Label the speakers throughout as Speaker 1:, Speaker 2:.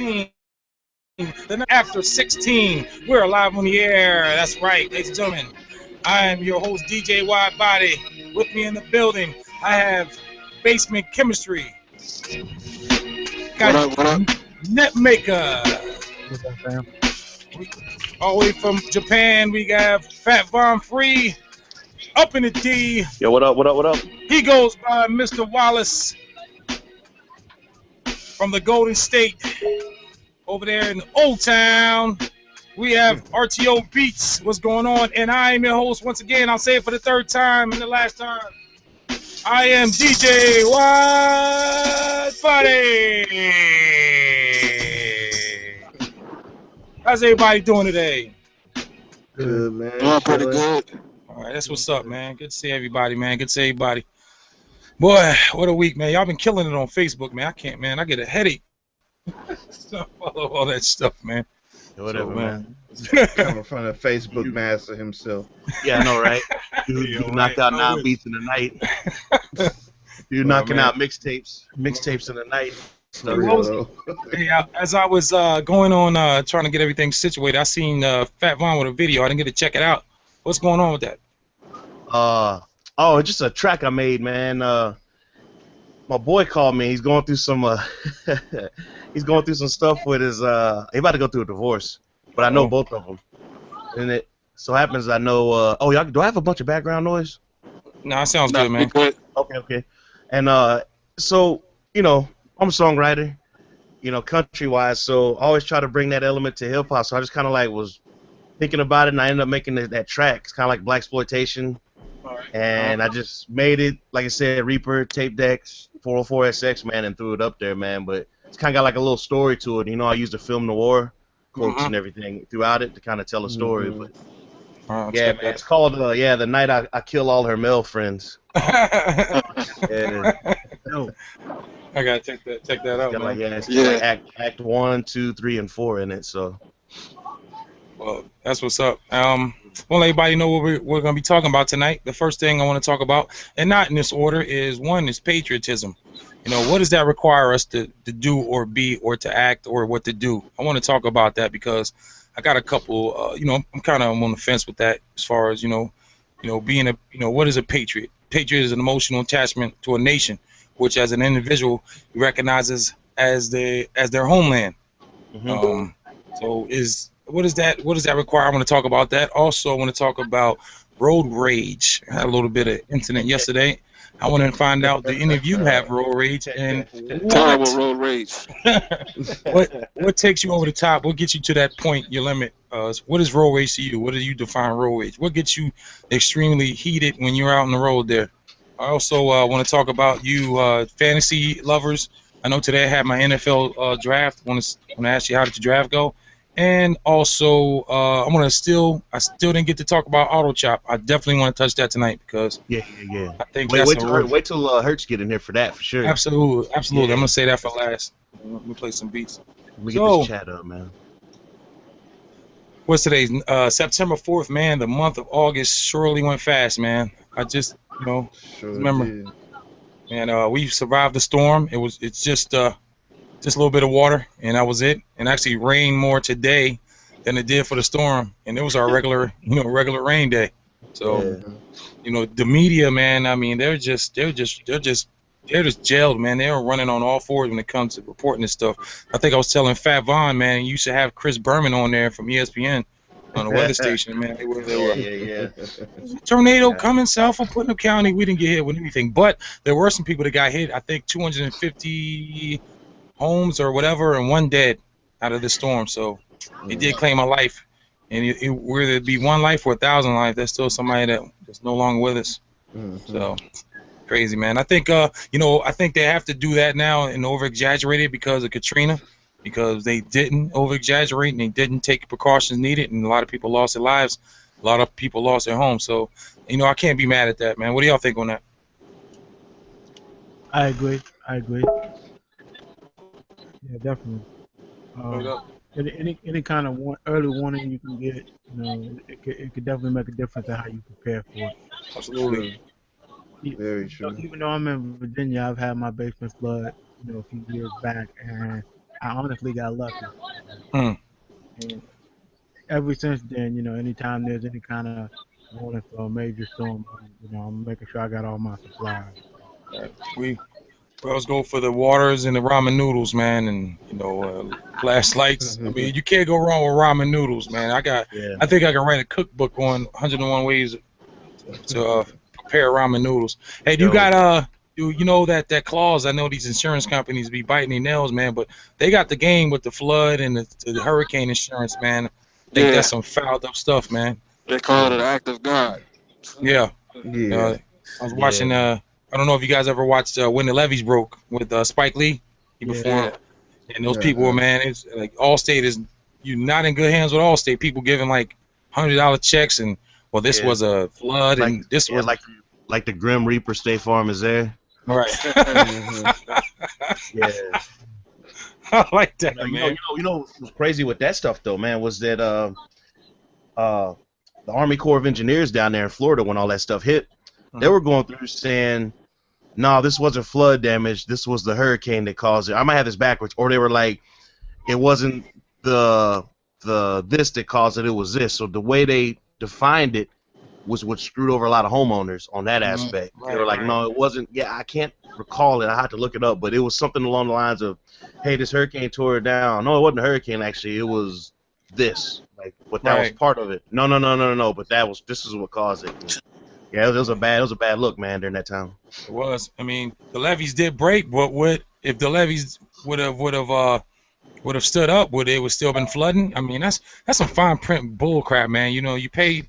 Speaker 1: The night after 16, we're live on the air. That's right, ladies and gentlemen. I am your host, DJ WIDEBODY. With me in the building, I have Basement Chemistry. Got
Speaker 2: What up?
Speaker 1: Netmaker.
Speaker 3: What's up, fam?
Speaker 1: All the way from Japan, we got Fat Von Free. Up in the D.
Speaker 2: Yo, what up?
Speaker 1: He goes by Mr. Wallace from the Golden State. Over there in Old Town, we have RTO Beats. What's going on? And I am your host once again. I'll say it for the third time and the last time. I am DJ WIDEBODY. How's everybody doing today?
Speaker 3: Good, man.
Speaker 2: Doing pretty good.
Speaker 1: All right, that's what's up, man. Good to see everybody, man. Good to see everybody. Boy, what a week, man. Y'all been killing it on Facebook, man. I can't, man. I get a headache. So follow all that stuff, man.
Speaker 2: Whatever,
Speaker 1: So,
Speaker 2: man.
Speaker 3: Coming from the Facebook master himself.
Speaker 2: Yeah, I know, right? You
Speaker 1: right.
Speaker 2: knocked out
Speaker 1: I
Speaker 2: 9
Speaker 1: wish.
Speaker 2: beats in the night. You
Speaker 1: Oh,
Speaker 2: knocking
Speaker 1: man.
Speaker 2: out mixtapes in the night.
Speaker 3: For
Speaker 1: What was-
Speaker 3: real,
Speaker 1: Hey, as I was going on trying to get everything situated, I seen Fat Von with a video. I didn't get to check it out. What's going on with that?
Speaker 2: It's just a track I made, man. My boy called me. He's going through some he's going through some stuff with his he about to go through a divorce. But I know both of them. And it so happens I know y'all, do I have a bunch of background noise?
Speaker 1: No, it sounds good, man.
Speaker 2: Okay. And so, you know, I'm a songwriter, you know, country-wise, so I always try to bring that element to hip-hop, so I just kind of like was thinking about it, and I ended up making that track. It's kind of like blaxploitation, and I just made it, like I said, Reaper, tape decks, 404SX, man, and threw it up there, man, but it's kind of got like a little story to it. You know, I used the film noir quotes and everything throughout it to kind of tell a story, but yeah, man, it's called, The Night I Kill All Her Male Friends. Yeah.
Speaker 3: no.
Speaker 1: I gotta check that out, man.
Speaker 2: It's got like act 1, 2, 3, and 4 in it, so.
Speaker 1: Well, that's what's up. Want to let everybody know what we're going to be talking about tonight. The first thing I want to talk about, and not in this order, is one is patriotism. You know, what does that require us to do or be or to act or what to do? I want to talk about that because I got a couple. You know, I'm kind of on the fence with that as far as being a what is a patriot? Patriot is an emotional attachment to a nation, which as an individual recognizes as their homeland. So what does that require? I want to talk about that. Also, I want to talk about road rage. I had a little bit of incident yesterday. I want to find out, do any of you have road rage, and
Speaker 4: Terrible road rage.
Speaker 1: what takes you over the top? What gets you to that point, your limit? What is road rage to you? What do you define road rage? What gets you extremely heated when you're out on the road there? I also want to talk about you fantasy lovers. I know today I had my NFL draft. I want to ask you, how did your draft go? And also, I still didn't get to talk about Auto Chop. I definitely want to touch that tonight because
Speaker 2: Yeah.
Speaker 1: I think
Speaker 2: Wait till Hertz get in here for that, for sure.
Speaker 1: Absolutely.
Speaker 2: Yeah.
Speaker 1: I'm gonna say that for last. Let me play some beats.
Speaker 2: Let me get this chat up, man.
Speaker 1: What's today's September 4th, man? The month of August surely went fast, man. I just
Speaker 3: Sure
Speaker 1: remember,
Speaker 3: did.
Speaker 1: and we survived the storm. It's just a little bit of water, and that was it. And actually rained more today than it did for the storm, and it was our regular rain day. So the media, man, I mean, they're just gelled, man. They're running on all fours when it comes to reporting this stuff. I think I was telling Fat Von, man, you should have Chris Berman on there from ESPN on the weather station, man. They were tornado coming south from Putnam County. We didn't get hit with anything, but there were some people that got hit. I think 250 homes or whatever, and one dead out of the storm. So it did claim a life, and whether it be one life or 1,000 lives, that's still somebody that's no longer with us. So crazy, man. I think I think they have to do that now and over exaggerate it because of Katrina, because they didn't over exaggerate and they didn't take precautions needed, and a lot of people lost their lives, a lot of people lost their homes. So I can't be mad at that, man. What do y'all think on that?
Speaker 3: I agree. Yeah, definitely. Any kind of early warning you can get, it could definitely make a difference in how you prepare for it.
Speaker 1: Absolutely.
Speaker 3: Very true. Even though I'm in Virginia, I've had my basement flood, a few years back, and I honestly got lucky.
Speaker 1: Mm.
Speaker 3: And ever since then, anytime there's any kind of warning for a major storm, I'm making sure I got all my supplies.
Speaker 1: We always go for the waters and the ramen noodles, man, and flashlights. I mean, you can't go wrong with ramen noodles, man.
Speaker 2: Yeah.
Speaker 1: I think I can write a cookbook on 101 ways to prepare ramen noodles. Hey, do you got you know that clause? I know these insurance companies be biting their nails, man, but they got the game with the flood and the hurricane insurance, man. I think that's some fouled up stuff, man.
Speaker 4: They call it an act of God.
Speaker 1: Yeah.
Speaker 2: Yeah.
Speaker 1: I was watching. I don't know if you guys ever watched When the Levees Broke with Spike Lee. He performed, and those people, man, it's like Allstate is you're not in good hands with Allstate. People giving like $100 checks, and this was a flood, and this was
Speaker 2: like the Grim Reaper. State Farm is there.
Speaker 1: Right.
Speaker 2: Yeah.
Speaker 1: I like that, man.
Speaker 2: You know what's crazy with that stuff though, man, was that the Army Corps of Engineers down there in Florida, when all that stuff hit, they were going through saying, no, this wasn't flood damage, this was the hurricane that caused it. I might have this backwards, or they were like, it wasn't the this that caused it, it was this. So the way they defined it was what screwed over a lot of homeowners on that aspect. They were like, no, it wasn't. Yeah, I can't recall it. I had to look it up, but it was something along the lines of, hey, this hurricane tore it down. No, it wasn't a hurricane, actually. It was this. Like, but that was part of it. No. But this is what caused it. Yeah, it was a bad look, man, during that time.
Speaker 1: It was. I mean, the levees did break, but if the levees would have stood up, would it still been flooding? I mean, that's some fine print bull crap, man. You pay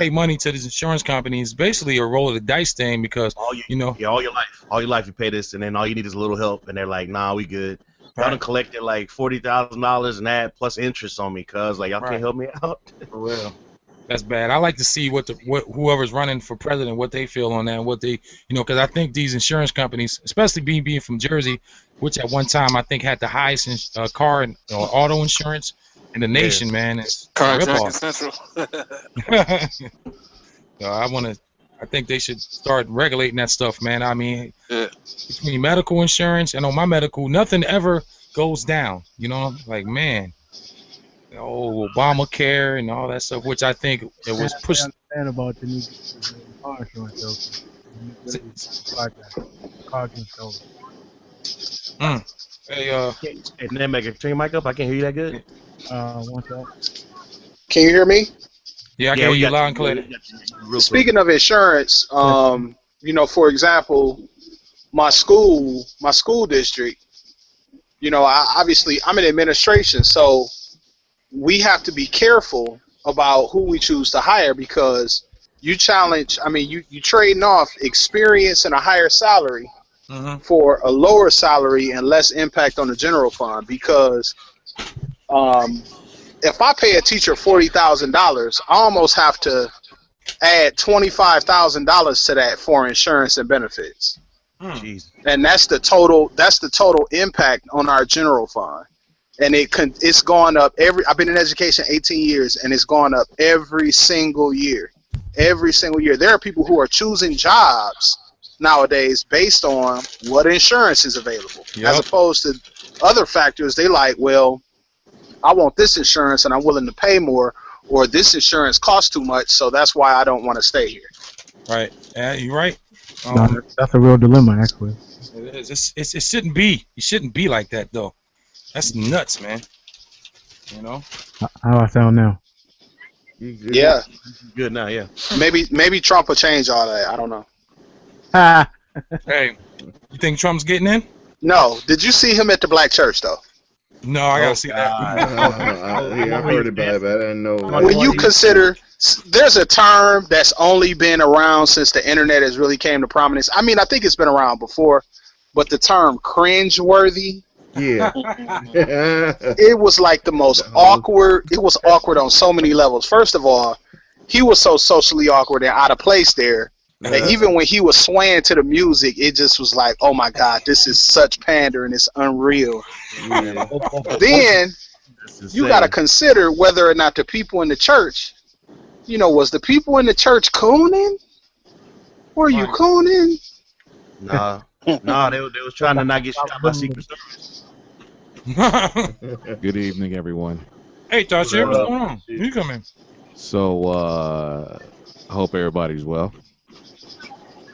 Speaker 1: money to these insurance companies, basically a roll of the dice thing, because all your life you pay this, and then all you need is a little help, and they're like, nah, we good. Y'all done collected like $40,000 and that plus interest on me, cuz like y'all can't help me out. For real. That's bad. I like to see what whoever's running for president, what they feel on that, and what they, because I think these insurance companies, especially being from Jersey, which at one time I think had the highest car and auto insurance in the nation, man. It's
Speaker 4: Carjacking Central.
Speaker 1: I think they should start regulating that stuff, man. I mean, between medical insurance and on my medical, nothing ever goes down. Like, man. Obamacare and all that stuff, which I think it was pushed.
Speaker 3: I understand about the new car insurance, car insurance.
Speaker 2: Hey, and then make it turn your mic up. I can't hear you that good.
Speaker 3: One sec.
Speaker 5: Can you hear me?
Speaker 1: Yeah, I can hear you loud and clear.
Speaker 5: Speaking of insurance, for example, my school district, obviously I'm in administration, so we have to be careful about who we choose to hire, because you trading off experience and a higher salary for a lower salary and less impact on the general fund. Because if I pay a teacher $40,000, I almost have to add $25,000 to that for insurance and benefits. And that's the total impact on our general fund. And it's gone up I've been in education 18 years, and it's gone up every single year. Every single year. There are people who are choosing jobs nowadays based on what insurance is available, as opposed to other factors. They like, well, I want this insurance and I'm willing to pay more, or this insurance costs too much, so that's why I don't want to stay here.
Speaker 1: Right. Yeah, you're right.
Speaker 3: No, that's a real dilemma, actually.
Speaker 1: It is. It shouldn't be. It shouldn't be like that, though. That's nuts, man.
Speaker 3: How I sound now?
Speaker 5: Yeah.
Speaker 2: Good now, yeah.
Speaker 5: Maybe Trump will change all that. I don't know.
Speaker 1: Hey, you think Trump's getting in?
Speaker 5: No. Did you see him at the black church, though?
Speaker 1: No, I gotta see that.
Speaker 6: I heard about it, but I didn't know.
Speaker 5: When you consider, there's a term that's only been around since the internet has really came to prominence. I mean, I think it's been around before, but the term cringeworthy.
Speaker 6: Yeah.
Speaker 5: It was like the most awkward. It was awkward on so many levels. First of all, he was so socially awkward and out of place there. And even when he was swaying to the music, it just was like, oh my God, this is such pandering. It's unreal. Then you got to consider whether or not the people in the church, was the people in the church cooning? Were you cooning?
Speaker 2: Nah, they was trying to not get shot by Secret Service.
Speaker 7: Good evening, everyone.
Speaker 1: Hey, Tasha, what's going on? You come in.
Speaker 7: So, I hope everybody's well.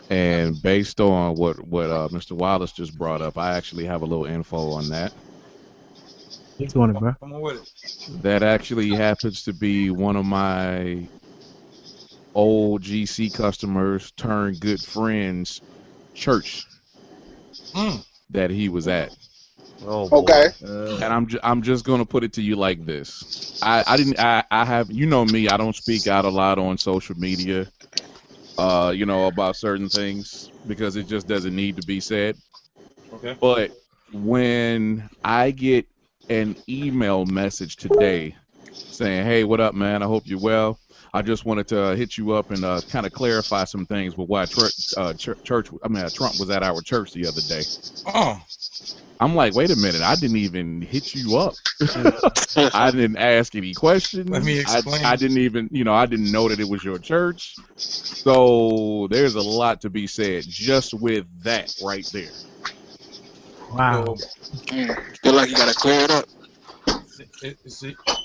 Speaker 7: And based on what Mr. Wallace just brought up, I actually have a little info on that.
Speaker 3: He's doing it, bro.
Speaker 1: Come on with it.
Speaker 7: That actually happens to be one of my old GC customers turned good friends church that he was at.
Speaker 2: Oh, boy.
Speaker 5: Okay.
Speaker 7: And I'm just gonna put it to you like this. I have, you know me, I don't speak out a lot on social media, about certain things because it just doesn't need to be said.
Speaker 1: Okay.
Speaker 7: But when I get an email message today saying, "Hey, what up, man? I hope you're well. I just wanted to hit you up and kind of clarify some things with why Trump was at our church the other day."
Speaker 1: Oh.
Speaker 7: I'm like, wait a minute, I didn't even hit you up. I didn't ask any questions.
Speaker 1: Let me explain.
Speaker 7: I didn't even, I didn't know that it was your church. So there's a lot to be said just with that right there.
Speaker 3: Wow.
Speaker 4: Feel like you gotta clear it up.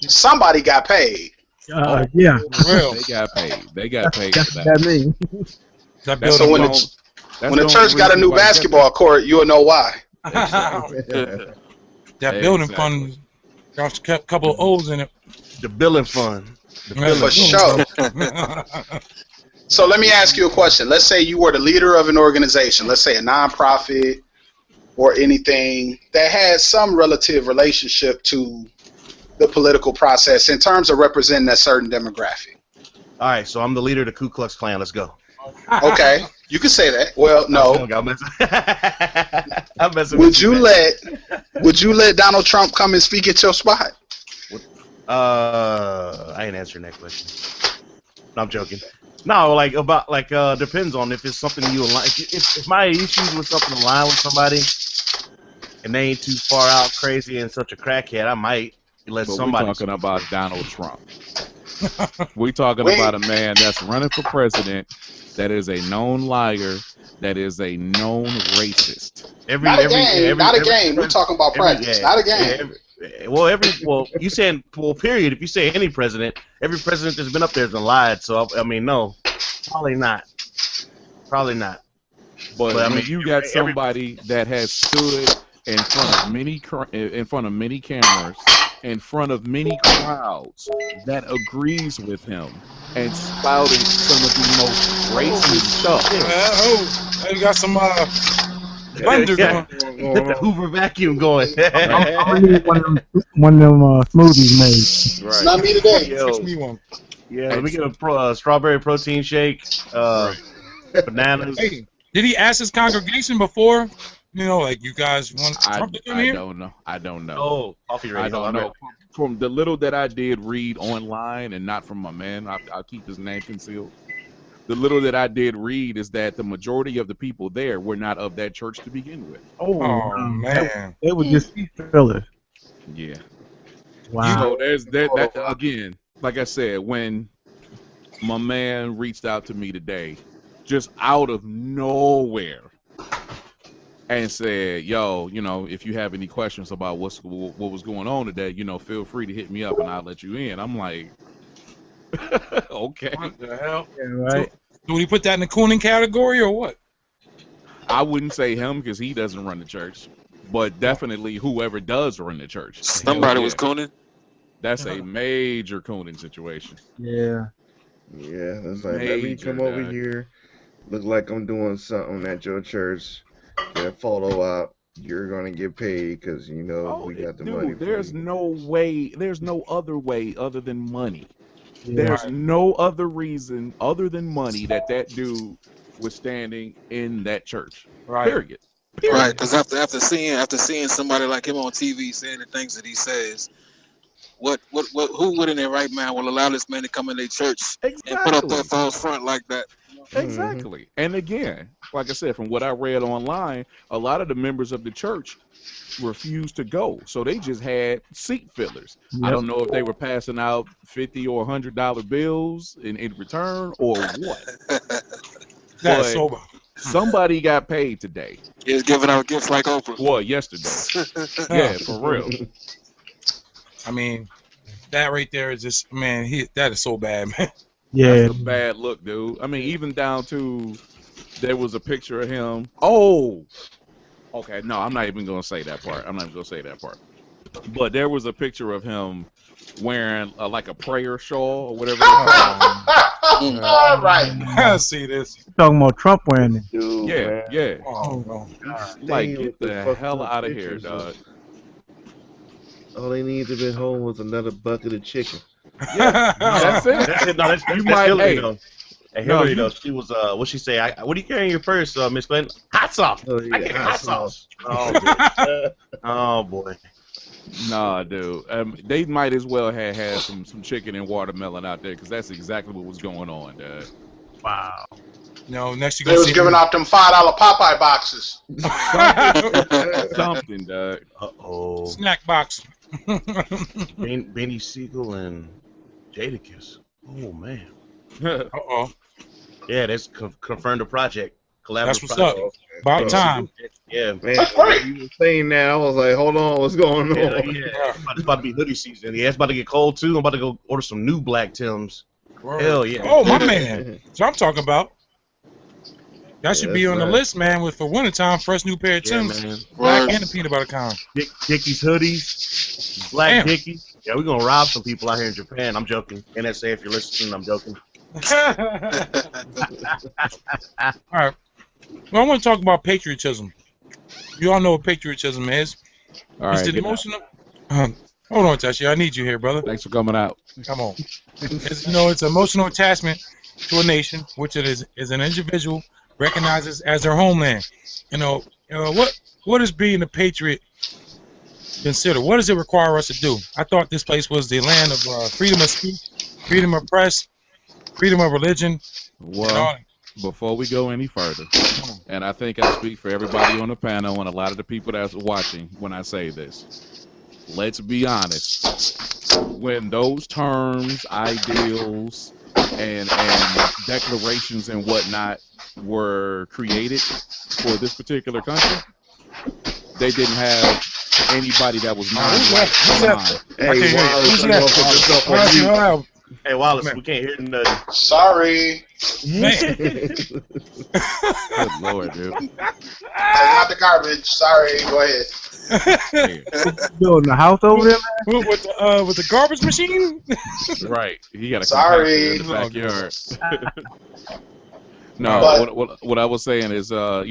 Speaker 5: Somebody got paid.
Speaker 3: Yeah.
Speaker 1: Real.
Speaker 7: They got paid. They got paid
Speaker 3: That's
Speaker 7: for
Speaker 3: what
Speaker 7: that.
Speaker 3: that means.
Speaker 5: So when the church got a new basketball court, you'll know why.
Speaker 1: That building fund got a couple of O's in it.
Speaker 2: The billing fund.
Speaker 5: For sure. So let me ask you a question. Let's say you were the leader of an organization, let's say a nonprofit or anything that has some relative relationship to the political process in terms of representing a certain demographic.
Speaker 2: All right, so I'm the leader of the Ku Klux Klan. Let's go.
Speaker 5: Okay, you can say that. Well, no.
Speaker 2: I'm messing
Speaker 5: Would you let Donald Trump come and speak at your spot?
Speaker 2: I ain't answering that question. No, I'm joking. No, depends on if it's something you align. If my issues with something align with somebody, and they ain't too far out crazy and such a crackhead, I might let somebody.
Speaker 7: We're talking about Donald Trump. We're talking about a man that's running for president, that is a known liar, that is a known racist.
Speaker 5: Not a game. We're talking about practice. Not a game.
Speaker 2: You saying period. If you say any president, every president that's been up there has been lied. So I mean, no, probably not. Probably not.
Speaker 7: But I mean, you got somebody that has stood in front of many cameras, in front of many crowds, that agrees with him and spouting some of the most racist stuff.
Speaker 1: You got some blender going.
Speaker 2: Get the Hoover vacuum going.
Speaker 3: I need one of them smoothies made.
Speaker 5: It's not me today.
Speaker 1: Fix me one.
Speaker 2: Yeah, let me get a strawberry protein shake, bananas.
Speaker 1: Hey, did he ask his congregation before? Like you guys want Trump to come here?
Speaker 7: I don't know.
Speaker 2: Oh, coffee ready.
Speaker 7: I don't know. From the little that I did read online, and not from my man, I'll keep his name concealed. The little that I did read is that the majority of the people there were not of that church to begin with.
Speaker 1: Oh man,
Speaker 3: they were just fillers.
Speaker 7: Yeah.
Speaker 3: Wow.
Speaker 7: There's that again. Like I said, when my man reached out to me today, just out of nowhere, and said, "Yo, if you have any questions about what was going on today, feel free to hit me up and I'll let you in." I'm like, okay.
Speaker 1: What the hell?
Speaker 3: Yeah, right.
Speaker 1: So, would he put that in the cooning category or what?
Speaker 7: I wouldn't say him because he doesn't run the church, but definitely whoever does run the church.
Speaker 4: Somebody was cooning.
Speaker 7: That's a major cooning situation.
Speaker 3: Yeah.
Speaker 6: Yeah, that's like, let me come over here, look like I'm doing something at your church, get a photo op, you're going to get paid because, we got the money.
Speaker 7: There's no other way other than money.
Speaker 3: Yeah.
Speaker 7: There's no other reason other than money that dude was standing in that church.
Speaker 1: Right.
Speaker 7: Period.
Speaker 4: Right, because after seeing somebody like him on TV saying the things that he says, who within their right mind will allow this man to come in their church and put up that false front like that?
Speaker 7: Exactly. And again, like I said, from what I read online, a lot of the members of the church refused to go, so they just had seat fillers. Yep. I don't know if they were passing out $50 or $100 bills in return or what.
Speaker 1: That's sober.
Speaker 7: Somebody got paid today.
Speaker 4: He was giving out gifts like Oprah.
Speaker 7: What, yesterday? Yeah, for real.
Speaker 1: I mean, that right there is just, man, that is so bad, man.
Speaker 3: Yeah.
Speaker 7: That's a bad look, dude. I mean, even down to there was a picture of him. Oh, okay. No, I'm not even gonna say that part. But there was a picture of him wearing like a prayer shawl or whatever.
Speaker 5: All right.
Speaker 1: I see this.
Speaker 3: Talking about Trump wearing it.
Speaker 6: Dude,
Speaker 7: Yeah,
Speaker 6: man.
Speaker 7: yeah.
Speaker 1: Oh, no.
Speaker 7: Like,
Speaker 6: Staying
Speaker 7: get
Speaker 6: with
Speaker 7: the
Speaker 6: fucked
Speaker 7: hell
Speaker 6: up
Speaker 7: out of here,
Speaker 6: pictures
Speaker 7: dog.
Speaker 6: All they need to be home was another bucket of chicken.
Speaker 7: That's it.
Speaker 2: That's it. No, that's
Speaker 7: You might-
Speaker 2: Hillary
Speaker 7: hey.
Speaker 2: though. Hey,
Speaker 7: No,
Speaker 2: Hillary
Speaker 7: you-
Speaker 2: though, she was what she say? What are you carrying in your purse, Miss Clinton? Hot sauce.
Speaker 6: Oh, yeah,
Speaker 2: I get hot sauce. Oh, boy. Oh boy.
Speaker 7: Nah, dude. They might as well have had some chicken and watermelon out there because that's exactly what was going on, dude.
Speaker 3: Wow.
Speaker 1: No, next you
Speaker 5: They
Speaker 1: gonna
Speaker 5: was
Speaker 1: see
Speaker 5: giving out them $5 Popeye boxes.
Speaker 7: Something, dog.
Speaker 2: Uh-oh.
Speaker 1: snack box.
Speaker 2: Benny Siegel and Jadakiss. Oh man.
Speaker 1: Uh-oh.
Speaker 2: Yeah, that's confirmed the project. Collaborative
Speaker 1: That's what's
Speaker 2: project.
Speaker 1: up. About time.
Speaker 2: Yeah.
Speaker 6: Man,
Speaker 5: That's great.
Speaker 6: when you were saying that, I was like, hold on, what's going on?
Speaker 2: Yeah. It's about to be hoodie season. Yeah, it's about to get cold too. I'm about to go order some new black Tims. Hell yeah.
Speaker 1: Oh, my man. That's what I'm talking about. That should be
Speaker 6: that's
Speaker 1: on the
Speaker 6: right.
Speaker 1: list, man, with for wintertime, fresh new pair of
Speaker 2: Yeah,
Speaker 1: Timbs.
Speaker 2: man.
Speaker 1: Black
Speaker 4: Word.
Speaker 1: and the peanut butter kind.
Speaker 2: Dickies hoodies. Black
Speaker 1: Damn.
Speaker 2: Dickies. Yeah, we're gonna rob some people out here in Japan. I'm joking. NSA, if you're listening, I'm joking.
Speaker 1: All right. Well, I want to talk about patriotism. You all know what patriotism is.
Speaker 7: All
Speaker 1: It's
Speaker 7: right,
Speaker 1: the
Speaker 7: get out.
Speaker 1: emotional. Hold on, Tashi. I need you here, brother.
Speaker 7: Thanks for coming out.
Speaker 1: Come on. It's emotional attachment to a nation, which it is an individual recognizes as their homeland. What is being a patriot considered? What does it require us to do? I thought this place was the land of freedom of speech, freedom of press, freedom of religion. and all
Speaker 7: Well,
Speaker 1: that.
Speaker 7: before we go any further, and I think I speak for everybody on the panel and a lot of the people that's watching when I say this. Let's be honest. When those terms, ideals, and declarations and whatnot were created for this particular country, they didn't have anybody that was non-white.
Speaker 6: Hey,
Speaker 1: hear you.
Speaker 6: Wallace,
Speaker 1: Who's
Speaker 6: I'm
Speaker 1: that?
Speaker 6: gonna put this up
Speaker 1: All right,
Speaker 6: on you.
Speaker 1: hold on.
Speaker 2: Hey Wallace,
Speaker 1: Man.
Speaker 2: we can't hear nothing.
Speaker 5: Sorry.
Speaker 1: Man.
Speaker 7: Good Lord, dude.
Speaker 5: Take out the garbage. Sorry. Go ahead.
Speaker 3: Building a house over there, man?
Speaker 1: with the garbage machine?
Speaker 7: Right. He got a
Speaker 5: Sorry.
Speaker 7: compactor in the backyard.
Speaker 5: But-
Speaker 7: what I was saying is, all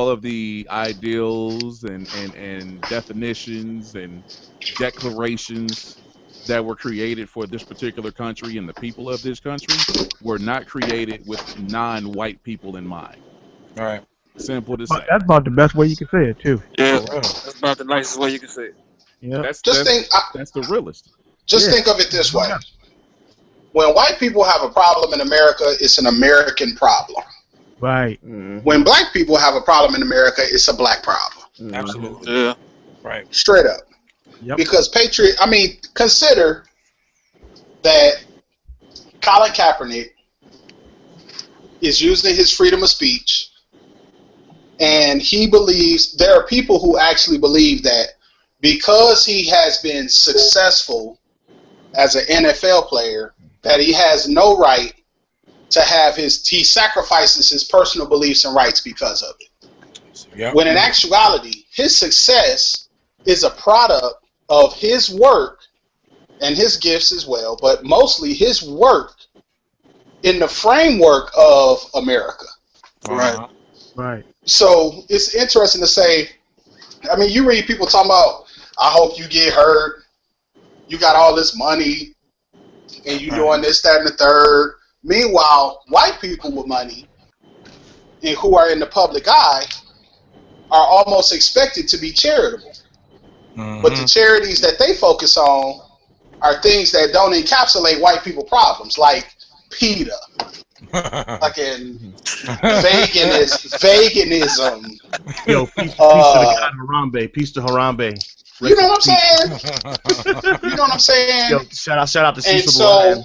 Speaker 7: of the ideals and definitions and declarations that were created for this particular country and the people of this country were not created with non-white people in mind.
Speaker 1: All right.
Speaker 7: Simple to say.
Speaker 3: But that's about the best way you can say it, too.
Speaker 4: Yeah, that's about the nicest way you can say it.
Speaker 3: Yeah.
Speaker 7: That's the realest.
Speaker 5: Just
Speaker 3: Yeah.
Speaker 5: think of it this way. When white people have a problem in America, it's an American problem.
Speaker 3: Right.
Speaker 5: When black people have a problem in America, it's a black problem.
Speaker 1: Absolutely.
Speaker 4: Yeah.
Speaker 1: Right.
Speaker 5: Straight up.
Speaker 3: Yep.
Speaker 5: Because consider that Colin Kaepernick is using his freedom of speech, and he believes, there are people who actually believe that because he has been successful as an NFL player, that he has no right to have he sacrifices his personal beliefs and rights because of it.
Speaker 1: Yep.
Speaker 5: When in actuality, his success is a product of his work and his gifts as well, but mostly his work in the framework of America.
Speaker 1: Uh-huh.
Speaker 3: Right.
Speaker 5: So it's interesting to say, you read people talking about, I hope you get hurt, you got all this money, and you doing this, that, and the third. Meanwhile, white people with money and who are in the public eye are almost expected to be charitable.
Speaker 1: Mm-hmm.
Speaker 5: But the charities that they focus on are things that don't encapsulate white people problems, like PETA, fucking veganism.
Speaker 2: Yo, peace to the guy Harambe. Peace to Harambe.
Speaker 5: You know what I'm saying? You know what I'm saying?
Speaker 2: Yo, shout out to
Speaker 5: And
Speaker 2: Cecil
Speaker 5: so
Speaker 2: Lion.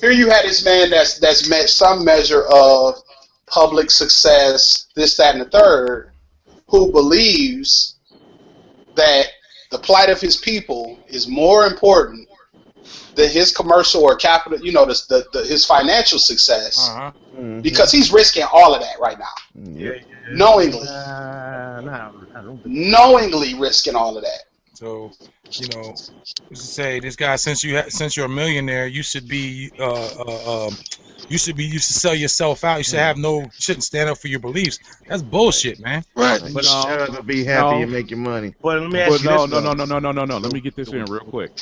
Speaker 5: here you had this man that's met some measure of public success, this, that, and the third, who believes that the plight of his people is more important than his commercial or capital, you know, his financial success, because he's risking all of that right now, knowingly, knowingly risking all of that.
Speaker 1: So, you know, to say this guy, since you're a millionaire, you should be you should sell yourself out. You should have you shouldn't stand up for your beliefs. That's bullshit, man.
Speaker 4: Right.
Speaker 6: But shut up and be happy and make your money.
Speaker 2: But let me ask you this.
Speaker 7: No. Let me get this in real quick.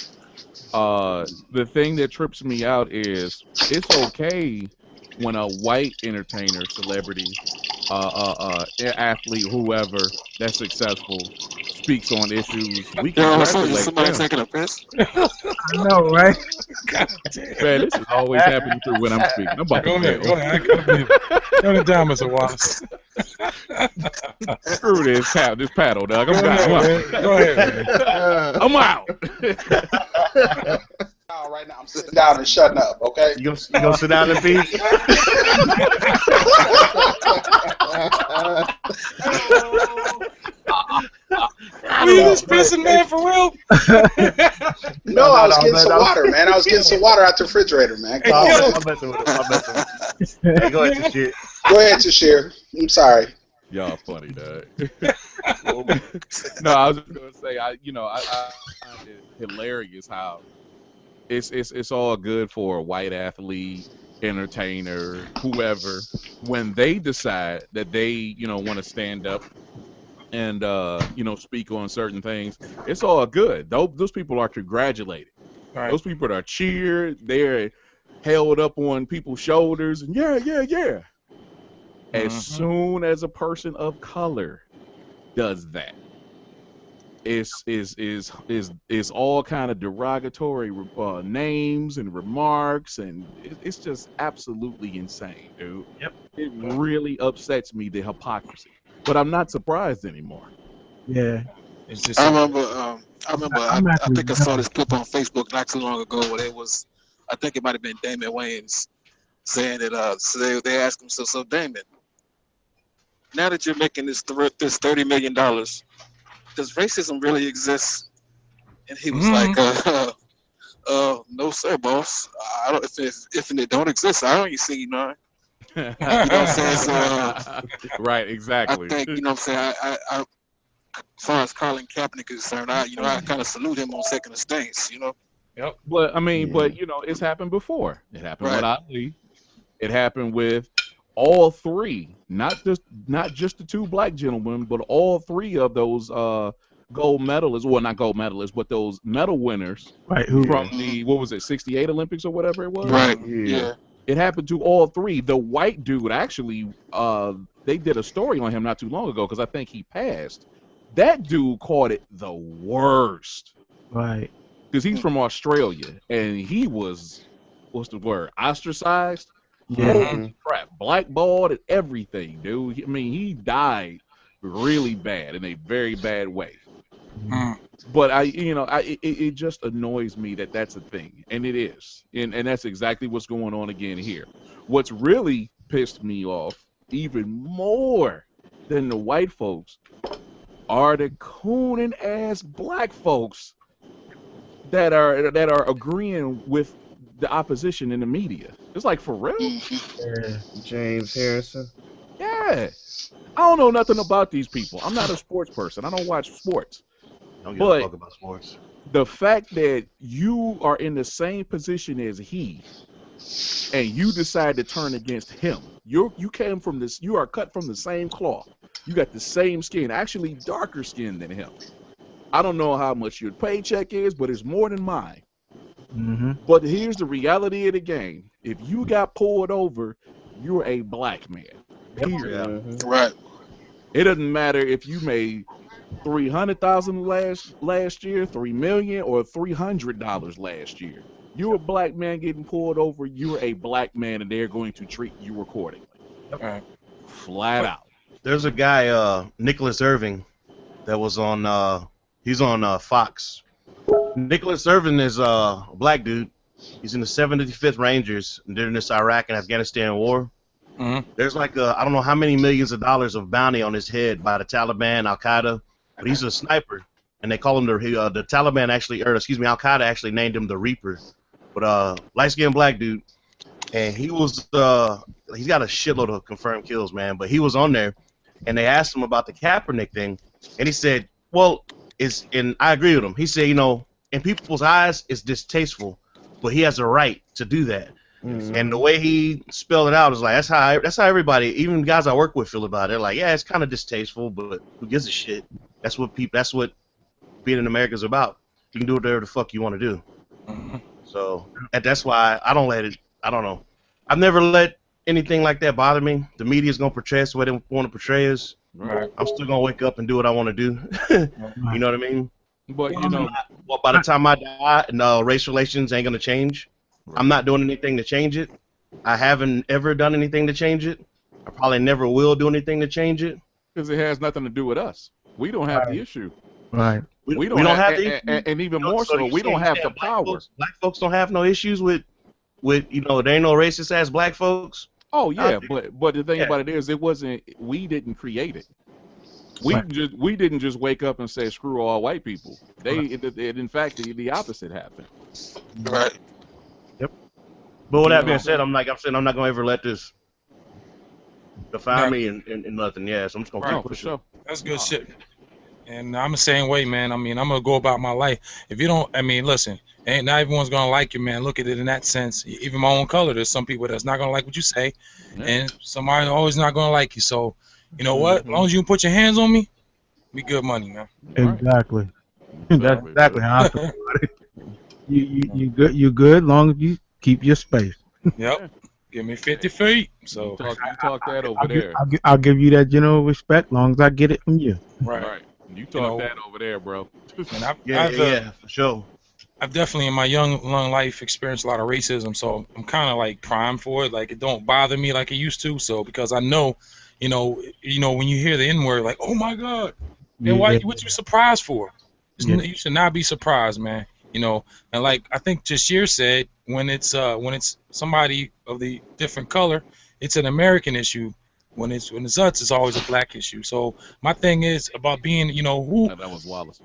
Speaker 7: The thing that trips me out is it's okay when a white entertainer, celebrity, athlete, whoever that's successful speaks on issues. We congratulate
Speaker 4: somebody
Speaker 7: them.
Speaker 4: taking a piss.
Speaker 3: I know, right?
Speaker 7: Man, this is always happening through when I'm speaking. I'm about
Speaker 1: Go ahead. I can't believe it. Turn it down, Mr. Wallace.
Speaker 7: Screw this paddle, dog. I'm
Speaker 1: Go ahead, man.
Speaker 7: I'm out.
Speaker 5: Right now, I'm sitting down and shutting up. Okay.
Speaker 2: You gonna sit down and pee?
Speaker 1: Are you this pissing, man, for real?
Speaker 5: No, I was getting some water, man. I was getting some water out the refrigerator, man.
Speaker 2: I'm messing with it. Hey, go ahead, Tashir.
Speaker 5: Go ahead, Tashir. I'm sorry.
Speaker 7: Y'all funny, dog. No, I was just gonna say, I find it hilarious how it's all good for a white athlete, entertainer, whoever, when they decide that they want to stand up and speak on certain things. It's all good. Those people are congratulated. Right. Those people are cheered. They're held up on people's shoulders and yeah. As soon as a person of color does that, is all kind of derogatory names and remarks, and it's just absolutely insane, dude.
Speaker 2: Yep.
Speaker 7: It really upsets me, the hypocrisy. But I'm not surprised anymore.
Speaker 3: Yeah.
Speaker 1: It's just.
Speaker 4: I think I saw this clip on Facebook not too long ago where I think it might have been Damon Wayans saying that. So they asked him, so Damon, now that you're making this $30 million, does racism really exist? And he was like, no, sir, boss. I don't. If it don't exist, I don't even see none. You know what I'm saying? So,
Speaker 7: right, exactly.
Speaker 4: I think, you know what I'm saying, I as far as Colin Kaepernick is concerned, I kind of salute him on second stance,
Speaker 7: Yep. But it's happened before. It happened with Ali. It happened with all three, not just the two black gentlemen, but all three of those gold medalists, well, not gold medalists, but those medal winners,
Speaker 3: right?
Speaker 7: From the, what was it, 68 Olympics or whatever it was?
Speaker 4: Right. Yeah.
Speaker 7: It happened to all three. The white dude, actually, they did a story on him not too long ago because I think he passed. That dude caught it the worst.
Speaker 3: Right.
Speaker 7: Because he's from Australia, and he was, what's the word, ostracized?
Speaker 3: Yeah.
Speaker 7: Crap, blackballed and everything, dude. I mean, he died really bad, in a very bad way. But it just annoys me that that's a thing, and it is, and that's exactly what's going on again here. What's really pissed me off even more than the white folks are the cooning ass black folks that are agreeing with the opposition in the media. It's like, for real?
Speaker 6: James Harrison.
Speaker 7: Yeah. I don't know nothing about these people. I'm not a sports person. I don't watch sports.
Speaker 2: Don't give a fuck about sports.
Speaker 7: The fact that you are in the same position as he, and you decide to turn against him. You came from this. You are cut from the same cloth. You got the same skin, actually darker skin than him. I don't know how much your paycheck is, but it's more than mine. But here's the reality of the game. If you got pulled over, you're a black man. Period.
Speaker 4: Right.
Speaker 7: It doesn't matter if you made $300,000 last year, $3 million, or $300 last year. You're a black man getting pulled over. You're a black man, and they're going to treat you accordingly. Flat out.
Speaker 2: There's a guy, Nicholas Irving, that was on. He's on Fox. Nicholas Irving is a black dude. He's in the 75th Rangers during this Iraq and Afghanistan war. There's like I don't know how many millions of dollars of bounty on his head by the Taliban, Al Qaeda, but he's a sniper, and they call him the Taliban actually, or excuse me, Al Qaeda actually named him the Reaper. But light-skinned black dude, and he was he's got a shitload of confirmed kills, man. But he was on there, and they asked him about the Kaepernick thing, and he said, well, and I agree with him. He said, you know, in people's eyes, it's distasteful, but he has a right to do that. And the way he spelled it out is like that's how everybody, even guys I work with, feel about it. They're like, yeah, it's kind of distasteful, but who gives a shit? That's what being in America is about. You can do whatever the fuck you want to do. So that's why I don't let it. I don't know. I've never let anything like that bother me. The media's gonna portray us the way they want to portray us.
Speaker 7: Right.
Speaker 2: I'm still gonna wake up and do what I want to do. You know what I mean?
Speaker 7: But you know,
Speaker 2: well, by the time I die, race relations ain't gonna change. I'm not doing anything to change it. I haven't ever done anything to change it. I probably never will do anything to change it.
Speaker 7: Because it has nothing to do with us. We don't have the issue.
Speaker 3: Right.
Speaker 2: We don't have the issue.
Speaker 7: And even more so, we don't have the power.
Speaker 2: Black folks don't have no issues with you know, there ain't no racist ass black folks.
Speaker 7: Oh yeah, but the thing about it is, we didn't create it. We didn't just wake up and say screw all white people. In fact, the opposite happened.
Speaker 4: Right.
Speaker 2: Yep. But with that being said, I'm not gonna ever let this define me and nothing. Yeah, so I'm just gonna keep pushing.
Speaker 7: Sure.
Speaker 1: That's good shit. And I'm the same way, man. I mean, I'm gonna go about my life. If you don't, I mean, listen, not everyone's gonna like you, man. Look at it in that sense. Even my own color, there's some people that's not gonna like what you say, and somebody always not gonna like you. So, you know what? As long as you can put your hands on me, we good money, man.
Speaker 3: Exactly. That's exactly how I feel about it. You good, long as you keep your space.
Speaker 1: Yep. Give me 50 feet. So
Speaker 7: you talk that over there.
Speaker 3: I'll give you that general respect, long as I get it from you.
Speaker 7: Right. You talk that over there, bro.
Speaker 1: And
Speaker 2: I've for sure.
Speaker 1: I've definitely in my young life experienced a lot of racism, so I'm kind of like primed for it. Like it don't bother me like it used to. So because I know, you know, when you hear the N word, like, oh my God, then what you surprised for? You should not be surprised, man. You know, and like I think Jashir said, when it's somebody of the different color, it's an American issue. When it's us, it's always a black issue. So my thing is about being, you know, who.
Speaker 7: No, that was Wallace.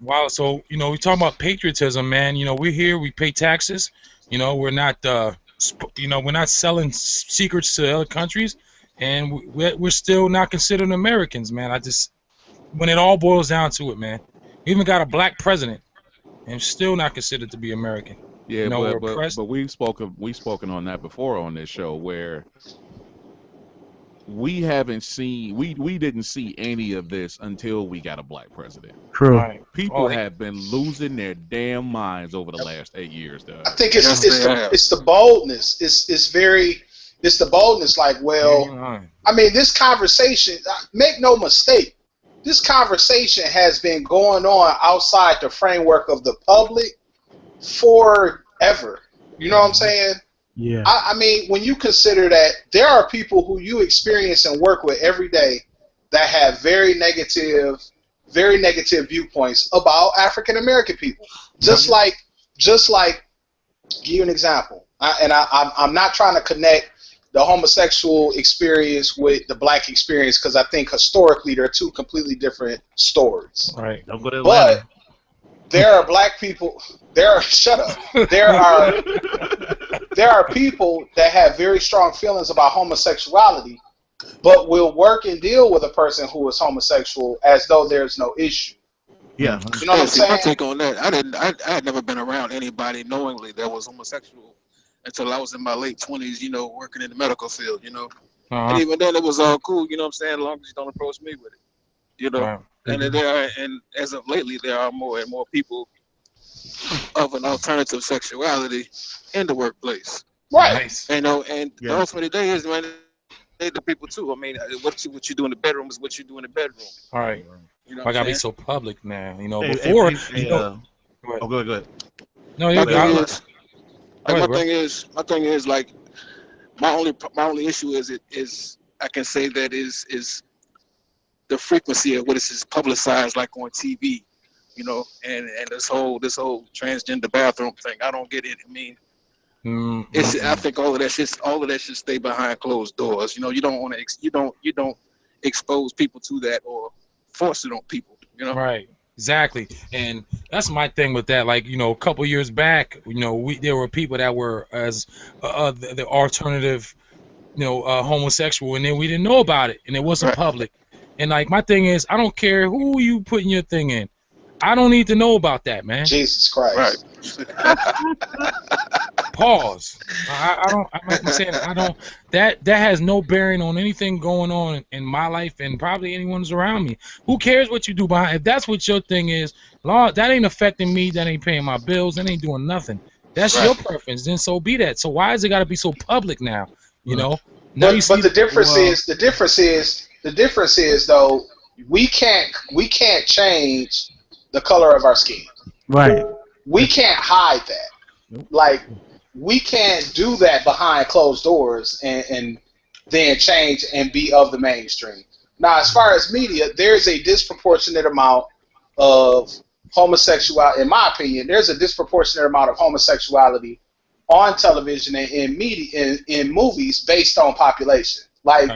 Speaker 1: Wallace. So you know, we talking about patriotism, man. You know, we're here, we pay taxes. You know, we're not, we're not selling secrets to other countries, and we're still not considered Americans, man. When it all boils down to it, man, we even got a black president, and still not considered to be American.
Speaker 7: Yeah,
Speaker 1: you know,
Speaker 7: but we've spoken on that before on this show where we didn't see any of this until we got a black president.
Speaker 3: True.
Speaker 1: Right.
Speaker 7: People have been losing their damn minds over the last 8 years, though.
Speaker 5: I think it's the boldness. It's the boldness. Like, well, I mean, this conversation. Make no mistake, this conversation has been going on outside the framework of the public forever. You know what I'm saying?
Speaker 3: Yeah.
Speaker 5: I mean, when you consider that there are people who you experience and work with every day that have very negative viewpoints about African American people. Just like, give you an example. I'm not trying to connect the homosexual experience with the black experience because I think historically they're two completely different stories.
Speaker 1: Right.
Speaker 2: Don't go to
Speaker 5: But there are black people. Shut up. There are people that have very strong feelings about homosexuality, but will work and deal with a person who is homosexual as though there's no issue.
Speaker 2: Yeah.
Speaker 5: You know what I'm saying?
Speaker 4: My take on that, I had never been around anybody knowingly that was homosexual until I was in my late 20s, you know, working in the medical field, you know. And even then it was all cool, you know what I'm saying, as long as you don't approach me with it. You know. Right. And as of lately there are more and more people of an alternative sexuality in the workplace.
Speaker 5: Right.
Speaker 4: You know, and the ultimate day is, man, they the people too. I mean, what you do in the bedroom is what you do in the bedroom.
Speaker 1: All right.
Speaker 4: You know,
Speaker 1: I gotta be so public now. You know,
Speaker 2: Hey,
Speaker 1: before.
Speaker 2: go ahead.
Speaker 1: No, you're good.
Speaker 4: My thing is like my only issue is I can say that is the frequency of what is publicized like on TV, you know, and this whole transgender bathroom thing. I don't get it. I mean, I think all of that should stay behind closed doors. You know, you don't want to you don't expose people to that or force it on people. You know,
Speaker 1: right? Exactly, and that's my thing with that. Like, you know, a couple years back, you know, there were people that were as the alternative, you know, homosexual, and then we didn't know about it, and it wasn't public. And like, my thing is, I don't care who you putting your thing in. I don't need to know about that, man.
Speaker 5: Jesus Christ.
Speaker 4: Right.
Speaker 5: Pause.
Speaker 1: I'm saying I don't. That has no bearing on anything going on in my life and probably anyone's around me. Who cares what you do behind? If that's what your thing is, Lord, that ain't affecting me. That ain't paying my bills. That ain't doing nothing. That's your preference. Then so be that. So why has it got to be so public now? You know. Now
Speaker 5: but the difference is though, we can't change the color of our skin.
Speaker 3: Right.
Speaker 5: We can't hide that. Like, we can't do that behind closed doors and then change and be of the mainstream. Now, as far as media, there's a disproportionate amount of homosexuality. In my opinion, there's a disproportionate amount of homosexuality on television and in media, in movies, based on population. Like,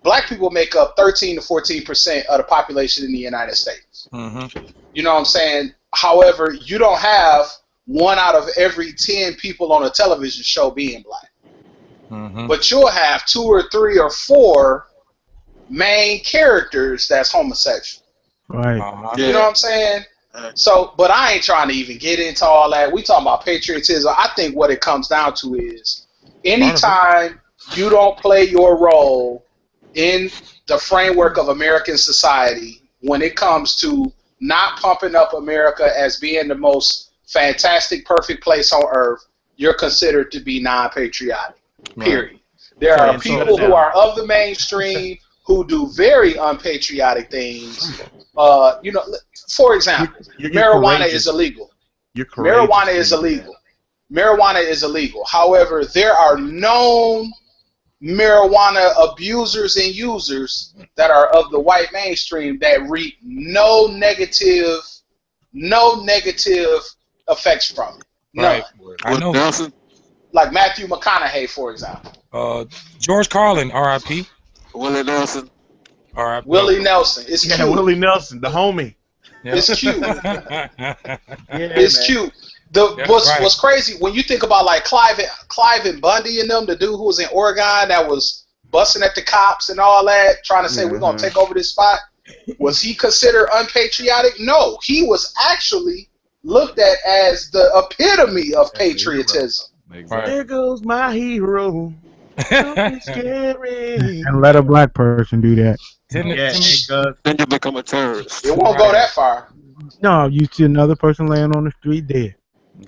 Speaker 5: black people make up 13 to 14% of the population in the United States. You know what I'm saying? However, you don't have 1 out of every 10 people on a television show being black. But you'll have 2 or 3 or 4 main characters that's homosexual.
Speaker 3: Right.
Speaker 5: You know what I'm saying? So, but I ain't trying to even get into all that. We talking about patriotism. I think what it comes down to is, anytime you don't play your role in the framework of American society when it comes to not pumping up America as being the most fantastic, perfect place on earth, you're considered to be non-patriotic. Period. There are people who are of the mainstream who do very unpatriotic things. You know, for example, marijuana is illegal. Marijuana is illegal. Marijuana is illegal. However, there are known marijuana abusers and users that are of the white mainstream that reap no negative effects from it. None.
Speaker 1: I know.
Speaker 5: Like Matthew McConaughey, for example.
Speaker 1: George Carlin, R.I.P.
Speaker 4: Willie Nelson.
Speaker 1: R.I.P.
Speaker 5: Willie Nelson. It's cute.
Speaker 2: Willie Nelson, the homie.
Speaker 1: Yeah.
Speaker 5: It's cute. It's cute. What's crazy when you think about like Clive and Bundy and them, the dude who was in Oregon that was busting at the cops and all that, trying to say we're gonna take over this spot. Was he considered unpatriotic? No, he was actually looked at as the epitome of patriotism.
Speaker 2: Exactly. There goes my hero. Don't be scary.
Speaker 3: And let a black person do that.
Speaker 4: Then you become a terrorist.
Speaker 5: It won't go that far.
Speaker 3: No, you see another person laying on the street dead.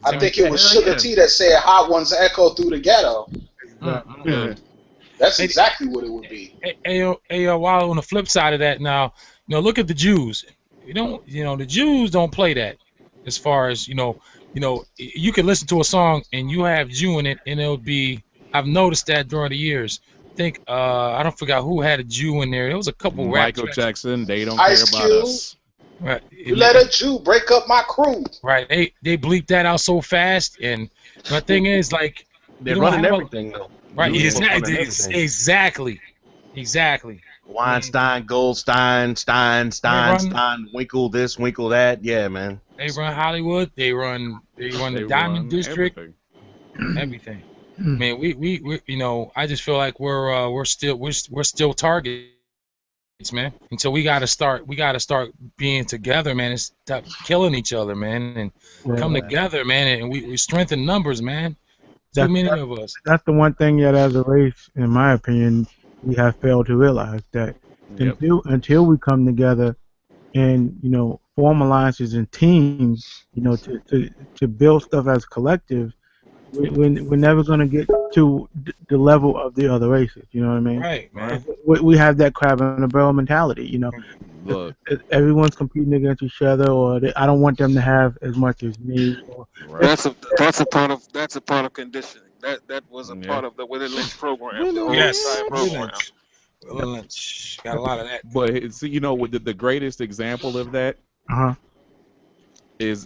Speaker 5: I think it was Sugar T that said "hot ones echo through the ghetto." That's exactly what it would be.
Speaker 1: While on the flip side of that, now, you know, look at the Jews. The Jews don't play that. As far as you can listen to a song and you have Jew in it, and it'll be. I've noticed that during the years. I think I don't forget who had a Jew in there. There was a couple.
Speaker 7: Michael Jackson. They don't
Speaker 5: Ice
Speaker 7: care about us.
Speaker 1: Right.
Speaker 5: You let a Jew break up my crew.
Speaker 1: Right. They bleeped that out so fast, and the thing is, like,
Speaker 2: they're running everything though.
Speaker 1: Right. Exactly.
Speaker 2: Weinstein, Goldstein, Stein, Winkle this, Winkle that. Yeah, man.
Speaker 1: They run Hollywood. They run the Diamond District. Everything. Man, we I just feel like we're still targets, man. And so we gotta start being together, man, and stop killing each other, man, and come together, man, and we strengthen numbers, man. Too many of us.
Speaker 3: That's the one thing that, as a race, in my opinion, we have failed to realize that until we come together and form alliances and teams, to build stuff as a collective. We're never going to get to the level of the other races. You know what I mean?
Speaker 1: Right, man.
Speaker 3: We have that crab in the barrel mentality.
Speaker 7: Look,
Speaker 3: everyone's competing against each other, or I don't want them to have as much as me.
Speaker 4: That's a part of conditioning. That was a part of the Willie Lynch program.
Speaker 1: Willie Lynch got a lot of that.
Speaker 7: But see, the greatest example of that is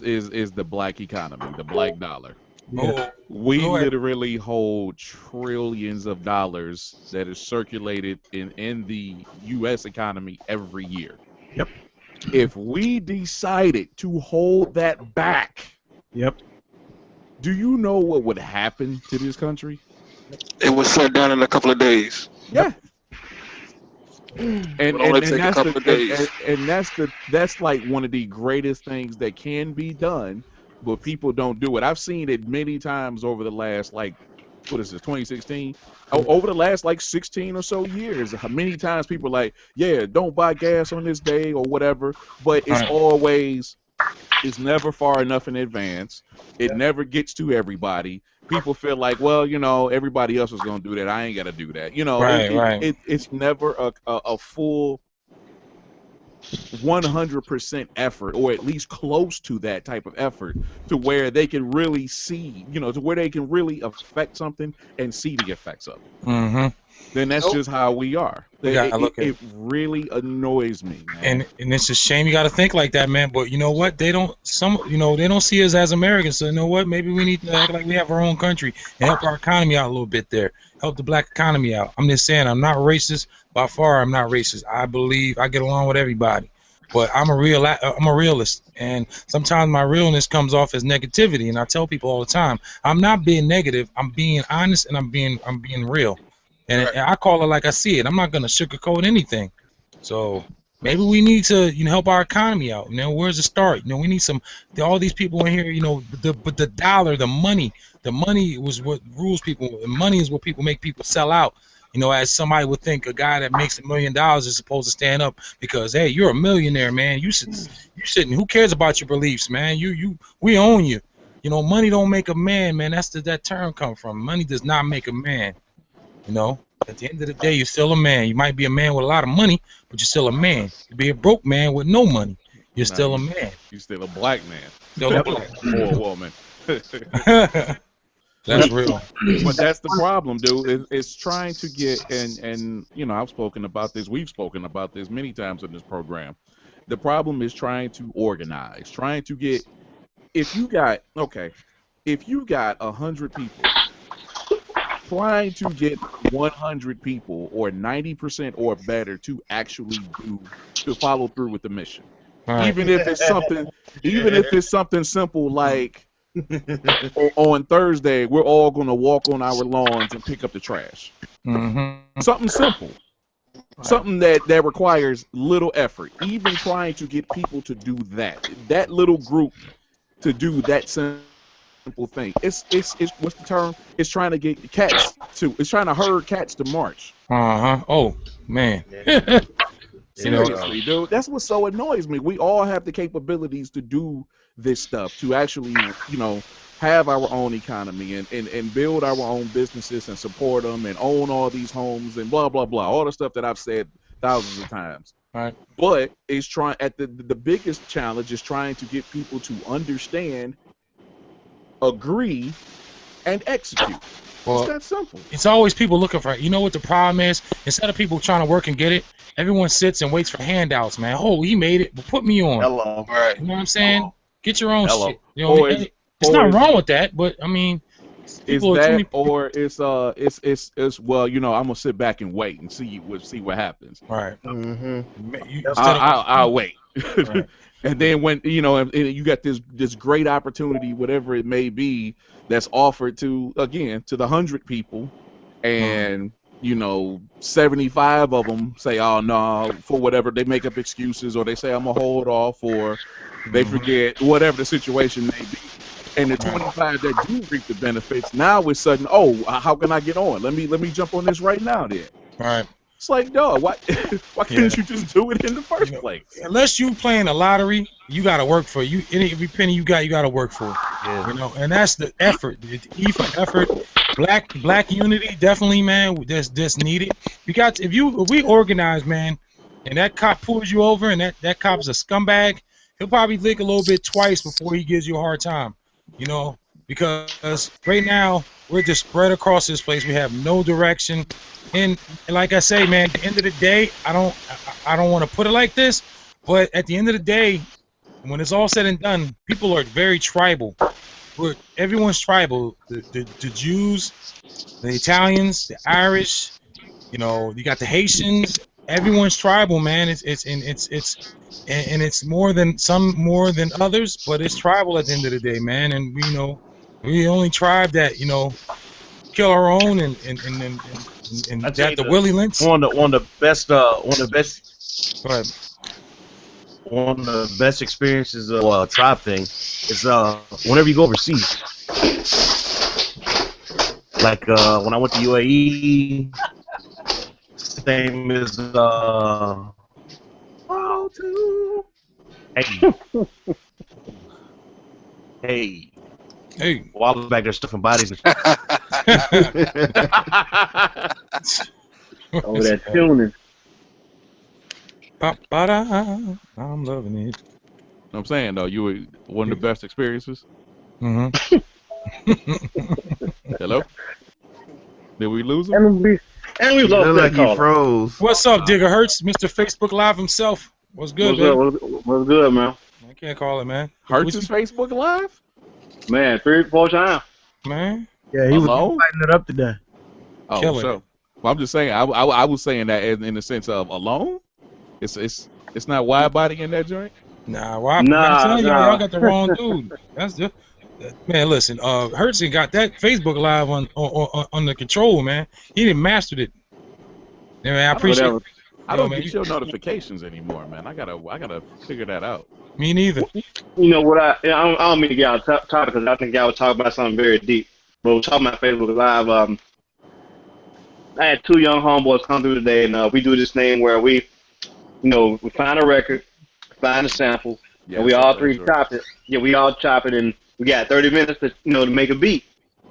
Speaker 7: the black economy, the black dollar.
Speaker 3: Yeah.
Speaker 7: We
Speaker 1: Go ahead.
Speaker 7: literally hold trillions of dollars that is circulated in the U.S. economy every year.
Speaker 3: Yep.
Speaker 7: If we decided to hold that back,
Speaker 3: Yep.
Speaker 7: do you know what would happen to this country?
Speaker 4: It was shut down in a couple of days.
Speaker 7: Yeah.
Speaker 4: It would only take a couple of days.
Speaker 7: And that's like one of the greatest things that can be done, but people don't do it. I've seen it many times over the last, like, what is this, 2016? Over the last like 16 or so years, many times people are like, yeah, don't buy gas on this day or whatever, but it's always, it's never far enough in advance. It never gets to everybody. People feel like, well, you know, everybody else is going to do that. I ain't got to do that. You know, it's never a full 100% effort, or at least close to that type of effort, to where they can really see, you know, to where they can really affect something and see the effects of it.
Speaker 1: Mm-hmm.
Speaker 7: Then that's just how we are. It really annoys me, man.
Speaker 1: And it's a shame you got to think like that, man. But you know what? They don't see us as Americans. So you know what? Maybe we need to act like we have our own country and help our economy out a little bit there. Help the black economy out. I'm just saying, I'm not racist. By far, I'm not racist. I believe I get along with everybody. But I'm a realist, and sometimes my realness comes off as negativity. And I tell people all the time, I'm not being negative. I'm being honest, and I'm being real. And I call it like I see it. I'm not gonna sugarcoat anything. So maybe we need to, help our economy out. Where's the start? We need all these people in here. But the dollar, the money was what rules people. The money is what make people sell out. As somebody would think, a guy that makes $1 million is supposed to stand up because, hey, you're a millionaire, man. You shouldn't. Who cares about your beliefs, man? We own you. Money don't make a man, man. That's that term come from. Money does not make a man. At the end of the day, you're still a man. You might be a man with a lot of money, but you're still a man. You be a broke man with no money, you're still a man.
Speaker 7: You're still a black man.
Speaker 1: Still a black
Speaker 7: or a woman.
Speaker 1: That's real.
Speaker 7: But that's the problem, dude. It's trying to get, and I've spoken about this. We've spoken about this many times in this program. The problem is trying to organize, trying to get. If you got 100 people, trying to get 100 people or 90% or better to actually follow through with the mission, even if it's something simple like. On Thursday, we're all going to walk on our lawns and pick up the trash.
Speaker 1: Mm-hmm.
Speaker 7: Something simple. Something that requires little effort. Even trying to get people to do that little group to do that simple thing. It's what's the term? It's trying to get cats to. It's trying to herd cats to march.
Speaker 1: Oh man.
Speaker 7: Seriously, dude. That's what so annoys me. We all have the capabilities to do this stuff, to actually, have our own economy and build our own businesses and support them and own all these homes and blah, blah, blah. All the stuff that I've said thousands of times.
Speaker 1: Right.
Speaker 7: But it's the biggest challenge is trying to get people to understand, agree, and execute.
Speaker 1: Well,
Speaker 7: it's that simple.
Speaker 1: It's always people looking for it. You know what the problem is? Instead of people trying to work and get it, everyone sits and waits for handouts, man. Oh, he made it, but put me on.
Speaker 2: Hello.
Speaker 4: Right.
Speaker 1: You know what I'm saying?
Speaker 2: Hello.
Speaker 1: Get your own
Speaker 2: Hello.
Speaker 1: shit. It's not wrong with that, but I mean,
Speaker 7: it's that, or it's well, I'm gonna sit back and wait and see what happens.
Speaker 1: Right.
Speaker 2: Mm-hmm.
Speaker 7: I'll wait.
Speaker 1: Right.
Speaker 7: And then when and you got this great opportunity, whatever it may be, that's offered to the 100 people, and 75 of them say, oh no, for whatever, they make up excuses, or they say I'm gonna hold off, or they forget, whatever the situation may be. And the 25 that do reap the benefits, now it's sudden, oh, how can I get on? Let me jump on this right now then.
Speaker 1: Right.
Speaker 7: It's like, no, why couldn't you just do it in the first place?
Speaker 1: Unless you playing a lottery, you gotta work for it. Every penny you gotta work for it.
Speaker 2: Yeah.
Speaker 1: And that's the effort. The E for effort. Black unity, definitely, man. That's needed. If we organize, man, and that cop pulls you over, and that cop's a scumbag, he'll probably think a little bit twice before he gives you a hard time. Because right now we're just spread across this place. We have no direction, and like I say, man, at the end of the day, I don't want to put it like this, but at the end of the day, when it's all said and done, people are very tribal. everyone's tribal. The Jews, the Italians, the Irish. You know, you got the Haitians. Everyone's tribal, man. It's more than others, but it's tribal at the end of the day, man. And we we the only tribe that kill our own and that the Willie Lynch.
Speaker 2: One of the best. Go ahead. One of the best experiences of a tribe thing is whenever you go overseas. Like when I went to UAE, same as hey, while I was back there stuffing bodies.
Speaker 8: Oh, that tuning.
Speaker 1: I'm loving it.
Speaker 7: I'm saying though, you were one of the best experiences.
Speaker 1: Mm-hmm.
Speaker 7: Hello? Did we lose him?
Speaker 8: And we lost that caller.
Speaker 6: Froze.
Speaker 1: What's up, Digger Hertz? Mr. Facebook Live himself. What's good, man?
Speaker 8: What's good, man?
Speaker 1: I can't call it, man.
Speaker 7: Hertz is Facebook Live?
Speaker 8: Man, 3-4 times.
Speaker 1: Man.
Speaker 3: Yeah, he was fighting it up today.
Speaker 7: Oh,
Speaker 1: Killing
Speaker 7: so. Well, I'm just saying. I was saying that in the sense of alone. It's not wide body in that joint.
Speaker 1: Nah, I'm telling y'all got the wrong dude. That's just man. Listen, Hertz got that Facebook Live on the control, man. He didn't mastered it. Yeah, man, I appreciate it.
Speaker 7: I don't get your notifications anymore, man. I gotta figure that out.
Speaker 1: Me neither.
Speaker 8: You know what? I don't mean to get out of topic because I think y'all was talking about something very deep. But we're talking about Facebook Live. I had 2 young homeboys come through today, and we do this thing where we find a record, find a sample, and we all three chop it. Yeah, we all chop it, and we got 30 minutes to make a beat.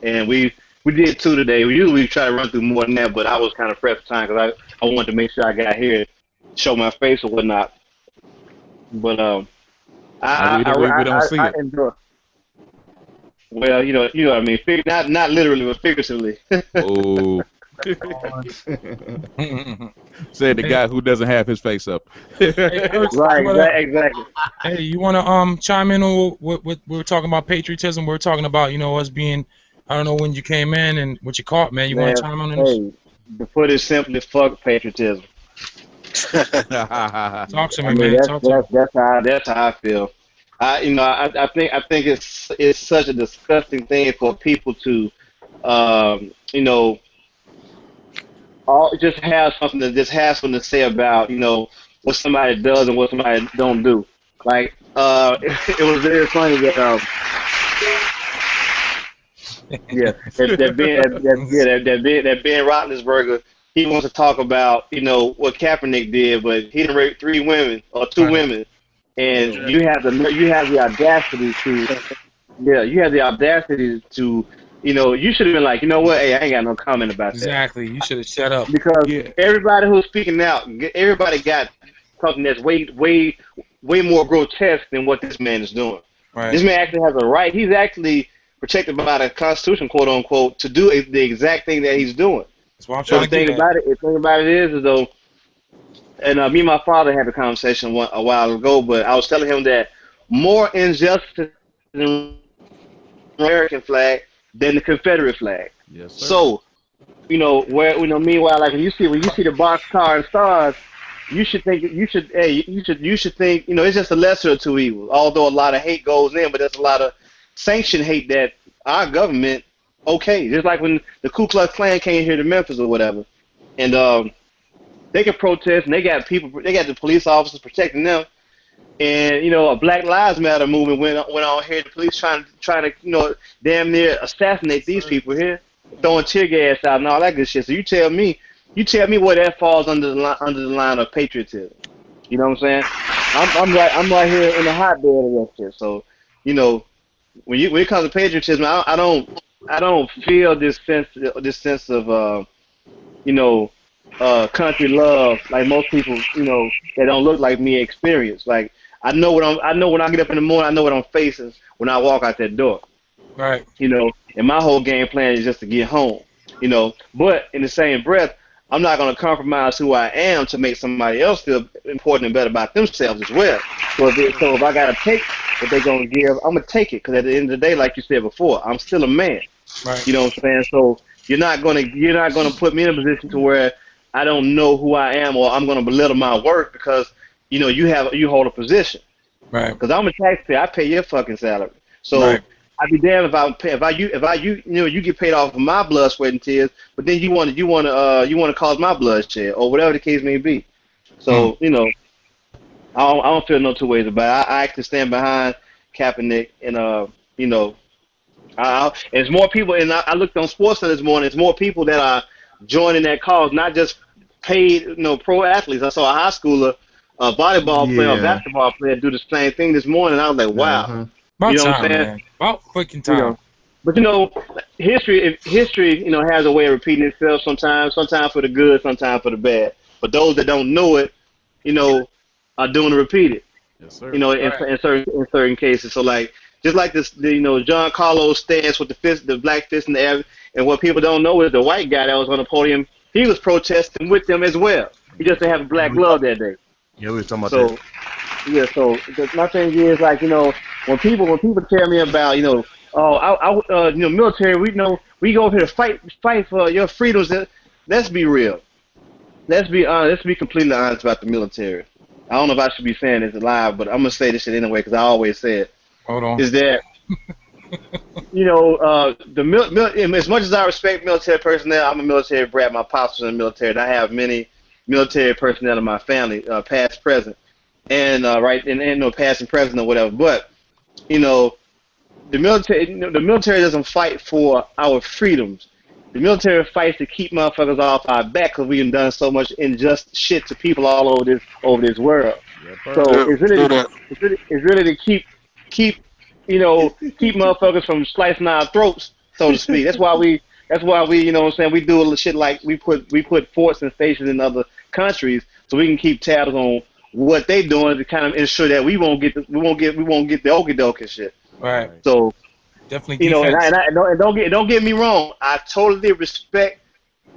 Speaker 8: And we did 2 today. We usually try to run through more than that, but I was kind of pressed for time because I wanted to make sure I got here, show my face or whatnot. But we don't see it. Enjoy. Well, you know what I mean. Not literally, but figuratively.
Speaker 7: Oh. Said the guy who doesn't have his face up.
Speaker 8: Right, exactly.
Speaker 1: Hey, you want to chime in on what we were talking about patriotism? We were talking about us being, I don't know when you came in and what you caught, man. You want to chime on this?
Speaker 8: Hey, to put it simply, fuck patriotism.
Speaker 1: Talk to me, man.
Speaker 8: That's how I feel. I think it's such a disgusting thing for people to just have something to say about what somebody does and what somebody don't do. Like it was very funny that that Ben Roethlisberger, he wants to talk about what Kaepernick did, but he didn't rape 3 women or 2 women, and you have the audacity to you should have been like, what? Hey, I ain't got no comment about that.
Speaker 1: Exactly. You should have shut up.
Speaker 8: Because everybody who's speaking out, everybody got something that's way more grotesque than what this man is doing.
Speaker 1: Right.
Speaker 8: This man actually has a right. He's actually protected by the Constitution, quote unquote, to do the exact thing that he's doing.
Speaker 1: That's what I'm trying to get at.
Speaker 8: The thing about it is though, and me and my father had a conversation a while ago, but I was telling him that more injustice in the American flag than the Confederate flag.
Speaker 7: Yes, sir.
Speaker 8: So, meanwhile, like when you see the boxcar and stars, you should think it's just a lesser of 2 evils. Although a lot of hate goes in, but there's a lot of sanctioned hate that our government just like when the Ku Klux Klan came here to Memphis or whatever, and they can protest and they got the police officers protecting them. And a Black Lives Matter movement went on here. The police trying to damn near assassinate these people here, throwing tear gas out and all that good shit. So you tell me where that falls under the line of patriotism. You know what I'm saying? I'm right here in the hotbed of that shit. So when it comes to patriotism, I don't feel this sense of country love like most people that don't look like me experience. Like I know when I get up in the morning, I know what I'm facing when I walk out that door.
Speaker 1: Right.
Speaker 8: And my whole game plan is just to get home. But in the same breath, I'm not going to compromise who I am to make somebody else feel important and better about themselves as well. So if I got to take what they're going to give, I'm going to take it, because at the end of the day, like you said before, I'm still a man.
Speaker 1: Right.
Speaker 8: You know what I'm saying? So you're not going to put me in a position to where I don't know who I am, or I'm going to belittle my work because, you know, you hold a position.
Speaker 1: Right.
Speaker 8: Because I'm a taxpayer, I pay your fucking salary. So
Speaker 1: Right.
Speaker 8: I'd be damned if you know, you get paid off of my blood, sweat, and tears, but then you want to cause my bloodshed or whatever the case may be. So you know, I don't feel no two ways about it. I actually stand behind Kaepernick, and you know, there's more people. And I looked on SportsCenter this morning. There's more people that are joining that cause, not just paid, you know, pro athletes. I saw a high schooler, a volleyball player, a basketball player do the same thing this morning. I was like, wow.
Speaker 1: About
Speaker 8: you know
Speaker 1: time,
Speaker 8: what I'm saying?
Speaker 1: man. About fucking time.
Speaker 8: You know, but you know, history, you know, has a way of repeating itself sometimes for the good, sometimes for the bad. But those that don't know it, you know, are doing to repeat it.
Speaker 7: Yes, sir.
Speaker 8: You know, in certain cases. So like, just like this, you know, John Carlos stance with the black fist in the air, and what people don't know is the white guy that was on the podium, he was protesting with them as well. He just didn't have a black glove that day.
Speaker 2: Yeah, we were talking about that.
Speaker 8: Yeah, so my thing is, like, you know, when people tell me about, you know, you know, military, we go over here to fight for your freedoms. Let's be real. Let's be honest. Let's be completely honest about the military. I don't know if I should be saying this live, but I'm gonna say this shit anyway because I always say it.
Speaker 1: Hold on.
Speaker 8: Is that you know, as much as I respect military personnel, I'm a military brat. My pops was in the military, and I have many military personnel in my family, past, present, and no past and present or whatever. But you know, the military doesn't fight for our freedoms. The military fights to keep motherfuckers off our back because we've done so much unjust shit to people all over this world. So it's really to keep you know, keep motherfuckers from slicing our throats, so to speak. That's why we, you know what I'm saying, we do a little shit like we put forts and stations in other countries so we can keep tabs on what they doing to kind of ensure that we won't get the okie doke and shit.
Speaker 1: Right.
Speaker 8: So
Speaker 1: definitely,
Speaker 8: you know, and don't get me wrong, I totally respect,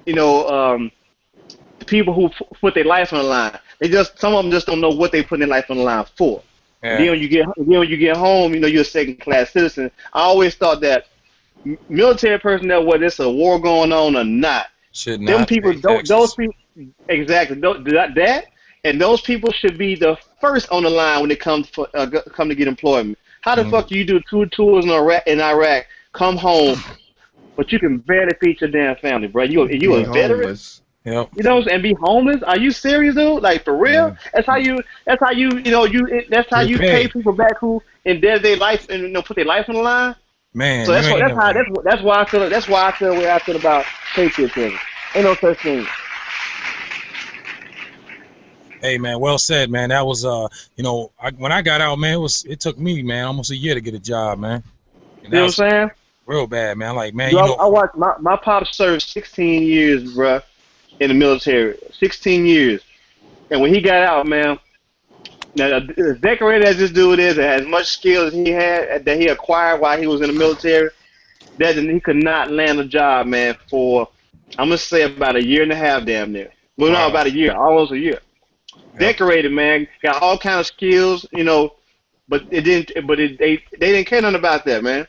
Speaker 8: you know, the people who put their life on the line. Some of them just don't know what they put their life on the line for.
Speaker 1: Yeah.
Speaker 8: Then when you get home, you know, you're a second-class citizen. I always thought that military personnel, whether it's a war going on or not, those people, exactly, that, and those people should be the first on the line when they come to get employment. How the fuck do you do 2 tours in Iraq, come home, but you can barely feed your damn family, bro? You a veteran?
Speaker 1: Yep.
Speaker 8: You know, and be homeless? Are you serious, dude? Like, for real?
Speaker 1: Yeah.
Speaker 8: That's how you pay people back who endear their life and, you know, put their life on the line.
Speaker 1: Man,
Speaker 8: so that's why I feel the way I feel about patriotism. Ain't no such thing.
Speaker 1: Hey man, well said, man. That was you know, when I got out, man, it took me, man, almost a year to get a job, man.
Speaker 8: You know what I'm saying?
Speaker 1: Real bad, man. Like, man,
Speaker 8: I watched my pop served 16 years, bruh, in the military. 16 years. And when he got out, man, now as decorated as this dude is, and as much skill as he had that he acquired while he was in the military, that he could not land a job, man, for I'm gonna say about a year and a half, damn near. Well, no, about a year, almost a year. Yep. Decorated, man, got all kind of skills, you know, but they didn't care nothing about that, man.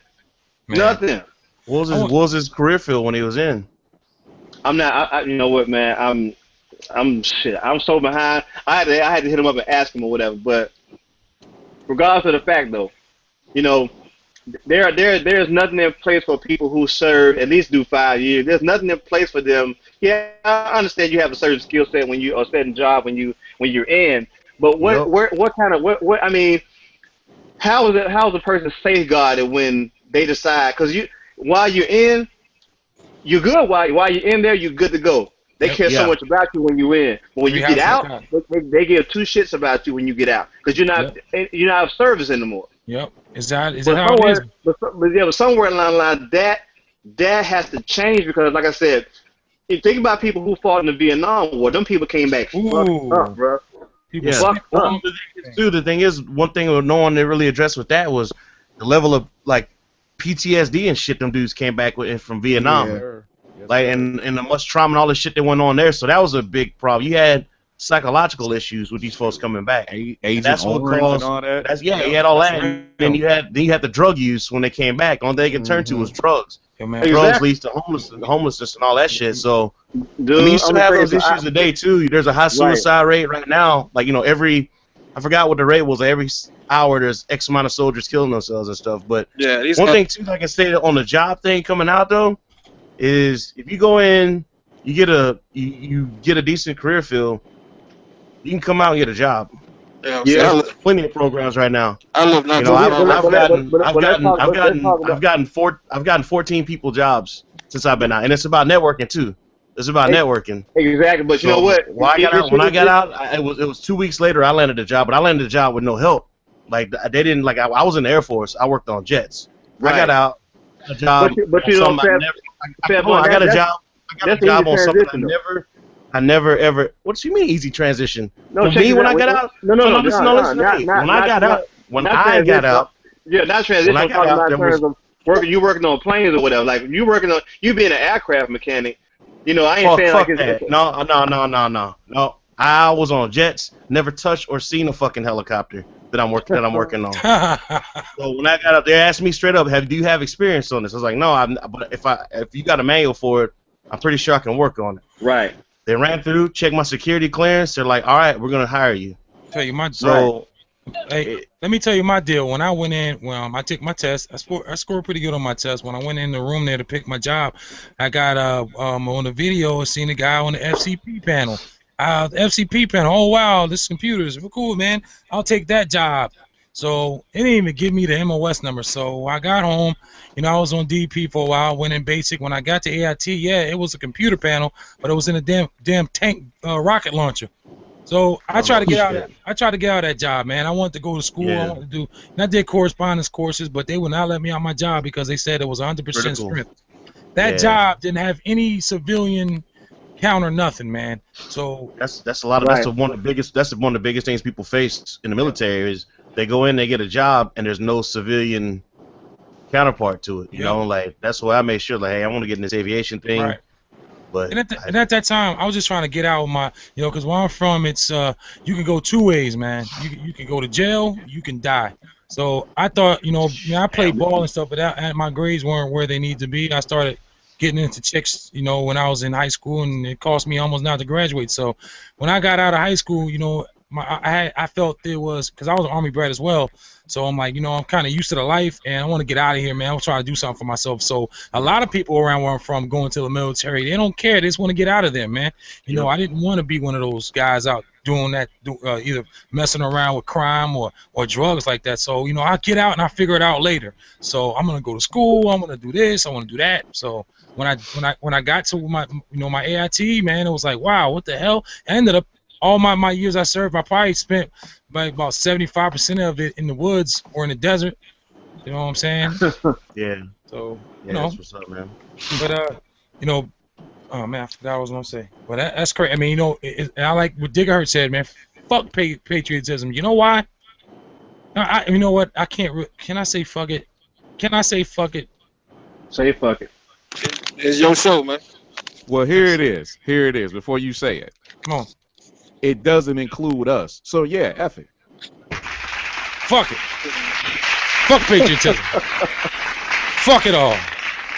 Speaker 8: Nothing.
Speaker 2: What was his career field when he was in?
Speaker 8: I'm not. You know what, man? I'm so behind. I had to hit him up and ask him or whatever. But regardless of the fact, though, you know, there's nothing in place for people who serve at least do 5 years. There's nothing in place for them. Yeah, I understand you have a certain skill set when you or a certain job when you're in. But what I mean, how is a person safeguarded when they decide? Because while you're in, you're good. While you're in there, you're good to go. They care so much about you when you're in. But when you get out, they give 2 shits about you when you get out because you're not of service anymore.
Speaker 1: Yep. Is that how it is?
Speaker 8: But somewhere along the line, that has to change because, like I said, you think about people who fought in the Vietnam War. Them people came back fucked up, bro.
Speaker 2: The thing is, one thing no one really addressed with that was the level of like PTSD and shit them dudes came back with from Vietnam. like and the much trauma and all the shit that went on there. So that was a big problem. You had psychological issues with these folks coming back.
Speaker 7: That's what caused all that.
Speaker 2: That's, you had all that, and then you had the drug use when they came back. Only thing they could turn to was drugs.
Speaker 1: Yeah, man.
Speaker 2: Drugs leads to homelessness and all that shit. So
Speaker 8: Dude,
Speaker 2: I mean, you still have those issues today too. There's a high suicide rate right now. Like, you know, I forgot what the rate was. Every hour there's X amount of soldiers killing themselves and stuff. But one thing too, like I said, on the job thing coming out though, is if you go in, you get a decent career field, you can come out and get a job.
Speaker 4: Yeah,
Speaker 2: there's plenty of programs right now.
Speaker 4: I love not.
Speaker 2: You know, I've gotten 14 people jobs since I've been out, and it's about networking too. It's about networking.
Speaker 8: Exactly, but you know what?
Speaker 2: When I got out, it was 2 weeks later I landed a job, but I landed a job with no help. Like they didn't like. I was in the Air Force. I worked on jets. Right. I got out a job.
Speaker 8: But you know,
Speaker 2: I got a job. I got a job on something I never ever. What do you mean easy transition?
Speaker 8: No,
Speaker 2: me when I got out. No. Listen to me. When I got out.
Speaker 8: Yeah, not transition. I'm talking about in terms of working. You working on planes or whatever. Like you being an aircraft mechanic. You know, I ain't saying like
Speaker 2: it's no. I was on jets. Never touched or seen a fucking helicopter that I'm working on. So when I got up, they asked me straight up, do you have experience on this? I was like, no. But if you got a manual for it, I'm pretty sure I can work on it.
Speaker 8: Right.
Speaker 2: They ran through, checked my security clearance. They're like, all right, we're gonna hire you.
Speaker 1: Tell you my
Speaker 2: so.
Speaker 1: Hey, let me tell you my deal. When I went in, I took my test. I scored pretty good on my test. When I went in the room there to pick my job, I got on the video, I seen a guy on the FCP panel. The FCP panel. Oh wow, this computers. Well, cool, man. I'll take that job. So it didn't even give me the MOS number. So I got home. You know, I was on DP for a while. Went in basic. When I got to AIT, yeah, it was a computer panel, but it was in a damn tank rocket launcher. So I tried to get out. I tried to get out of that job, man. I wanted to go to school. I wanted to do. And I did correspondence courses, but they would not let me out my job because they said it was 100% strength. That job didn't have any civilian count or nothing, man. So
Speaker 2: that's a lot of that's one of the biggest things people face in the military is they go in, they get a job, and there's no civilian counterpart to it. You know, like that's why I made sure, like, hey, I want to get in this aviation thing.
Speaker 1: Right.
Speaker 2: But
Speaker 1: and at that time, I was just trying to get out with my, you know, because where I'm from, it's you can go two ways, man. You can go to jail, you can die. So I thought, you know, I played ball and stuff, but my grades weren't where they need to be. I started getting into chicks, you know, when I was in high school, and it cost me almost not to graduate. So when I got out of high school, you know, I felt there was, because I was an Army brat as well. So I'm like, you know, I'm kind of used to the life, and I want to get out of here, man. I'm trying to do something for myself. So a lot of people around where I'm from going to the military, they don't care. They just want to get out of there, man. You know, I didn't want to be one of those guys out doing that, either messing around with crime or drugs like that. So, you know, I get out and I figure it out later. So I'm going to go to school. I'm going to do this. I want to do that. So when I got to my, you know, my AIT, man, it was like, wow, what the hell? I ended up, all my years I served, I probably spent about 75% of it in the woods or in the desert. You know what I'm saying?
Speaker 2: Yeah.
Speaker 1: So,
Speaker 2: you
Speaker 1: know.
Speaker 2: That's what's up, man.
Speaker 1: But, you know, oh, man, I forgot what I was going to say. But that's crazy. I mean, you know, I like what Digger said, man. Fuck patriotism. You know why? You know what? I can't. Can I say fuck it? Can I say fuck it?
Speaker 8: Say fuck it.
Speaker 4: It's your show, man.
Speaker 7: Well, here it is. Here it is. Before you say it.
Speaker 1: Come on.
Speaker 7: It doesn't include us. So, yeah, F it.
Speaker 1: Fuck it. Fuck patriotism. Fuck it all.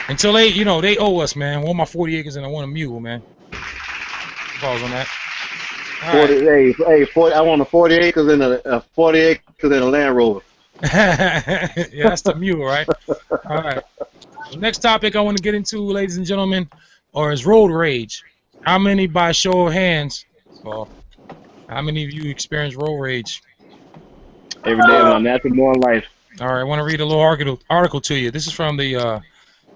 Speaker 1: Until they, you know, they owe us, man. I want my 40 acres and I want a mule, man. Pause on that.
Speaker 8: 40, I want a 40 acres and a 40 acres and a Land Rover.
Speaker 1: Yeah, that's the mule, right? All right. The next topic I want to get into, ladies and gentlemen, is road rage. How many, by show of hands, well, how many of you experience road rage?
Speaker 8: Every day of my natural born life.
Speaker 1: All right, I want to read a little article to you. This is from the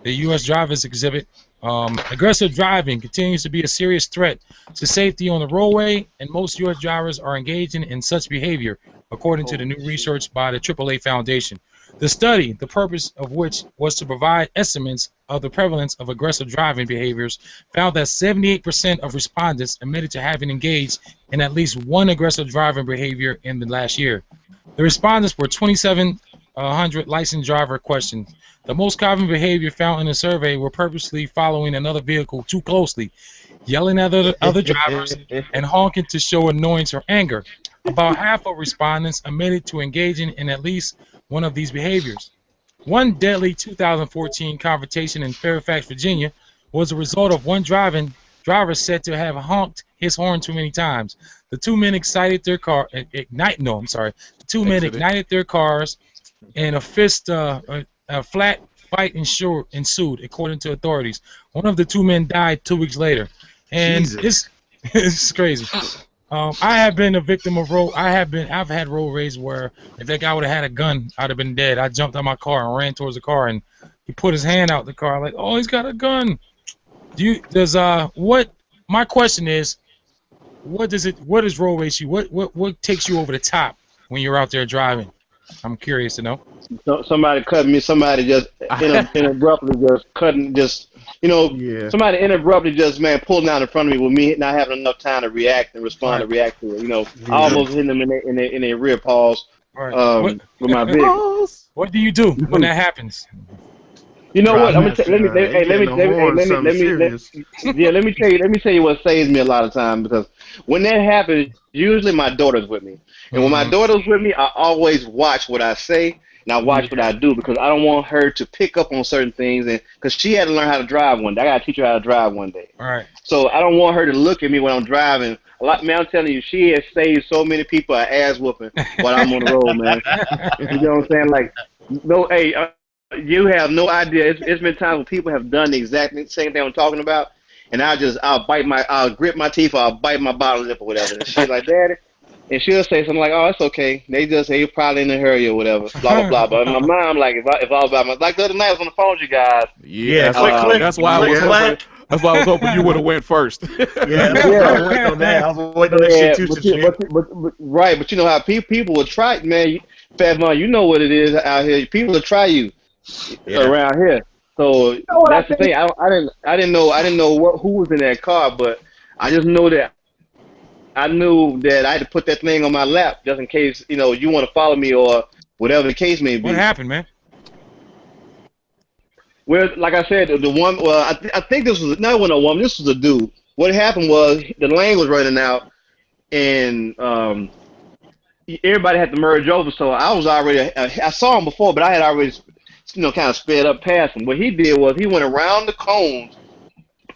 Speaker 1: U.S. Drivers Exhibit. Aggressive driving continues to be a serious threat to safety on the roadway, and most U.S. drivers are engaging in such behavior, according to the new research by the AAA Foundation. The study, the purpose of which was to provide estimates of the prevalence of aggressive driving behaviors, found that 78% of respondents admitted to having engaged in at least one aggressive driving behavior in the last year. The respondents were 27 100 licensed driver questions. The most common behavior found in the survey were purposely following another vehicle too closely, yelling at other drivers, and honking to show annoyance or anger. About half of respondents admitted to engaging in at least one of these behaviors. One deadly 2014 confrontation in Fairfax, Virginia, was a result of one driver said to have honked his horn too many times. The two men ignited their cars, and a flat fight ensued, according to authorities. One of the two men died 2 weeks later, and it's crazy. I have been a victim of I've had road rage where if that guy would have had a gun, I'd have been dead. I jumped out my car and ran towards the car, and he put his hand out the car like, oh, he's got a gun. My question is, what is road rage? What takes you over the top when you're out there driving? I'm curious to know.
Speaker 8: Somebody cut me. Somebody just inabruptly somebody inabruptly just pulling down in front of me with me not having enough time to react and respond to react to it. I almost hit them in their rear paws with my vehicle.
Speaker 1: What do you do when that happens?
Speaker 8: You know what? Let me tell you what saves me a lot of time, because when that happens, usually my daughter's with me, and when my daughter's with me, I always watch what I say and I watch what I do, because I don't want her to pick up on certain things, and because she had to learn how to drive one day. I gotta teach her how to drive one day.
Speaker 1: All right.
Speaker 8: So I don't want her to look at me when I'm driving. I'm telling you, she has saved so many people an ass whooping while I'm on the road, man. You know what I'm saying? You have no idea. It's been times when people have done the exact same thing I'm talking about, and I'll grip my teeth, or I'll bite my bottom lip or whatever. And she's like, Daddy, and she'll say something like, oh, it's okay. They just say you're probably in a hurry or whatever, blah, blah, blah. But in my mind, I'm like, if I was about like the other night I was on the phone with you guys.
Speaker 7: Yeah, that's why I was hoping you would have went first.
Speaker 2: I was waiting on that. I was waiting on that shit too.
Speaker 8: Right, but you know how people will try, man. Fat Man, you know what it is out here. People will try you around here. So that's the thing. I didn't know who was in that car, but I just know that I knew that I had to put that thing on my lap just in case you want to follow me or whatever the case may be.
Speaker 1: What happened, man?
Speaker 8: Well, like I said, the one. Well, I think this was not a woman. This was a dude. What happened was the lane was running out, and everybody had to merge over. So I was already. I saw him before, but I had already, kind of sped up past him. What he did was he went around the cones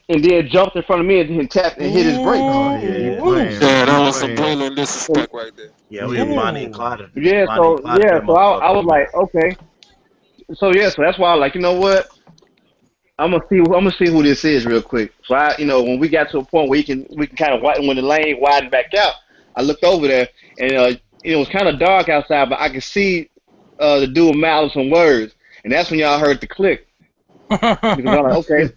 Speaker 8: and then jumped in front of me and tapped and hit his brakes.
Speaker 4: Oh, yeah, that was some blatant disrespect right there.
Speaker 2: Yeah, we were Bonnie and Clyde.
Speaker 8: So I was like, okay. So that's why I was like, you know what? I'm gonna see who this is real quick. So when we got to a point where we can kind of when the lane widened back out, I looked over there and it was kind of dark outside, but I could see the dude mouth some words, and that's when y'all heard the click. Because I'm like, okay.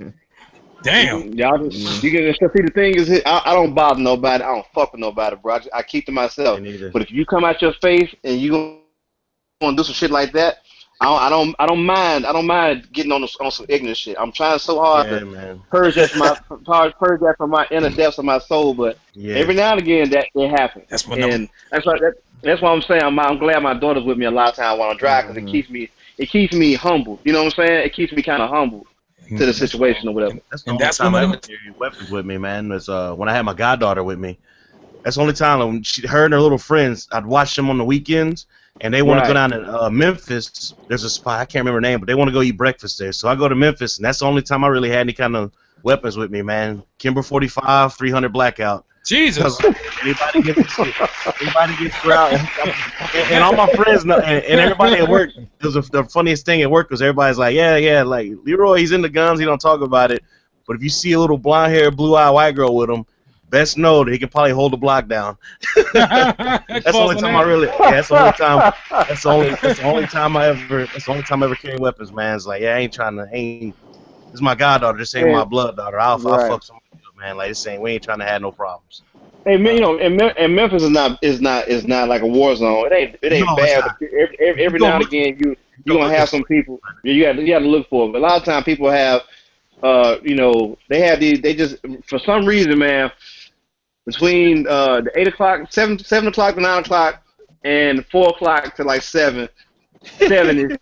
Speaker 1: Damn.
Speaker 8: Y'all, you can see the thing is, I don't bother nobody. I don't fuck with nobody, bro. I keep to myself. But if you come out your face and you gonna do some shit like that, I don't mind getting on some ignorant shit. I'm trying so hard to purge that from my inner depths of my soul. But every now and again that it happens. That's why I'm saying I'm glad my daughter's with me a lot of times while I'm driving, because it keeps me humble. You know what I'm saying? It keeps me kind of humble to the situation or whatever.
Speaker 2: That's the only time I ever carry weapons with me, man. Was when I had my goddaughter with me. That's the only time when her and her little friends, I'd watch them on the weekends, and they want to go down to Memphis. There's a spot, I can't remember the name, but they want to go eat breakfast there. So I go to Memphis, and that's the only time I really had any kind of weapons with me, man. Kimber 45, 300 blackout.
Speaker 1: Jesus.
Speaker 2: Anybody gets around, and all my friends know, and everybody at work. It was the funniest thing at work, because everybody's like, yeah, like Leroy, he's into guns, he don't talk about it. But if you see a little blonde-haired, blue-eyed white girl with him, best know that he can probably hold the block down. That's the only time I really. Yeah, that's the only time. That's the only time I ever carry weapons, man. It's like, This is my goddaughter. This ain't my blood daughter. I'll fuck somebody up, man. Like, this ain't. We ain't trying to have no problems.
Speaker 8: Hey, man, and Memphis is not like a war zone. It ain't bad. But every now and again, you gonna have some people. You got to look for it. But a lot of times people have, they have these. They just, for some reason, man, between the 8 o'clock, 7 o'clock to 9 o'clock, and 4 o'clock to like 7, 70s,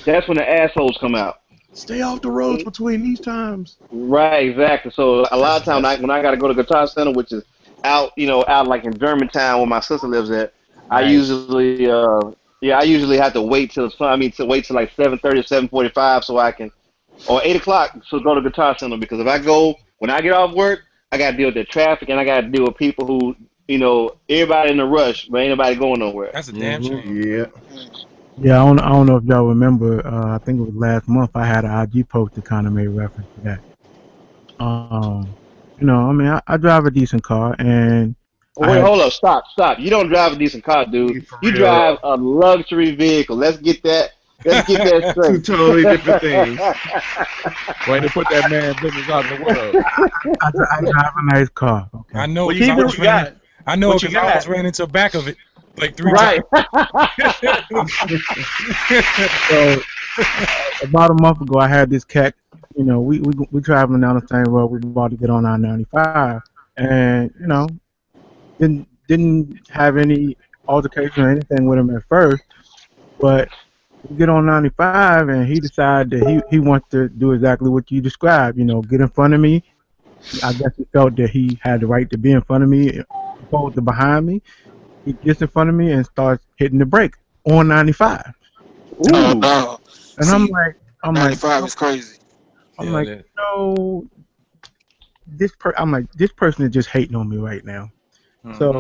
Speaker 8: that's when the assholes come out.
Speaker 2: Stay off the roads between these times.
Speaker 8: Right, exactly. So a lot of times when I got to go to Guitar Center, which is out, out like in Germantown where my sister lives at, I usually have to wait till wait till like 7:30, 7:45 so I can, or 8 o'clock so go to Guitar Center, because when I get off work, I got to deal with the traffic and I got to deal with people who, everybody in a rush, but ain't nobody going nowhere.
Speaker 1: That's a damn shame.
Speaker 6: Yeah.
Speaker 3: Yeah, I don't know if y'all remember. I think it was last month. I had an IG post that kind of made reference to that. I drive a decent car, and
Speaker 8: wait, hold up, stop. You don't drive a decent car, dude. You drive a luxury vehicle. Let's get that straight.
Speaker 6: Two totally different things.
Speaker 7: Way to put that man business out in the world.
Speaker 3: I drive a nice car. Okay.
Speaker 1: I know.
Speaker 2: What you got?
Speaker 1: I know because I almost ran into the back of it like 3
Speaker 8: Right.
Speaker 3: So about a month ago, I had this cat. We traveling down the same road. We about to get on I-95, and didn't have any altercation or anything with him at first, but we get on 95, and he decided that he wants to do exactly what you described. Get in front of me. I guess he felt that he had the right to be in front of me, opposed to behind me. He gets in front of me and starts hitting the brake on 95.
Speaker 4: Oh, no.
Speaker 3: And
Speaker 4: See,
Speaker 3: I'm like,
Speaker 4: 95 is crazy.
Speaker 3: I'm like, this person is just hating on me right now. So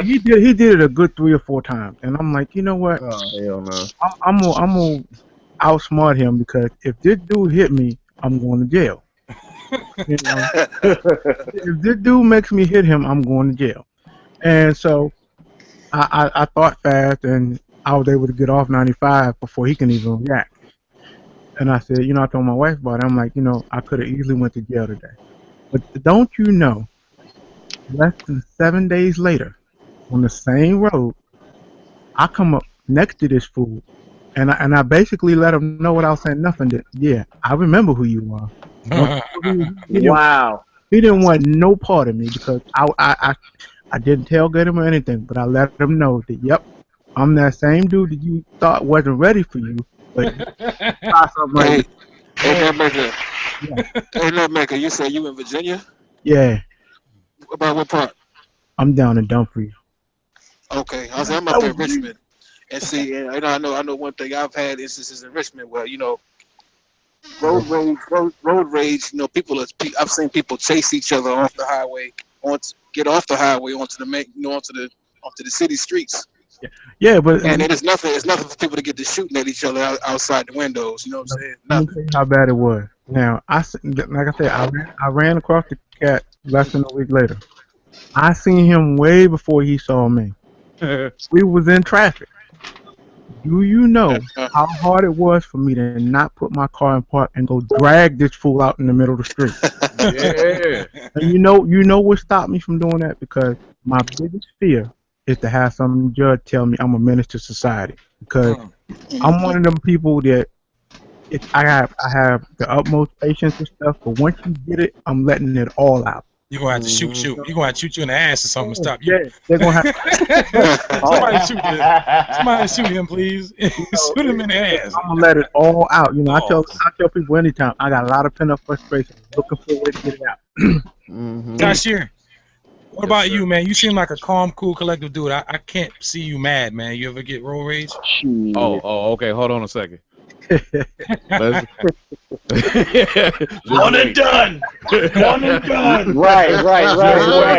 Speaker 3: he did it a good 3 or 4 times, and I'm like, you know what?
Speaker 6: Oh, hell no.
Speaker 3: I'm gonna outsmart him, because if this dude hit me, I'm going to jail. If this dude makes me hit him, I'm going to jail. And so I thought fast, and I was able to get off 95 before he can even react. And I said, I told my wife about it. I'm like, I could have easily went to jail today. But don't you know, less than 7 days later, on the same road, I come up next to this fool, and I basically let him know without saying nothing that, yeah, I remember who you are.
Speaker 8: Wow.
Speaker 3: He didn't want no part of me, because I didn't tailgate him or anything, but I let him know that, yep, I'm that same dude that you thought wasn't ready for you. But
Speaker 4: Hey, Nutmaker, you said you in Virginia?
Speaker 3: Yeah.
Speaker 4: About what part?
Speaker 3: I'm down in Dumfries.
Speaker 4: Okay, I'm up in Richmond, and see, and I know one thing. I've had instances in Richmond where road rage. I've seen people chase each other off the highway, get off the highway onto the main, onto the city streets.
Speaker 3: Yeah, but
Speaker 4: it's nothing for people to get to shooting at each other outside the windows. You know what I'm saying?
Speaker 3: Let me tell you how bad it was. Now, like I said, I ran across the cat less than a week later. I seen him way before he saw me. We was in traffic. Do you know how hard it was for me to not put my car in park and go drag this fool out in the middle of the street?
Speaker 7: Yeah.
Speaker 3: And you know what stopped me from doing that? Because my biggest fear is to have some judge tell me I'm a menace to society. Because I'm one of them people that I have the utmost patience and stuff, but once you get it, I'm letting it all out.
Speaker 1: You're gonna have to shoot. You're gonna have to shoot you in the ass or something to stop you.
Speaker 3: Yeah, they're gonna have
Speaker 1: somebody shoot him, please. Shoot him in the ass.
Speaker 3: I'm gonna let it all out. I tell people anytime I got a lot of pent up frustration, looking for a way to get it out.
Speaker 1: Cashier, what about you, man? You seem like a calm, cool, collective dude. I can't see you mad, man. You ever get road rage?
Speaker 7: Oh, okay. Hold on a second.
Speaker 2: One and done. One and done.
Speaker 8: Right.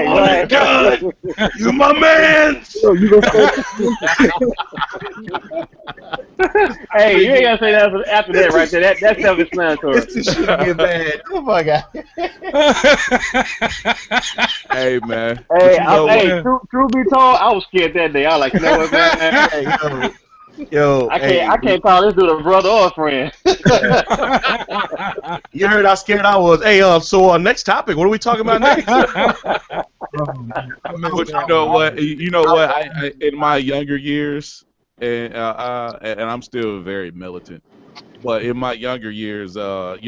Speaker 2: One and done. You my man.
Speaker 8: Hey, you ain't gotta say that after that right there. That's self-explanatory.
Speaker 2: This should be bad. Oh my God.
Speaker 7: Hey, man.
Speaker 8: Hey, true be told, I was scared that day. I was like, you know what, man?
Speaker 2: Hey, yo,
Speaker 8: I can't call this dude a brother or a friend.
Speaker 2: You heard how scared I was. Hey, so next topic. What are we talking about next?
Speaker 7: But you know what? I in my younger years, and I'm still very militant, but in my younger years, I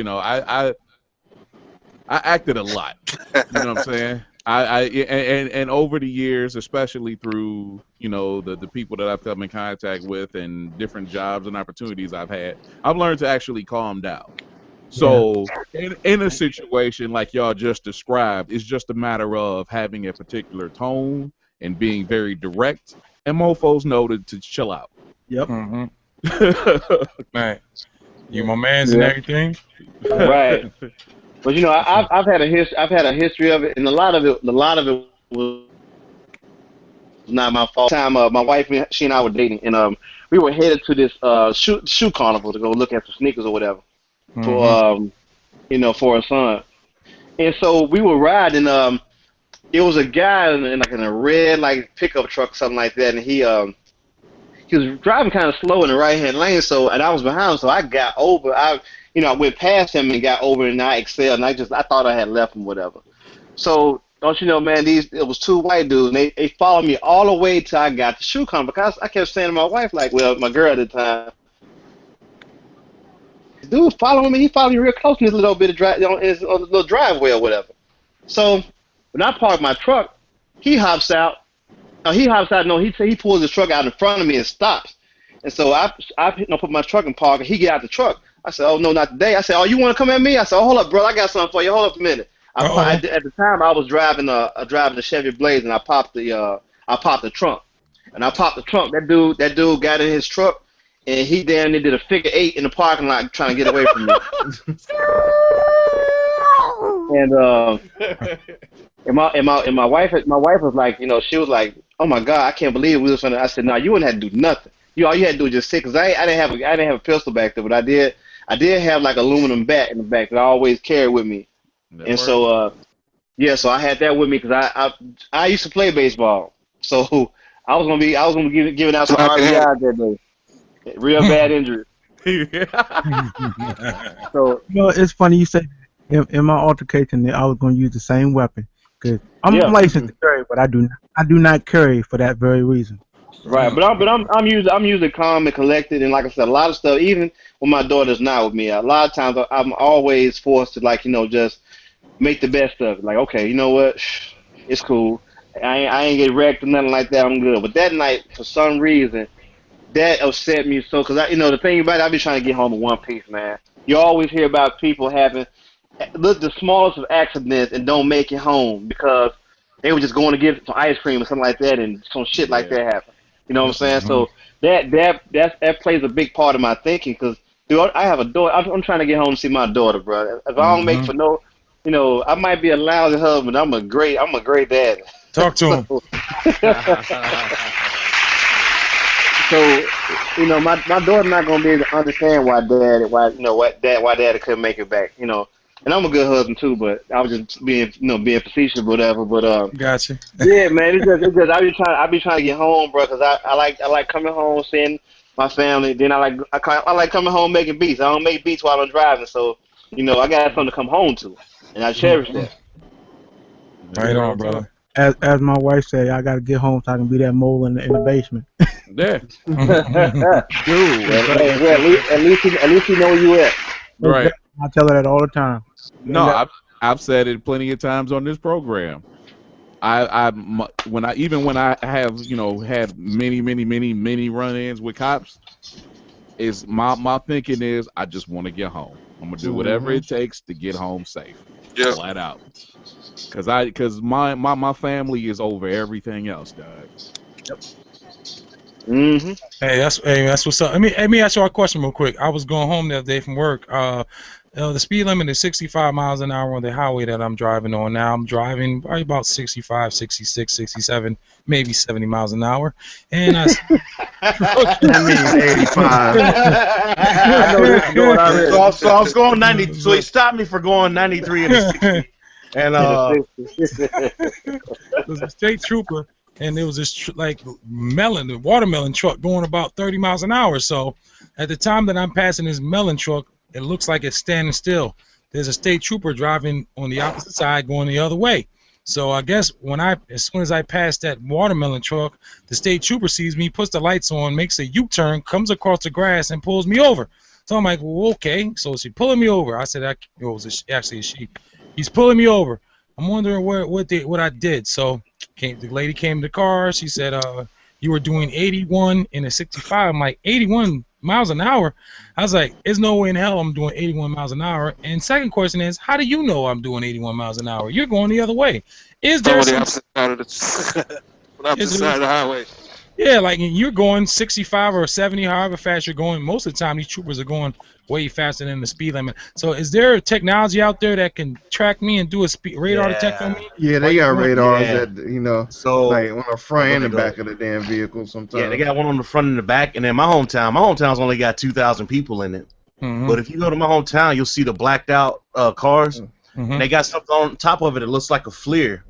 Speaker 7: acted a lot. You know what I'm saying? And over the years, especially through the people that I've come in contact with and different jobs and opportunities I've had, I've learned to actually calm down. So in a situation like y'all just described, it's just a matter of having a particular tone and being very direct, and mofos know to chill out.
Speaker 3: Yep.
Speaker 1: Right. You my man's and everything.
Speaker 8: Right. But I've had a history of it, and a lot of it was not my fault. My wife, she and I were dating, and we were headed to this shoe carnival to go look at some sneakers or whatever for for her son. And so we were riding. It was a guy in a red pickup truck or something like that, and he was driving kind of slow in the right hand lane. So, and I was behind him, so I got over. I went past him and got over, and I excelled, and I thought I had left him, whatever. So, don't you know, man, it was two white dudes, and they followed me all the way till I got the shoe company, because I kept saying to my wife, my girl at the time, this dude following me, he followed me real close in his little bit of in his little driveway or whatever. So, when I parked my truck, he hops out. No, he pulls his truck out in front of me and stops. And so I put my truck in park, and he get out the truck. I said, "Oh no, not today." I said, "Oh, you want to come at me?" I said, "Oh, hold up, bro, I got something for you. Hold up a minute." At the time, I was driving the Chevy Blaze, and I popped the trunk. And I popped the trunk. That dude got in his truck, and he damn near did a figure 8 in the parking lot trying to get away from me. And my wife was like, she was like, "Oh my God, I can't believe we was gonna." I said, "No, you wouldn't have to do nothing. All you had to do was just sit, because I didn't have a pistol back there, but I did have aluminum bat in the back that I always carry with me." And so so I had that with me because I used to play baseball, so I was gonna be giving out some RBIs that day, real bad injury. So
Speaker 3: it's funny you say. In my altercation, I was going to use the same weapon, because I'm licensed to carry, but I do not carry for that very reason.
Speaker 8: Right, but I'm usually calm and collected, and like I said, a lot of stuff, even when my daughter's not with me, a lot of times I'm always forced to just make the best of it. Like, okay, you know what, it's cool. I ain't get wrecked or nothing like that. I'm good. But that night, for some reason, that upset me so, because the thing about it, I be trying to get home in one piece, man. You always hear about people having the smallest of accidents and don't make it home because they were just going to get some ice cream or something like that, and some shit like that happened. You know what I'm saying? So that plays a big part of my thinking, because dude, I have a daughter. I'm trying to get home to see my daughter, bro. If I don't make for no, I might be a lousy husband. I'm a great dad.
Speaker 1: Talk to him.
Speaker 8: So, my daughter's not gonna be able to understand why dad couldn't make it back. And I'm a good husband too, but I was just being facetious or whatever. But
Speaker 1: gotcha.
Speaker 8: Yeah, man, it's just I be trying to get home, bro, because I like coming home, seeing my family. Then I like coming home making beats. I don't make beats while I'm driving, so I got something to come home to, and I cherish that.
Speaker 1: Right on, brother.
Speaker 3: As my wife said, I gotta get home so I can be that mole in the basement.
Speaker 7: Yeah.
Speaker 8: Dude, at least you know where you at.
Speaker 7: Right.
Speaker 3: I tell her that all the time.
Speaker 7: No, I've said it plenty of times on this program. When I have had many run-ins with cops, is my thinking is I just want to get home. I'm gonna do whatever it takes to get home safe.
Speaker 4: Yeah.
Speaker 7: Flat out. Because my family is over everything else, dog.
Speaker 3: Yep.
Speaker 8: Mm-hmm.
Speaker 1: Hey, that's what's up. Let me ask you a question real quick. I was going home the other day from work. The speed limit is 65 miles an hour on the highway that I'm driving on now. I'm driving probably about 65, 66, 67, maybe 70 miles an hour. And I
Speaker 2: means 85.
Speaker 8: I know this is going on.
Speaker 2: So I was going 90. So he stopped me for going 93 and 60. And
Speaker 1: it was a state trooper, and there was this watermelon truck going about 30 miles an hour. So at the time that I'm passing this melon truck, it looks like it's standing still. There's a state trooper driving on the opposite side going the other way. So I guess as soon as I pass that watermelon truck, the state trooper sees me, puts the lights on, makes a U-turn, comes across the grass, and pulls me over. So I'm like, well, okay. So she's pulling me over. I said, it was actually a she. He's pulling me over. I'm wondering what I did. So the lady came to the car. She said, you were doing 81 in a 65. I'm like, 81 miles an hour? I was like, there's no way in hell I'm doing 81 miles an hour. And second question is, how do you know I'm doing 81 miles an hour? You're going the other way. Is there
Speaker 4: some opposite side of the opposite side of the highway?
Speaker 1: Yeah, like you're going 65 or 70, however fast you're going. Most of the time, these troopers are going way faster than the speed limit. So, is there technology out there that can track me and do a radar detect on me?
Speaker 6: Yeah, they got radars that, you know,
Speaker 2: so
Speaker 6: like on the front and the back of the damn vehicle sometimes.
Speaker 2: Yeah, they got one on the front and the back. And then my hometown's only got 2,000 people in it.
Speaker 1: Mm-hmm.
Speaker 2: But if you go to my hometown, you'll see the blacked out cars.
Speaker 1: Mm-hmm.
Speaker 2: And they got something on top of it that looks like a flare.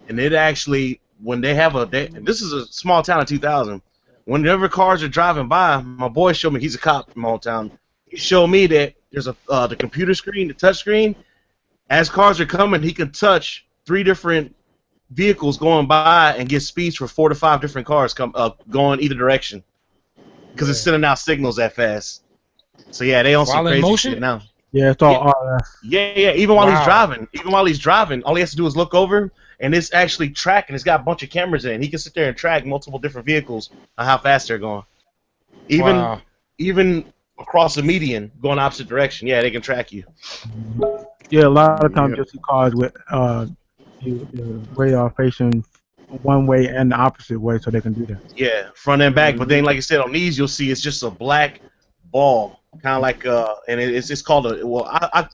Speaker 2: And it actually, when they have this is a small town of 2,000. Whenever cars are driving by, my boy showed me, he's a cop in my hometown. He showed me that there's the computer screen, the touch screen. As cars are coming, he can touch 3 different vehicles going by and get speeds for 4 to 5 different cars going either direction. Because it's sending out signals that fast. So yeah, they on some crazy shit now.
Speaker 3: Yeah, it's all RF.
Speaker 2: Yeah. Even while he's driving, all he has to do is look over, and it's actually tracking. It's got a bunch of cameras in it. He can sit there and track multiple different vehicles on how fast they're going. Even across the median, going opposite direction. Yeah, they can track you.
Speaker 3: Yeah, a lot of times you'll see cars with the radar facing one way and the opposite way, so they can do that.
Speaker 2: Yeah, front and back. But then, like I said, on these, you'll see it's just a black ball, kind of like and it's called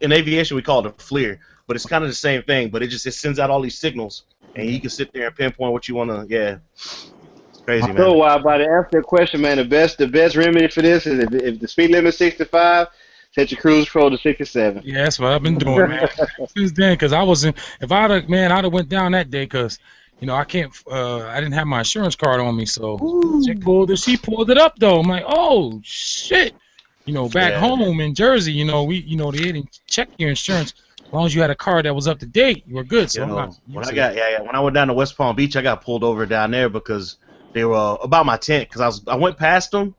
Speaker 2: in aviation we call it a flare, but it's kind of the same thing. But it sends out all these signals, and you can sit there and pinpoint what you want to. Yeah, it's crazy, man.
Speaker 8: So, about to answer that question, man, the best remedy for this is if the speed limit is 65, set your cruise control to 67.
Speaker 1: Yeah, that's what I've been doing, man. Since then, because if I'd have went down that day, because you know I didn't have my insurance card on me, so she pulled it up though. I'm like, oh shit. You know, back home in Jersey, you know, they didn't check your insurance. As long as you had a car that was up to date, you were good. So
Speaker 2: when I went down to West Palm Beach, I got pulled over down there because they were about my tent. Because I went past him,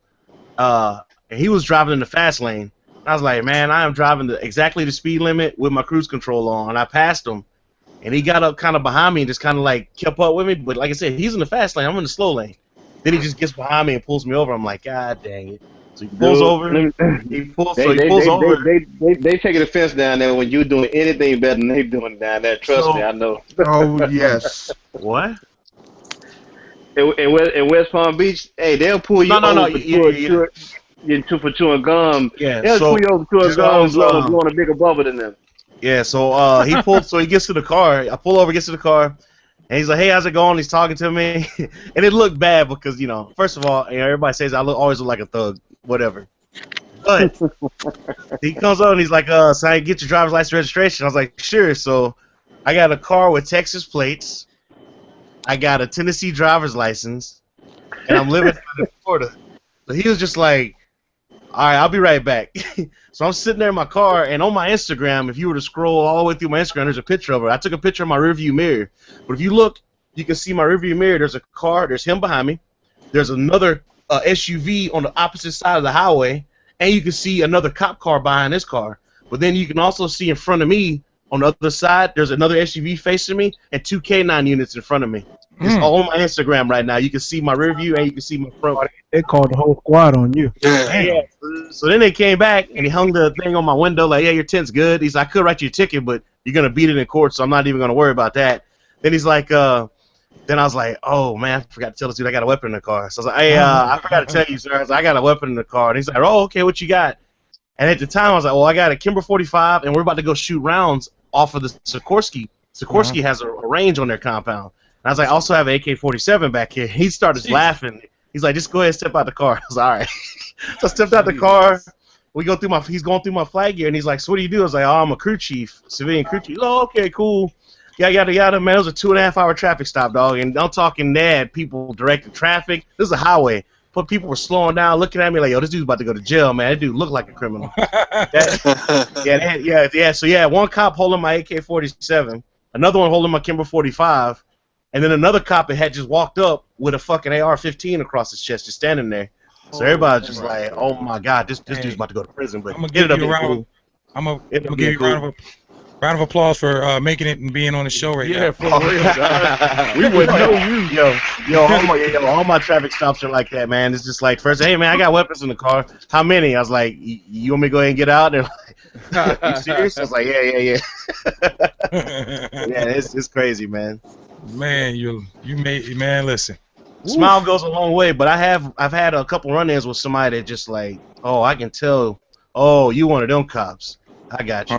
Speaker 2: and he was driving in the fast lane. I was like, man, I am driving exactly the speed limit with my cruise control on. And I passed him, and he got up kind of behind me and just kind of like kept up with me. But like I said, he's in the fast lane. I'm in the slow lane. Then he just gets behind me and pulls me over. I'm like, God dang it. So he pulls over. He pulls over.
Speaker 8: They taking offense down there when you're doing anything better than they doing down there. Trust me, I know.
Speaker 6: Oh yes.
Speaker 2: What?
Speaker 8: In West Palm Beach, hey, they'll pull you over for chewing gum.
Speaker 2: Yeah,
Speaker 8: they'll pull you over for chewing gum, blowing a bigger bubble than them.
Speaker 2: Yeah, so he pulled. So he gets to the car. I pull over, gets to the car. And he's like, hey, how's it going? He's talking to me. And it looked bad because, you know, first of all, everybody says I always look like a thug, whatever. But he comes up and he's like, so I get your driver's license registration. I was like, sure. So I got a car with Texas plates. I got a Tennessee driver's license. And I'm living in Florida. So he was just like, all right, I'll be right back. So I'm sitting there in my car, and on my Instagram, if you were to scroll all the way through my Instagram, there's a picture of it. I took a picture of my rearview mirror. But if you look, you can see my rearview mirror. There's a car. There's him behind me. There's another SUV on the opposite side of the highway, and you can see another cop car behind this car. But then you can also see in front of me, on the other side, there's another SUV facing me, and 2 K9 units in front of me. It's all on my Instagram right now. You can see my rear view and you can see my front.
Speaker 3: They called the whole squad on you.
Speaker 2: Yeah. So then they came back and he hung the thing on my window like, yeah, your tent's good. He's like, I could write you a ticket, but you're going to beat it in court, so I'm not even going to worry about that. Then he's like, then I was like, oh, man, I forgot to tell this dude I got a weapon in the car. So I was like, hey, I forgot to tell you, sir. I was like, I got a weapon in the car. And he's like, oh, okay, what you got? And at the time, I was like, well, I got a Kimber 45, and we're about to go shoot rounds off of the Sikorsky. Sikorsky has a range on their compound. And I was like, I also have an AK-47 back here. He started laughing. He's like, just go ahead and step out the car. I was like, all right. So I stepped out the car. He's going through my flag gear, and he's like, so what do you do? I was like, oh, I'm a crew chief, civilian crew chief. Oh, okay, cool. Yada, yada, man. It was a 2.5-hour traffic stop, dog. And I'm talking mad people directing traffic. This is a highway. But people were slowing down, looking at me like, yo, this dude's about to go to jail, man. That dude looked like a criminal. Yeah. So, yeah, one cop holding my AK-47, another one holding my Kimber 45, and then another cop that had just walked up with a fucking AR-15 across his chest, just standing there. So everybody's just like, oh, my God, this dude's about to go to prison. But
Speaker 1: I'm going to give you a round of Round of applause for making it and being on the show right now.
Speaker 7: Yeah, for real, dog. We wouldn't know you.
Speaker 2: All my traffic stops are like that, man. It's just like, first, hey, man, I got weapons in the car. How many? I was like, you want me to go ahead and get out? They're like, you serious? I was like, yeah. Yeah, it's crazy, man.
Speaker 1: Man, you made, man, listen.
Speaker 2: Smile goes a long way, but I've had a couple run-ins with somebody that just like, oh, I can tell, oh, you one of them cops. I got you.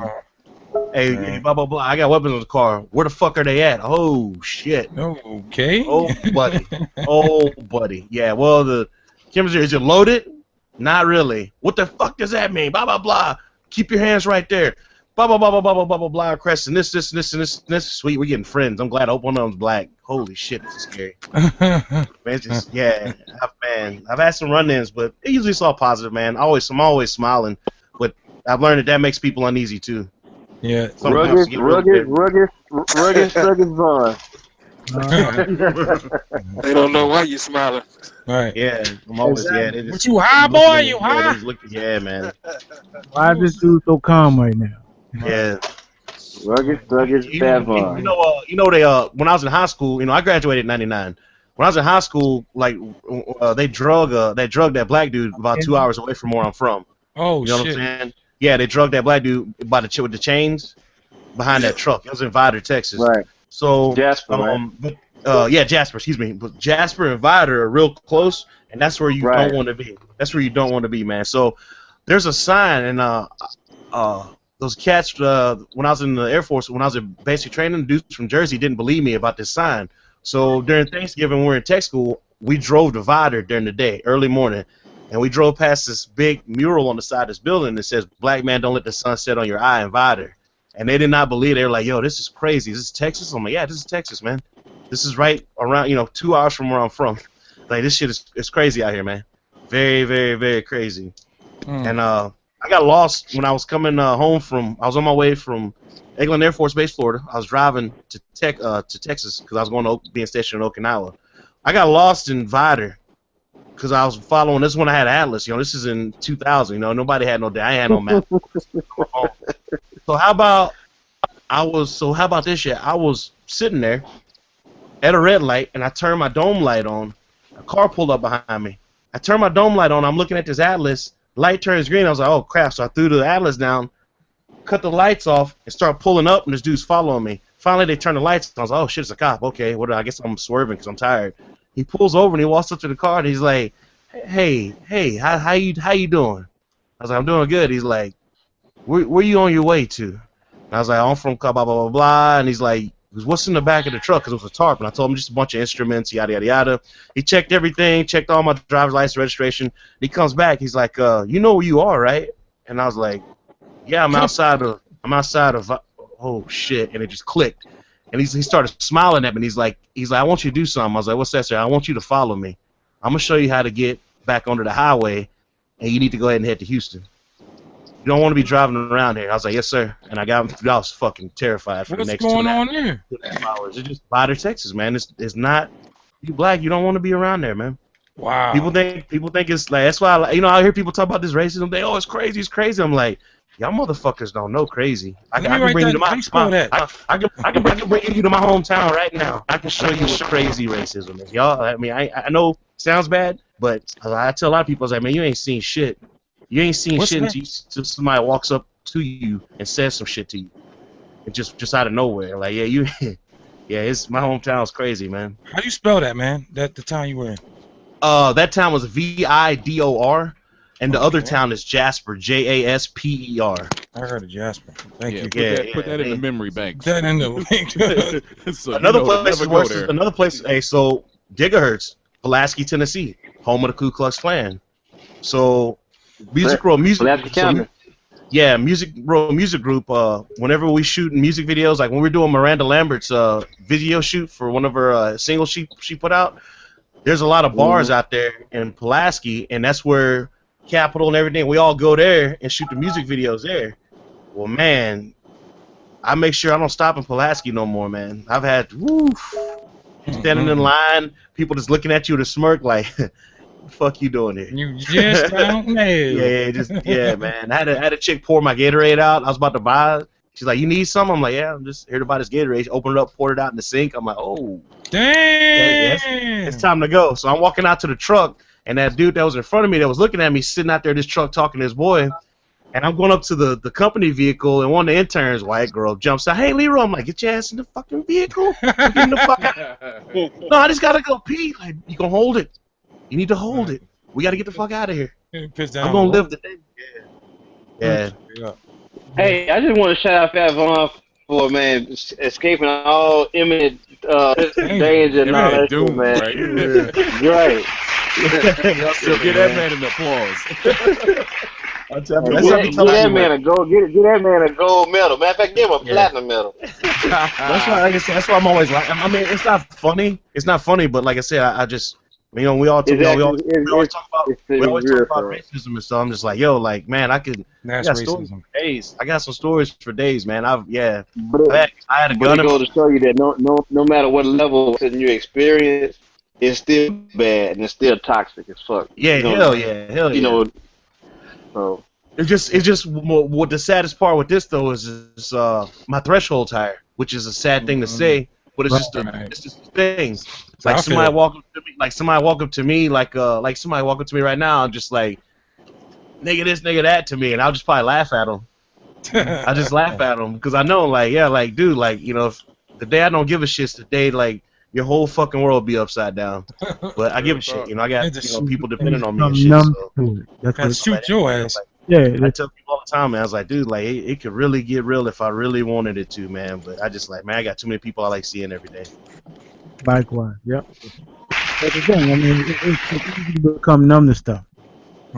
Speaker 2: Hey, blah, blah, blah. I got weapons in the car. Where the fuck are they at? Oh, shit.
Speaker 1: Okay.
Speaker 2: Oh, buddy. Oh, buddy. Yeah, well, the cameras here, is it loaded? Not really. What the fuck does that mean? Blah, blah, blah. Keep your hands right there. Blah, blah, blah, blah, blah, blah, blah, blah, blah. Crescent. This. Sweet, we're getting friends. I'm glad. I hope one of them's black. Holy shit, this is scary. Man, just, yeah. I've had some run-ins, but it usually it's all positive, man. I'm always smiling, but I've learned that makes people uneasy, too.
Speaker 1: Yeah.
Speaker 8: Rugged Vaughn.
Speaker 4: They don't know why you smiling.
Speaker 1: Right.
Speaker 2: Yeah, I'm always,
Speaker 3: exactly.
Speaker 2: yeah.
Speaker 1: But you high, boy? You high?
Speaker 2: Yeah, man.
Speaker 3: Why is this dude so calm right now?
Speaker 2: Yeah.
Speaker 8: Rugged Vaughn.
Speaker 2: When I was in high school, I graduated in '99. When I was in high school, like, they drug that black dude about 2 hours away from where I'm from.
Speaker 1: Oh,
Speaker 2: you know
Speaker 1: shit.
Speaker 2: what I'm saying? Yeah, they drugged that black dude by with the chains behind that truck. It was in Vidor, Texas.
Speaker 8: Right.
Speaker 2: So
Speaker 8: Jasper, right?
Speaker 2: Yeah, Jasper. Excuse me. But Jasper and Vidor are real close, and that's where you don't want to be. That's where you don't want to be, man. So there's a sign, and those cats. When I was in the Air Force, when I was in basic training, dudes from Jersey didn't believe me about this sign. So during Thanksgiving, when we were in tech school, we drove to Vidor during the day, early morning. And we drove past this big mural on the side of this building that says, "Black man, don't let the sun set on your eye," in Vidor. And they did not believe it. They were like, "Yo, this is crazy. Is this Texas?" I'm like, "Yeah, this is Texas, man. This is right around, 2 hours from where I'm from. Like, this shit is crazy out here, man. Very, very, very crazy." And I got lost when I was coming home I was on my way from Eglin Air Force Base, Florida. I was driving to Texas because I was going to being stationed in Okinawa. I got lost in Vidor. Because I was following this when I had Atlas, this is in 2000, nobody had I had no map. So how about this shit? I was sitting there at a red light and I turned my dome light on. A car pulled up behind me. I turned my dome light on. I'm looking at this Atlas. Light turns green. I was like, oh crap! So I threw the Atlas down, cut the lights off, and started pulling up. And this dude's following me. Finally, they turned the lights on. I was like, oh shit, it's a cop. Okay, I guess I'm swerving because I'm tired. He pulls over and he walks up to the car and he's like, "Hey, how you doing?" I was like, "I'm doing good." He's like, "Where you on your way to?" And I was like, "I'm from blah blah blah blah." And he's like, "What's in the back of the truck?" Because it was a tarp. And I told him just a bunch of instruments, yada yada yada. He checked everything, checked all my driver's license, registration. He comes back. He's like, "You know where you are, right?" And I was like, "Yeah, I'm outside of." Oh shit! And it just clicked. And he started smiling at me. And he's like, "I want you to do something." I was like, "What's that, sir?" "I want you to follow me. I'm gonna show you how to get back onto the highway, and you need to go ahead and head to Houston. You don't want to be driving around here." I was like, "Yes, sir." And I was fucking terrified for the next 2 hours. It's just Vidor, Texas, man. It's not. You black, you don't want to be around there, man.
Speaker 1: Wow.
Speaker 2: People think it's like, that's why I hear people talk about this racism. They, "Oh, it's crazy, it's crazy." I'm like, y'all motherfuckers don't know crazy. I can bring you to my hometown right now. I can show you what crazy racism is. Y'all, I mean, I know it sounds bad, but I tell a lot of people, I was like, man, you ain't seen shit. You ain't seen shit until somebody walks up to you and says some shit to you. And just out of nowhere. Like, it's my hometown's crazy, man.
Speaker 1: How do you spell that, man? The town you were in?
Speaker 2: That town was Vidor. And the other town is Jasper, Jasper.
Speaker 1: I heard of Jasper. Thank you.
Speaker 7: Put that in the memory bank.
Speaker 1: Put that in the link.
Speaker 2: So another place is worse. Another place. Hey, so Gigahertz, Pulaski, Tennessee, home of the Ku Klux Klan. So Music Group. Whenever we shoot music videos, like when we're doing Miranda Lambert's video shoot for one of her singles she put out, there's a lot of bars out there in Pulaski, and that's where Capitol and everything, we all go there and shoot the music videos there. Well, man, I make sure I don't stop in Pulaski no more, man. I've had standing in line, people just looking at you with a smirk like, what the fuck you doing here?
Speaker 1: You just don't know.
Speaker 2: Yeah, man. I had a chick pour my Gatorade out. I was about to buy it. She's like, you need some? I'm like, yeah, I'm just here to buy this Gatorade. She opened it up, poured it out in the sink. I'm like, oh.
Speaker 1: Damn.
Speaker 2: It's time to go. So I'm walking out to the truck, and that dude that was in front of me that was looking at me sitting out there in this truck talking to his boy, and I'm going up to the company vehicle, and one of the interns, white girl, jumps out, hey, Leroy. I'm like, get your ass in the fucking vehicle. Get in the fuck out. No, I just got to go pee. Like, you can hold it. You need to hold it. We got to get the fuck out of here. I'm going to live the day. Yeah.
Speaker 8: Hey, I just want to shout out Fat Von for, man, escaping all imminent danger and all that shit, man. Right.
Speaker 7: Get that man an applause.
Speaker 8: Get that man a gold medal. Matter of fact, give him a platinum medal.
Speaker 2: That's why, like I said, that's why I'm always like. I mean, it's not funny. It's not funny, but like I said, I just, you know, we always talk about racism and stuff. I'm just like, yo, like, man, I got stories for days. I got some stories for days, man. I had a gun.
Speaker 8: But it goes to show you that no matter what level you experience, it's still bad and it's still toxic as fuck.
Speaker 2: Yeah, hell yeah.
Speaker 8: You know. So
Speaker 2: it's just what the saddest part with this though is my threshold's higher, which is a sad thing to say, but it's just a thing. Like somebody walk up to me, like somebody walk up to me right now, and just like nigga this, nigga that to me, and I'll just probably laugh at them. I just laugh at them because I know, like, yeah, like, dude, like, you know, if the day I don't give a shit's the day, like, your whole fucking world will be upside down. But I give a shit, you know. I got people depending on me and shit. So
Speaker 1: that's shoot your ass.
Speaker 2: I tell people all the time, man. I was like, dude, like it could really get real if I really wanted it to, man. But I just like, man, I got too many people I like seeing every day.
Speaker 3: Likewise, yep. That's the thing. I mean, it's easy to become numb to stuff.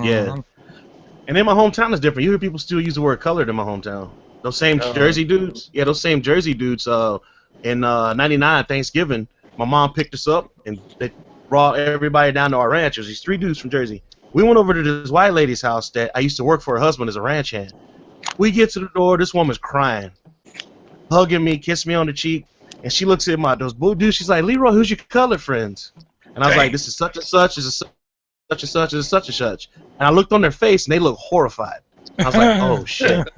Speaker 2: Yeah. And then my hometown is different. You hear people still use the word colored in my hometown. Those same Jersey dudes. Yeah, those same Jersey dudes. In '99 Thanksgiving, my mom picked us up and they brought everybody down to our ranch. There's these 3 dudes from Jersey. We went over to this white lady's house that I used to work for her husband as a ranch hand. We get to the door, this woman's crying, hugging me, kissing me on the cheek, and she looks at those blue dudes. She's like, Leroy, who's your colored friends? And I was like, this is such and such, this is such and such, this is such and such. And I looked on their face and they looked horrified. I was like, oh shit.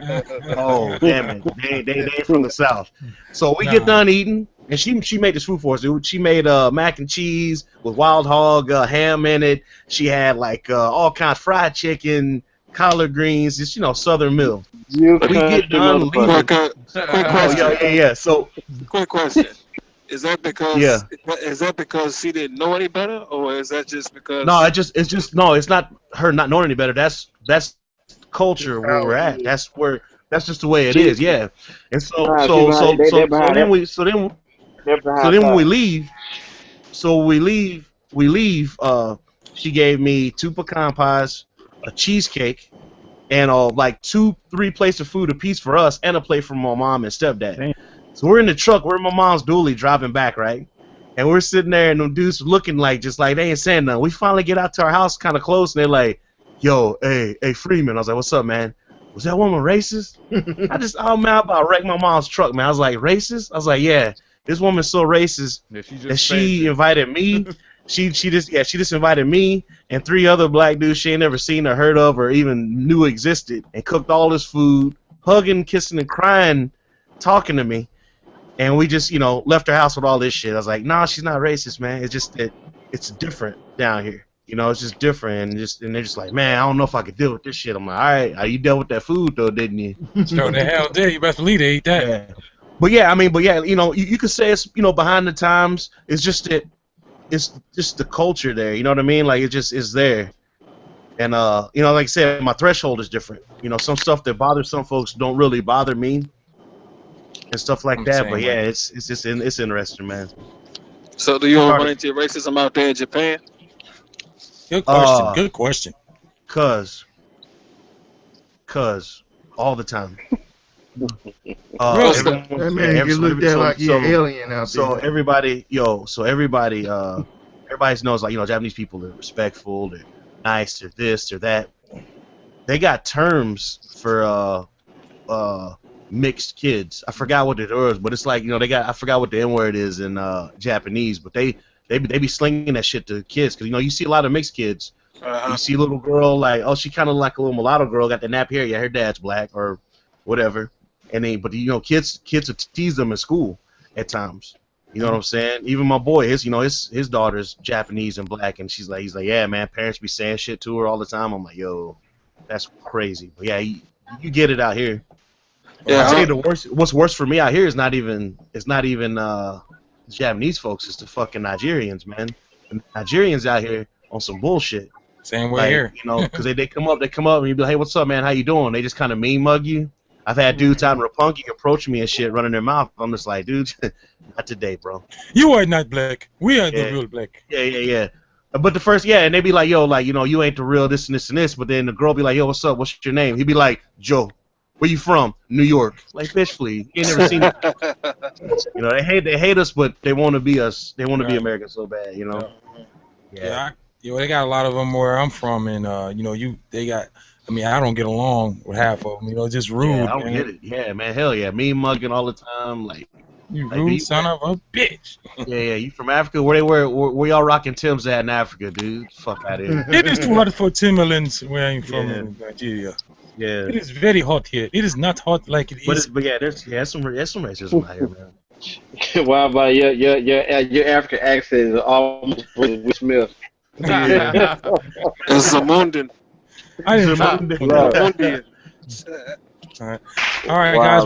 Speaker 2: Oh damn it. They ain't from the South. So we get done eating, and she made this food for us, dude. She made mac and cheese with wild hog ham in it. She had like all kinds of fried chicken, collard greens, just, you know, Southern meal. We get done leaving.
Speaker 4: Quick question.
Speaker 2: Yeah. So
Speaker 4: quick question. Is that because she didn't know any better, or is that just because?
Speaker 2: No, it's not her not knowing any better. That's culture where we're at. That's just the way it is. Yeah. And so then when we leave, she gave me 2 pecan pies, a cheesecake, and like 2-3 plates of food apiece for us, and a plate for my mom and stepdad. Damn. So we're in the truck, we're in my mom's dually driving back, right? And we're sitting there, and them dudes looking like just like they ain't saying nothing. We finally get out to our house kind of close, and they're like, yo, hey, Freeman. I was like, what's up, man? Was that woman racist? I'm about to wreck my mom's truck, man. I was like, racist? I was like, yeah, this woman's so racist that she invited me. She just invited me and 3 other black dudes she ain't never seen or heard of or even knew existed, and cooked all this food, hugging, kissing, and crying, talking to me. And we just, you know, left her house with all this shit. I was like, nah, she's not racist, man. It's just that it's different down here. You know, it's just different, and they're just like, man, I don't know if I could deal with this shit. I'm like, all right, you dealt with that food though, didn't you?
Speaker 1: Sure the hell did. You best believe they ate that.
Speaker 2: Yeah. But yeah, you know, you could say it's, you know, behind the times. It's just that, it's just the culture there. You know what I mean? Like, it just is there. And you know, like I said, my threshold is different. You know, some stuff that bothers some folks don't really bother me, and stuff like that. But yeah, it's interesting, man.
Speaker 4: So do you run into racism out there in Japan?
Speaker 1: Good question. Good question.
Speaker 2: Cause all the time.
Speaker 6: That man get looked at like you're an alien out there.
Speaker 2: So everybody knows, like, you know, Japanese people are respectful, they're nice, they're this, they're that. They got terms for mixed kids. I forgot what it was, but it's like, you know, I forgot what the N word is in Japanese, but they be slinging that shit to kids, because, you know, you see a lot of mixed kids. You see a little girl like, oh, she kind of like a little mulatto girl, got the nappy hair. Yeah, her dad's black or whatever. and but you know, kids will tease them in school at times. You know what I'm saying? Even my boy, his daughter's Japanese and black, and he's like, yeah, man, parents be saying shit to her all the time. I'm like, yo, that's crazy. But yeah, you get it out here. Yeah, I'll tell you what's worse for me out here is not even Japanese folks, it's the fucking Nigerians, man. The Nigerians out here on some bullshit.
Speaker 1: Same way here.
Speaker 2: You know, because they come up and you be like, hey, what's up, man? How you doing? They just kind of mean mug you. I've had dudes out in Rapunki approach me and shit, running their mouth. I'm just like, dude, not today, bro.
Speaker 1: You are not black. We are the real black.
Speaker 2: Yeah. But the first, and they be like, yo, like, you know, you ain't the real this and this and this. But then the girl be like, yo, what's up? What's your name? He be like, Joe. Where you from? New York. Like, bitch, please. You ain't never seen it. You know, they hate us, but they want to be us. They want to be Americans so bad, you know.
Speaker 1: Yeah. They got a lot of them where I'm from, and you know, I mean, I don't get along with half of them. You know, just rude.
Speaker 2: Yeah, I don't get it. Yeah, man, hell yeah, mean mugging all the time, like.
Speaker 1: You rude son of a bitch.
Speaker 2: Yeah, you from Africa? Where y'all rocking Timbs at in Africa, dude? Fuck out of here.
Speaker 1: It is too hot for Timberlands where I'm from in Nigeria.
Speaker 2: Yeah.
Speaker 1: It is very hot here. It is not hot like it is.
Speaker 2: But yeah, there's some racism out here, man.
Speaker 8: Wow, about your African accent is almost Will Smith.
Speaker 4: Yeah. It's Zamundan.
Speaker 1: I didn't know. All right, guys.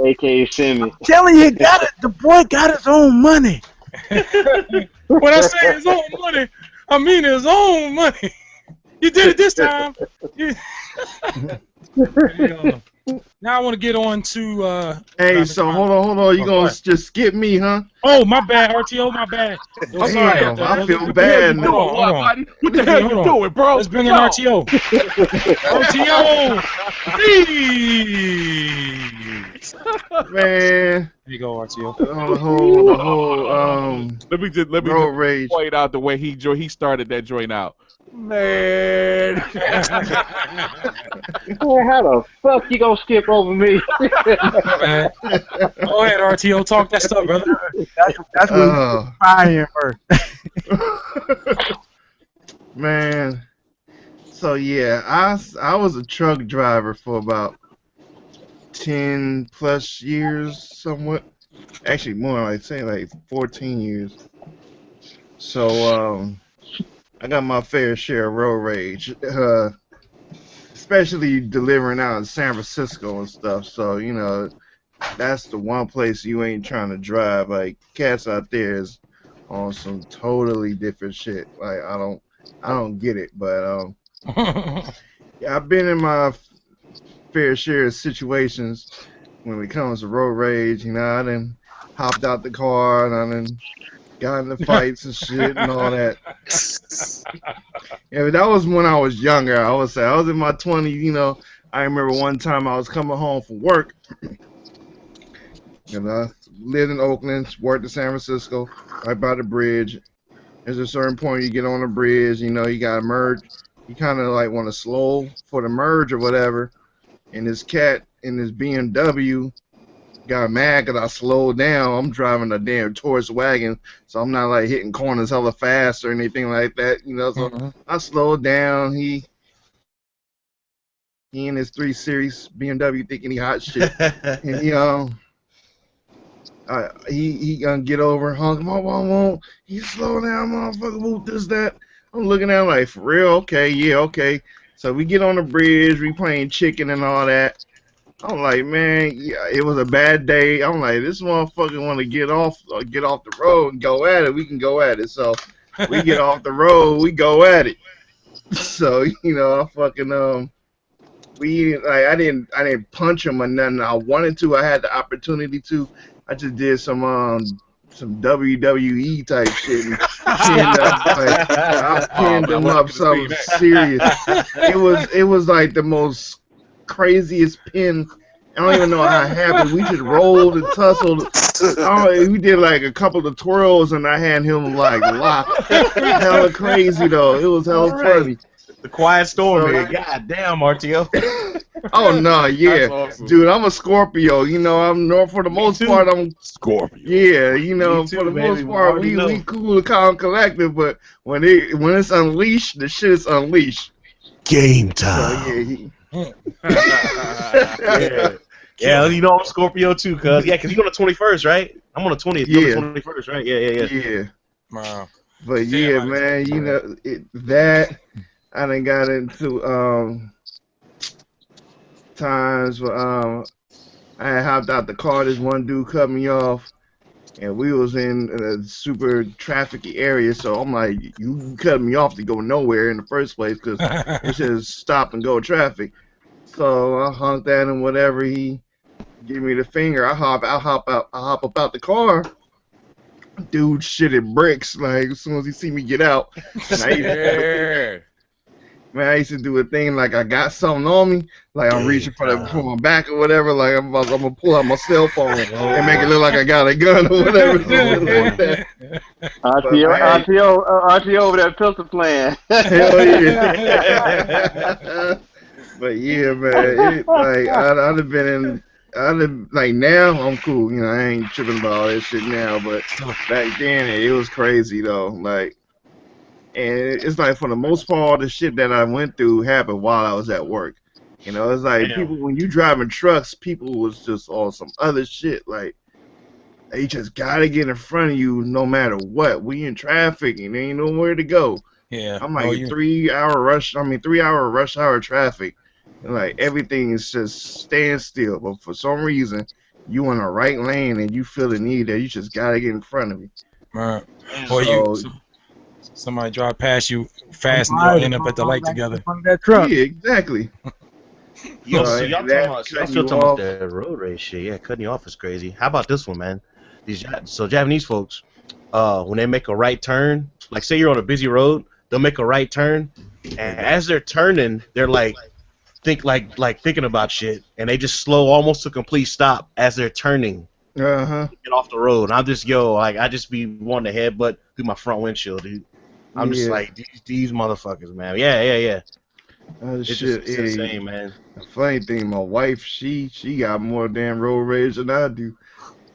Speaker 8: AKA Simmy.
Speaker 3: Telling you, the boy got his own money.
Speaker 1: When I say his own money, I mean his own money. You did it this time. Now I want to get on to.
Speaker 6: Hey, so hold on. You gonna just skip me, huh?
Speaker 1: Oh, my bad, RTO, my bad.
Speaker 6: Damn, I feel bad.
Speaker 1: Hold on.
Speaker 7: What the hell you doing, bro?
Speaker 1: Let's bring in RTO. RTO, please.
Speaker 6: Man.
Speaker 1: Here you go, RTO.
Speaker 6: The whole
Speaker 7: let me just
Speaker 6: rage.
Speaker 7: point out the way he started that joint out. Man.
Speaker 8: How the fuck you gonna skip over me?
Speaker 1: Go ahead, RTO. Talk that stuff, brother.
Speaker 3: That's what crying first.
Speaker 6: Man. So yeah, I was a truck driver for about 10 plus years, somewhat. Actually, more. I'd say like 14 years. So I got my fair share of road rage, especially delivering out in San Francisco and stuff. So, you know, that's the one place you ain't trying to drive. Like, cats out there is on some totally different shit. Like, I don't get it. But yeah, I've been in my fair share of situations when it comes to road rage. You know, I done hopped out the car and I done got into fights and shit and all that. Yeah, that was when I was younger. I would say I was in my 20s. You know, I remember one time I was coming home from work, and I lived in Oakland, worked in San Francisco, right by the bridge. There's a certain point you get on the bridge, you know, you gotta merge. You kind of like want to slow for the merge or whatever. And this cat in this BMW got mad because I slowed down. I'm driving a damn tourist wagon, so I'm not like hitting corners hella fast or anything like that, you know. So I slowed down. He in his 3 Series BMW thinking he hot shit, and he gonna get over, hung him up, won't. He slow down, motherfucker. Whoop this that. I'm looking at him like, for real? Okay, yeah, okay. So we get on the bridge, we playing chicken and all that. I'm like, man, yeah, it was a bad day. I'm like, this motherfucker want to get off the road and go at it. We can go at it. So we get off the road, we go at it. So, you know, I fucking I didn't punch him or nothing. I wanted to. I had the opportunity to. I just did some WWE type shit. And I pinned him up something serious. It was like the most craziest pin. I don't even know how it happened. We just rolled and tussled. We did like a couple of twirls, and I had him like locked. Hella crazy though. It was hella funny.
Speaker 2: The quiet storm, man. God damn, RTO.
Speaker 6: Oh no, yeah, awesome. Dude, I'm a Scorpio. You know, for the most part, I'm
Speaker 7: Scorpio.
Speaker 6: Yeah, you know, for the most part, we cool, calm, collective. But when it's unleashed, the shit is unleashed.
Speaker 2: Game time.
Speaker 6: So, yeah.
Speaker 2: Yeah, you know I'm Scorpio too, cuz. Yeah, because you're on the 21st, right? I'm on the 20th.
Speaker 6: Yeah.
Speaker 2: You're on the 21st, right?
Speaker 6: Yeah.
Speaker 1: Wow.
Speaker 6: But yeah, man, you know that I done got into times where I had hopped out the car. This one dude cut me off, and we was in a super trafficy area. So I'm like, you cut me off to go nowhere in the first place because it's just stop and go traffic. So I honked at him, whatever. He give me the finger. I hop up out the car. Dude shitted bricks like as soon as he see me get out. And I used to do a thing like I got something on me, like I'm reaching for my back or whatever, like I'm gonna pull out my cell phone and make it look like I got a gun or whatever. Like that.
Speaker 8: RTO over there pistol playing.
Speaker 6: Hell yeah. But yeah, man, like I'd have been in. Like now I'm cool, you know, I ain't tripping about all that shit now, but back then it was crazy though, like, and it's like for the most part the shit that I went through happened while I was at work, you know, it's like people, when you driving trucks, people was just on some other shit, like, they just gotta get in front of you no matter what, we in traffic and there ain't nowhere to go.
Speaker 1: Yeah.
Speaker 6: I'm like 3 hour rush hour traffic. Like everything is just stand still, but for some reason you in the right lane and you feel the need that you just gotta get in front of me.
Speaker 1: Right. Or somebody drive past you fast and y'all end up at the light together.
Speaker 3: That truck.
Speaker 6: Yeah, exactly.
Speaker 2: Yo, so y'all still talking about that road race shit? Yeah, cutting you off is crazy. How about this one, man? So Japanese folks, when they make a right turn, like say you're on a busy road, they'll make a right turn, and as they're turning, they're like thinking about shit, and they just slow almost to complete stop as they're turning.
Speaker 6: To
Speaker 2: get off the road. And I'm just I just be wanting to headbutt through my front windshield, dude. I'm just like these motherfuckers, man. Yeah. It's
Speaker 6: shit,
Speaker 2: just insane, man.
Speaker 6: The funny thing, my wife, she got more damn road rage than I do.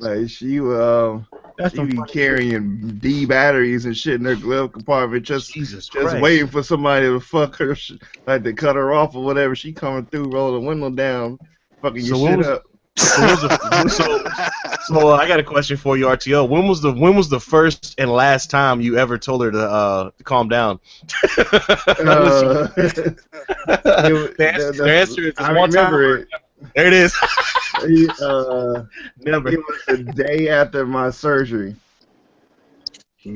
Speaker 6: Like she be carrying D batteries and shit in her glove compartment, just waiting for somebody to fuck her, like to cut her off or whatever. She coming through, roll the window down, fucking your shit up.
Speaker 2: So I got a question for you, RTO. When was the first and last time you ever told her to calm down?
Speaker 6: The
Speaker 2: answer is
Speaker 6: I remember it.
Speaker 2: There it is.
Speaker 6: Never. It was the day after my surgery.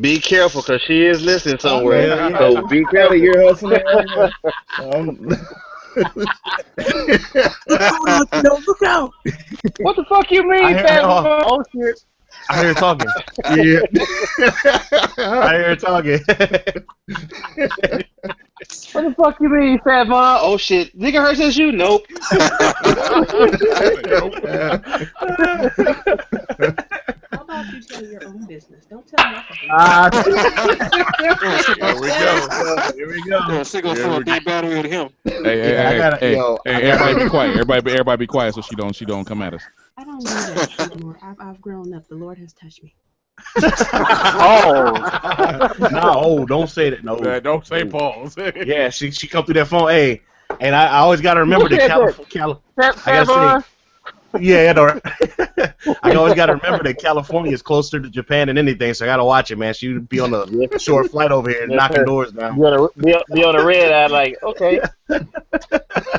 Speaker 8: Be careful, cause she is listening somewhere.
Speaker 6: So be careful, you're hustling.
Speaker 3: Look out!
Speaker 8: What the fuck you mean, fat boy? Oh shit!
Speaker 2: I hear her talking.
Speaker 6: Yeah.
Speaker 2: I hear her talking.
Speaker 8: What the fuck you mean, fat boy? Oh shit! Nigga hurt since you? Nope.
Speaker 9: How about you tell your own business? Don't tell me.
Speaker 4: Here we go. She gonna throw a big battery at him.
Speaker 7: Hey, everybody be quiet. Everybody be quiet so she don't come at us.
Speaker 9: I don't need that anymore. I've grown up. The Lord has touched me.
Speaker 2: No, don't say that. No,
Speaker 7: don't say pause.
Speaker 2: Yeah, she come through that phone. Hey, and I always gotta remember that California. I gotta say. Yeah, I always got to remember that California is closer to Japan than anything, so I got to watch it, man. She would be on a short flight over here and knocking doors down.
Speaker 8: Be on the red eye, like, okay.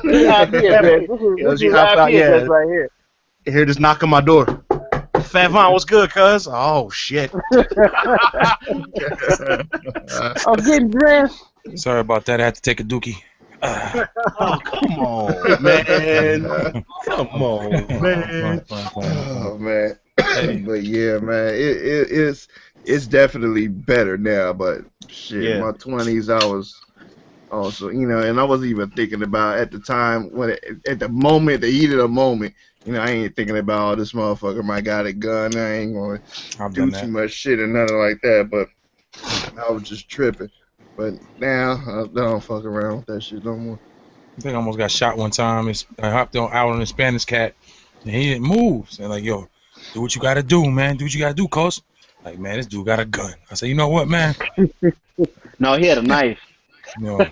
Speaker 8: This is right here.
Speaker 2: Here, just knock on my door. Fat Von, what's good, cuz? Oh, shit.
Speaker 8: I'm getting dressed.
Speaker 1: Sorry about that. I had to take a dookie.
Speaker 2: Oh, come on, man. Come on, man.
Speaker 6: Oh, man. But yeah, man, it's definitely better now. But shit, in my 20s, I was also, you know, and I wasn't even thinking about at the time at the moment, the heat of the moment. You know, I ain't thinking about this motherfucker might got a gun. I ain't gonna do too much shit or nothing like that. But I was just tripping. But now I don't fuck around with that shit no more.
Speaker 1: I think I almost got shot one time. I hopped out on a Spanish cat, and he didn't move. So like, yo, do what you gotta do, man. Do what you gotta do, cuz. Like, man, this dude got a gun. I said, you know what, man?
Speaker 8: No, he had a knife.
Speaker 1: I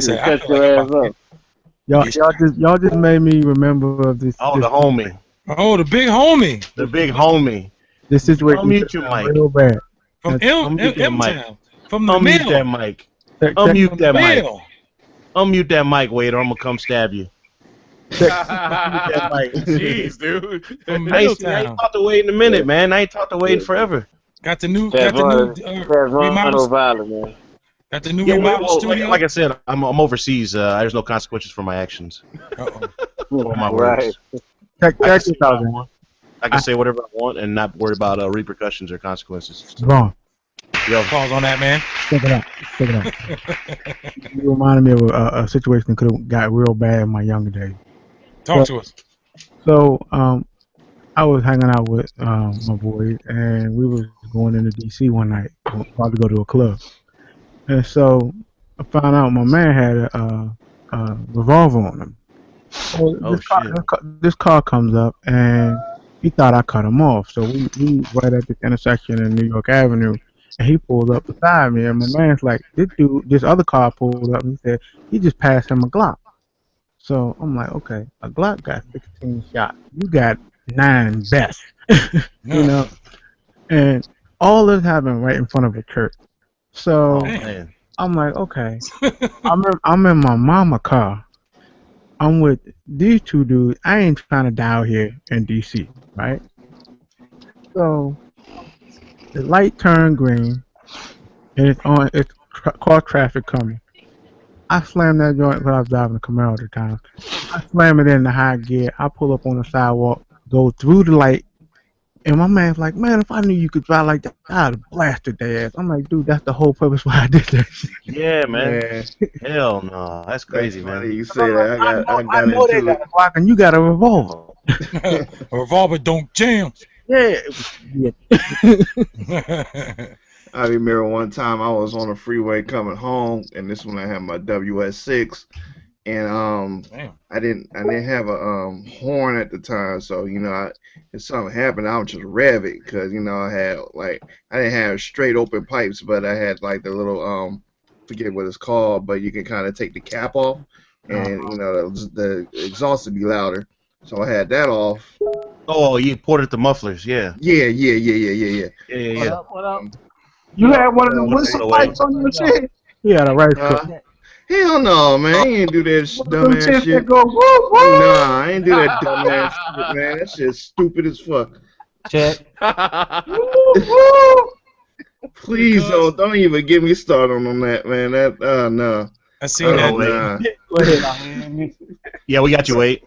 Speaker 1: said,
Speaker 3: Y'all just made me remember of this.
Speaker 2: Oh,
Speaker 3: this
Speaker 2: the homie.
Speaker 1: Oh, the big homie.
Speaker 2: The big homie.
Speaker 3: This situation
Speaker 2: Unmute your mic.
Speaker 3: real bad.
Speaker 1: From M-Town. From the
Speaker 2: Unmute
Speaker 1: mill.
Speaker 2: that mic.
Speaker 3: Check
Speaker 2: Unmute that mic.
Speaker 1: Mill.
Speaker 2: Unmute that mic, waiter. I'm gonna come stab you. Unmute that mic.
Speaker 7: Jeez, dude.
Speaker 1: From
Speaker 2: I ain't
Speaker 1: Middletown.
Speaker 2: talked to Wade in a minute, man. I ain't talked to Wade forever.
Speaker 1: Got the new
Speaker 8: remodel, man.
Speaker 1: Got the new
Speaker 2: Yeah,
Speaker 1: remodel
Speaker 2: well,
Speaker 1: studio.
Speaker 2: like I said, I'm overseas. There's no consequences for my actions. Or my words.
Speaker 3: Check this out, man.
Speaker 2: I can say whatever I want and not worry about repercussions or consequences.
Speaker 3: Wrong.
Speaker 1: Yo, pause on that, man.
Speaker 3: Check it out. Check it out. You reminded me of a situation that could have got real bad in my younger days.
Speaker 1: Talk to us.
Speaker 3: So, I was hanging out with my boys, and we was going into D.C. one night, about to go to a club. And so, I found out my man had a revolver on him. So this car comes up, and he thought I cut him off. So we right at this intersection in New York Avenue, and he pulled up beside me, and my man's like, this other car pulled up, and he said, he just passed him a Glock. So I'm like, okay, a Glock got 16 shots. You got 9 best. You know? And all this happened right in front of a church. So I'm like, okay. I'm in my mama car. I'm with these two dudes. I ain't trying to die out here in D.C., right? So the light turned green, and it's car traffic coming. I slammed that joint because I was driving a Camaro at the time. I slam it in the high gear. I pull up on the sidewalk, go through the light, and my man's like, man, if I knew you could drive like that, I'd have blasted their ass. I'm like, dude, that's the whole purpose why I did that shit.
Speaker 2: Yeah, man. Hell no. That's crazy, man.
Speaker 6: You say that. I
Speaker 3: know they got a Glock and you got a revolver.
Speaker 1: A revolver don't jam.
Speaker 3: Yeah.
Speaker 6: I remember one time I was on the freeway coming home, and this when I had my WS6, and I didn't have a horn at the time, so if something happened, I would just rev it, because I didn't have straight open pipes, but I had like the little forget what it's called, but you can kind of take the cap off, and the exhaust would be louder, so I had that off.
Speaker 2: Oh, you ported the mufflers, yeah.
Speaker 6: Yeah.
Speaker 8: What up?
Speaker 3: You had one of the whistle pipes on your shit? Yeah, the right foot.
Speaker 6: Hell no, man. I ain't do that dumbass shit. Nah, I ain't do that dumbass shit, man. That shit's stupid as fuck.
Speaker 8: Check.
Speaker 6: Please don't even get me started on that, man. That no.
Speaker 1: I seen that.
Speaker 2: Yeah, we got you, Wade.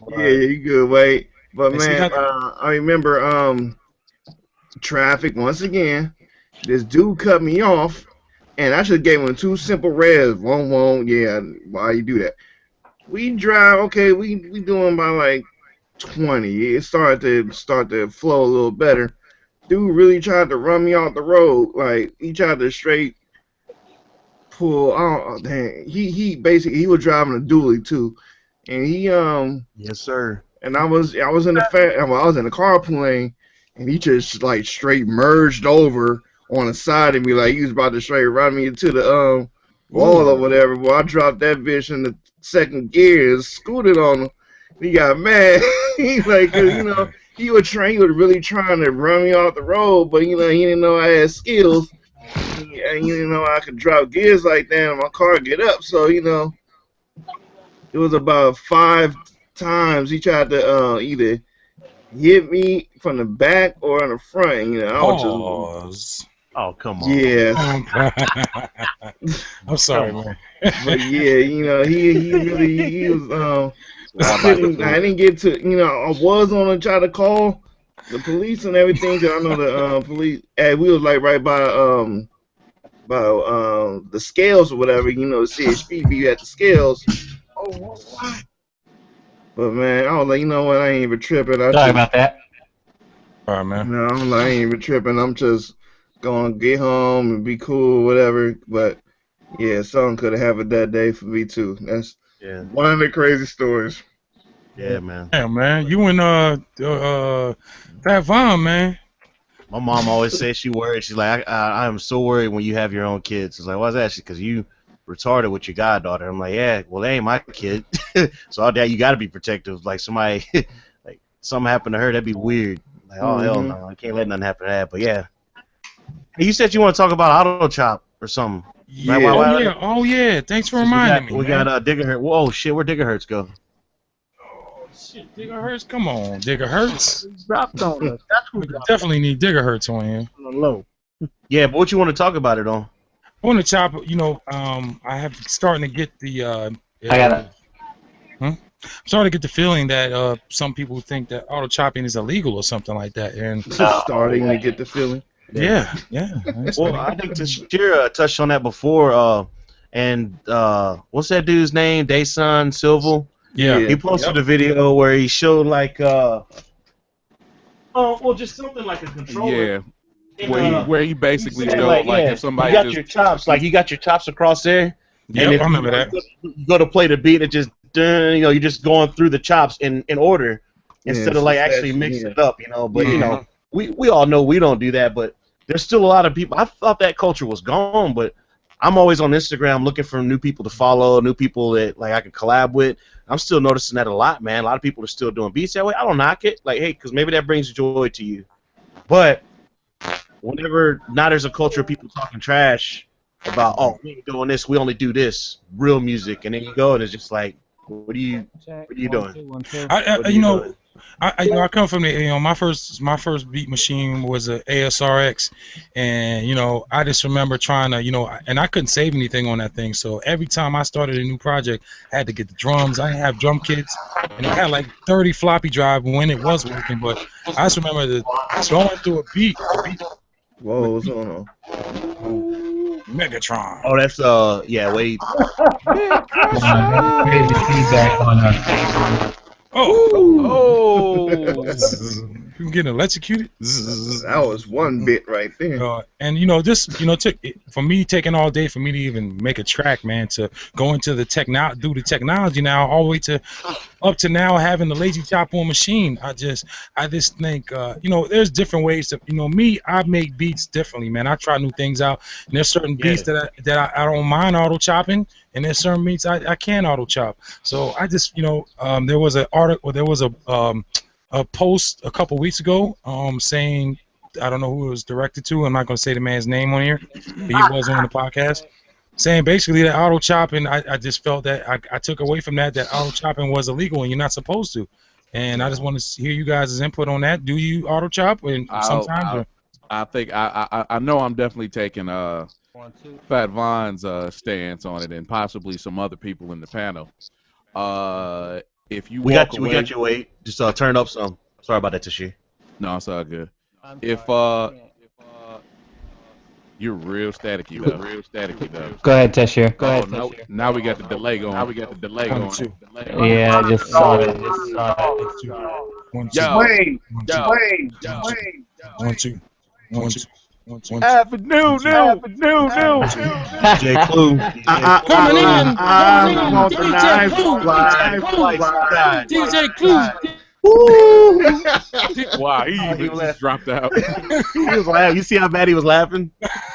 Speaker 6: Yeah, you good, Wade. But man, I remember traffic once again. This dude cut me off, and I just gave him 2 simple revs. Won't. Yeah, why you do that? We drive, okay. We doing by like 20. It started to flow a little better. Dude really tried to run me off the road. Like he tried to straight pull. Oh dang! He basically was driving a dually too, and he
Speaker 2: Yes, sir.
Speaker 6: And I was in the I was in the carpool lane, and he just like straight merged over on the side of me, like he was about to straight run me into the wall or whatever. Well, I dropped that bitch in the second gear and scooted on him. He got mad. He's like, he was really trying to run me off the road, but he didn't know I had skills. And he didn't know I could drop gears like that and my car get up. So it was about 5 times he tried to either hit me from the back or in the front. I was just.
Speaker 2: Oh, come on.
Speaker 6: Yeah.
Speaker 1: I'm sorry, man.
Speaker 6: But yeah, he was I didn't get to I was gonna try to call the police and everything, cause I know the police we was like right by the scales or whatever, the CHP be at the scales. But man, I was like, you know what, I ain't even tripping.
Speaker 8: Sorry about that.
Speaker 1: All right, man.
Speaker 6: No, I'm like, I ain't even tripping. I'm just gonna get home and be cool, whatever. But yeah, something could have happened that day for me too. That's one of the crazy stories.
Speaker 2: Yeah, man.
Speaker 1: Yeah, man. You and Fat Von, man.
Speaker 2: My mom always says she worried. She's like, I am so worried when you have your own kids. It's like, why's that? Because you retarded with your goddaughter. I'm like, yeah, well, they ain't my kid. So all that, you got to be protective. Like somebody, like something happened to her, that'd be weird. Like, oh hell no, I can't let nothing happen to that. But yeah, hey, you said you want to talk about auto chop or something.
Speaker 6: Yeah.
Speaker 2: Right?
Speaker 1: Oh yeah. Thanks for reminding me.
Speaker 2: We got Digger Hertz. Whoa, shit, where Digger Hertz go?
Speaker 1: Oh shit, Digger Hertz. Come on, Digger Hertz.
Speaker 3: Dropped on us. That's who
Speaker 1: We
Speaker 3: dropped
Speaker 1: definitely need Digger Hertz on here.
Speaker 3: on the low.
Speaker 2: Yeah, but what you want to talk about it on?
Speaker 1: I want to chop. I have starting to get the.
Speaker 8: I got it.
Speaker 1: I'm starting to get the feeling that some people think that auto chopping is illegal or something like that, and
Speaker 6: Starting to get the feeling.
Speaker 1: yeah.
Speaker 2: Well, I think Tashira touched on that before. And what's that dude's name? Dayson Silva.
Speaker 1: Yeah.
Speaker 2: He posted a video where he showed like just something like a controller.
Speaker 7: Yeah. Where he basically
Speaker 2: said,
Speaker 7: showed if somebody
Speaker 2: you got
Speaker 7: just
Speaker 2: your chops, like you got your chops across there.
Speaker 1: Yeah,
Speaker 2: and if
Speaker 1: I remember that.
Speaker 2: You go to play the beat, it just you're just going through the chops in order instead of like actually mixing it up, But we all know we don't do that, but there's still a lot of people. I thought that culture was gone, but I'm always on Instagram looking for new people to follow, new people that like I can collab with. I'm still noticing that a lot, man. A lot of people are still doing beats that way. I don't knock it, like, hey, because maybe that brings joy to you. But whenever now there's a culture of people talking trash about, oh, we ain't doing this, we only do this, real music, and then you go and it's just like, what are you doing?
Speaker 1: I come from the my first beat machine was a ASRX, and I just remember trying to and I couldn't save anything on that thing, so every time I started a new project I had to get the drums. I didn't have drum kits, and I had like 30 floppy drive when it was working, but I just remember going through a beat.
Speaker 6: Whoa, what's going on?
Speaker 1: Megatron.
Speaker 2: Oh, that's wait.
Speaker 10: Crazy feedback on us.
Speaker 1: Oh! You getting electrocuted?
Speaker 6: That was one bit right there.
Speaker 1: And for me taking all day for me to even make a track, man, to go into the technology now, all the way to up to now having the lazy chop on machine. I just think there's different ways to I make beats differently, man. I try new things out, and there's certain beats that I don't mind auto chopping, and there's certain beats I can auto chop. So I just there was an article, there was a post a couple weeks ago saying, I don't know who it was directed to, I'm not going to say the man's name on here, but he was on the podcast, saying basically that auto chopping, I just felt that I took away from that auto chopping was illegal and you're not supposed to. And I just want to hear you guys' input on that. Do you auto chop? And sometimes
Speaker 7: I think I know I'm definitely taking Fat Von's stance on it, and possibly some other people in the panel. If you
Speaker 2: we got your weight. Just turn up some. Sorry about that, Tashir.
Speaker 7: No, it's all good. If you're real staticky though.
Speaker 10: Go ahead, Tashir. Go ahead.
Speaker 7: Now we got the delay going.
Speaker 10: Yeah, I just saw it.
Speaker 1: One, two.
Speaker 7: Avenue.
Speaker 2: DJ Clue.
Speaker 1: Coming in. DJ Clue.
Speaker 7: Wow, he just dropped out.
Speaker 2: He was laughing. You see how bad he was laughing?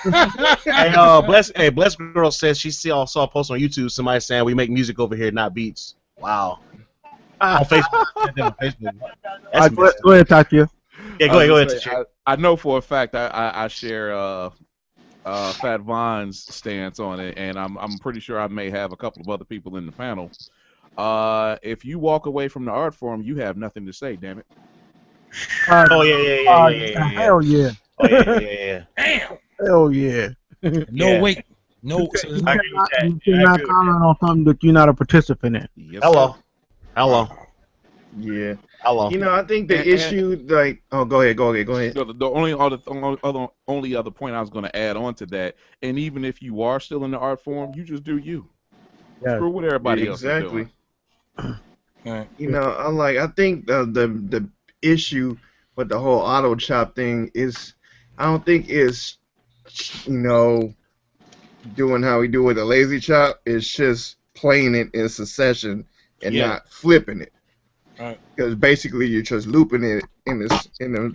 Speaker 2: Bless Girl says she saw a post on YouTube, somebody saying we make music over here, not beats. Wow. On Facebook.
Speaker 3: Go ahead, Takia.
Speaker 2: Yeah, go ahead.
Speaker 7: I know for a fact I share Fat Von's stance on it, and I'm pretty sure I may have a couple of other people in the panel. If you walk away from the art form, you have nothing to say. Damn it.
Speaker 2: Oh yeah.
Speaker 3: Hell yeah.
Speaker 2: Oh yeah.
Speaker 1: Damn.
Speaker 3: Hell yeah.
Speaker 1: No wait. No.
Speaker 3: You cannot comment on something that you're not a participant in.
Speaker 7: Yes,
Speaker 2: Hello.
Speaker 6: Yeah.
Speaker 2: Hello.
Speaker 6: I think the issue, like, go ahead.
Speaker 7: The only other point I was going to add on to that, and even if you are still in the art form, you just do you.
Speaker 3: Yeah.
Speaker 7: Screw what everybody else is doing.
Speaker 6: I think the issue with the whole auto chop thing is, I don't think it's, doing how we do with a lazy chop. It's just playing it in succession and not flipping it. Because basically you're just looping it in a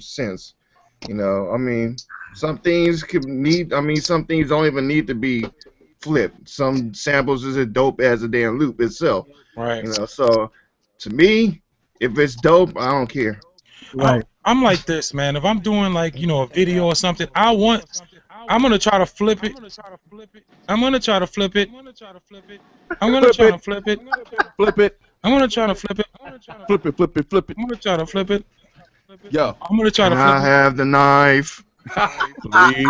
Speaker 6: sense. Some things some things don't even need to be flip. Some samples is as dope as a damn loop itself.
Speaker 1: Right.
Speaker 6: You know, so to me, if it's dope, I don't care.
Speaker 3: Right.
Speaker 1: I'm like this, man. If I'm doing like, you know, a video or something, I'm gonna try to flip it. I'm gonna try to flip it. I'm gonna try to flip it.
Speaker 7: Flip it.
Speaker 1: I'm gonna try to flip it.
Speaker 7: Flip it. Flip it. Flip it.
Speaker 1: I'm gonna try to flip it.
Speaker 7: Yo.
Speaker 1: I'm gonna try to
Speaker 6: Can
Speaker 1: flip
Speaker 6: I
Speaker 1: it.
Speaker 6: have the knife?
Speaker 7: Please.